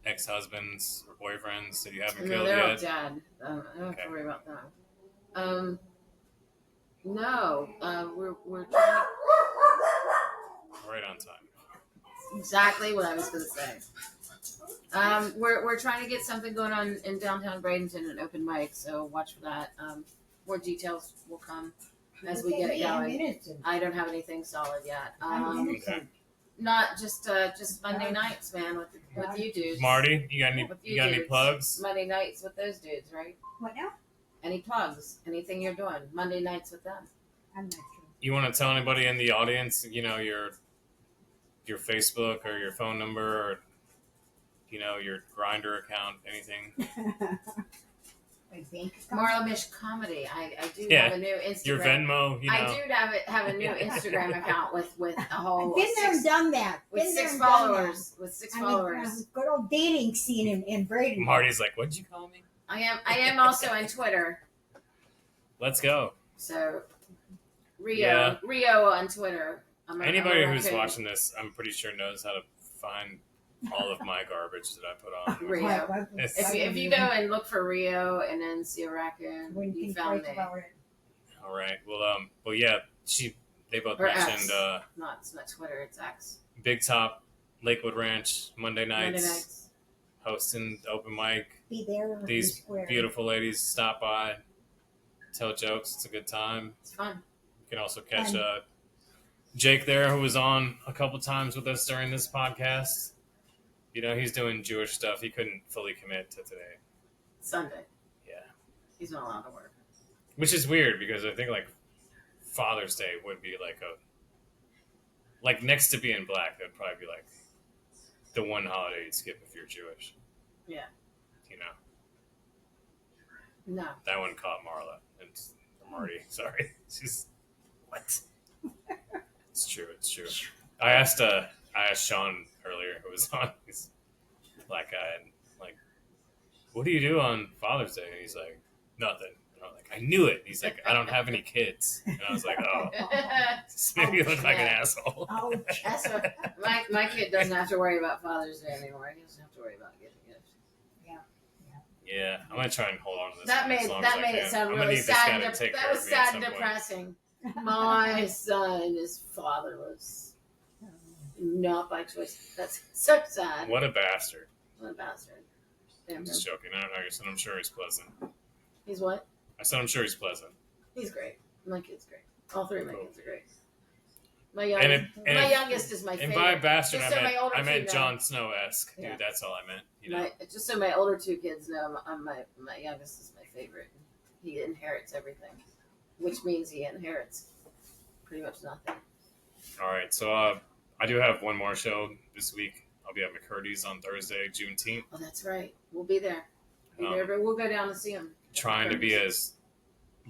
ex-husbands or boyfriends that you haven't killed they're all yet? dead. I don't have to worry about that. No, we're trying to... Right on time. Exactly what I was going to say. We're trying to get something going on in downtown Bradenton, an open mic, so watch for that. More details will come as we get it going. I don't have anything solid yet. Okay. Not just Monday nights, man, with you dudes. Marty, you got any plugs? Monday nights with those dudes, right? What now? Any plugs? Anything you're doing? Monday nights with them. I'm not sure. You want to tell anybody in the audience, your Facebook or your phone number or your Grindr account, anything? Marla Mish Comedy. I do have a new Instagram. Your Venmo, I do have a new Instagram account with a whole. I've been there and done that. With 6 followers. With 6 followers. Good old dating scene in Bradenton. Marty's like, what'd you call me? I am also on Twitter. Let's go. So Rio on Twitter. Anybody who's watching this, I'm pretty sure knows how to find all of my garbage that I put on. Rio. If you go and look for Rio and then see a raccoon, you found me. All right. Well, yeah. They both Or mentioned. X. It's not Twitter. It's X. Big Top, Lakewood Ranch, Monday nights. Hosting open mic. Be there. These beautiful ladies stop by, tell jokes. It's a good time. It's fun. You can also catch Jake there, who was on a couple times with us during this podcast. He's doing Jewish stuff. He couldn't fully commit to today. Sunday. Yeah. He's not allowed to work. Which is weird because I think Father's Day would be next to being black, that would probably be the one holiday you'd skip if you're Jewish. Yeah. No. That one caught Marla and Marty. Sorry. She's what? It's true. I asked Sean earlier, who was on, he's a black guy, and what do you do on Father's Day? And he's like, nothing. And I'm like, I knew it. He's like, I don't have any kids. And I was like, oh, this made me look like an asshole. That's what, my kid doesn't have to worry about Father's Day anymore. He doesn't have to worry about getting gifts. Yeah, I'm gonna try and hold on to this. That made it sound really sad. That was sad and depressing. My son is fatherless, not by choice. That's so sad. What a bastard. Damn, I'm just joking. I don't know. I said I'm sure he's pleasant. He's what? I said I'm sure he's pleasant. He's great. My kid's great. All three of my kids are great. My youngest is my favorite. And by bastard, Just I meant Jon Snow-esque. Dude, that's all I meant. Just so my older two kids know, my youngest is my favorite. He inherits everything, which means he inherits pretty much nothing. All right, so I do have one more show this week. I'll be at McCurdy's on Thursday, Juneteenth. Oh, that's right. We'll be there. But we'll go down and see him. Trying to be as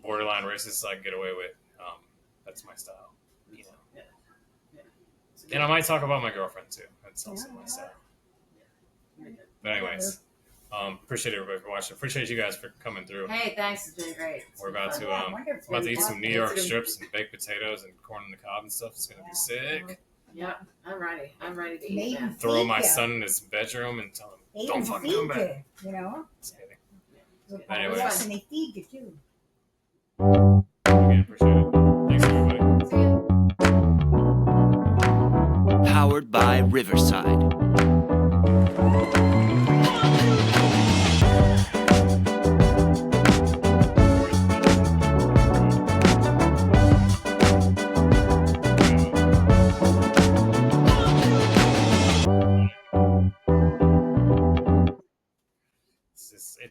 borderline racist as I can get away with. That's my style. And I might talk about my girlfriend too. That's also my style. But anyways, appreciate everybody for watching. Appreciate you guys for coming through. Hey, thanks. It's been great. We're about to eat some New York strips and baked potatoes and corn on the cob and stuff. It's gonna be sick. Yep, I'm ready. I'm ready to eat. Throw my son in his bedroom and tell him, "Don't fucking come back." Just kidding. Anyways, and they feed you too. Again, appreciate it. Thanks, everybody. Powered by Riverside.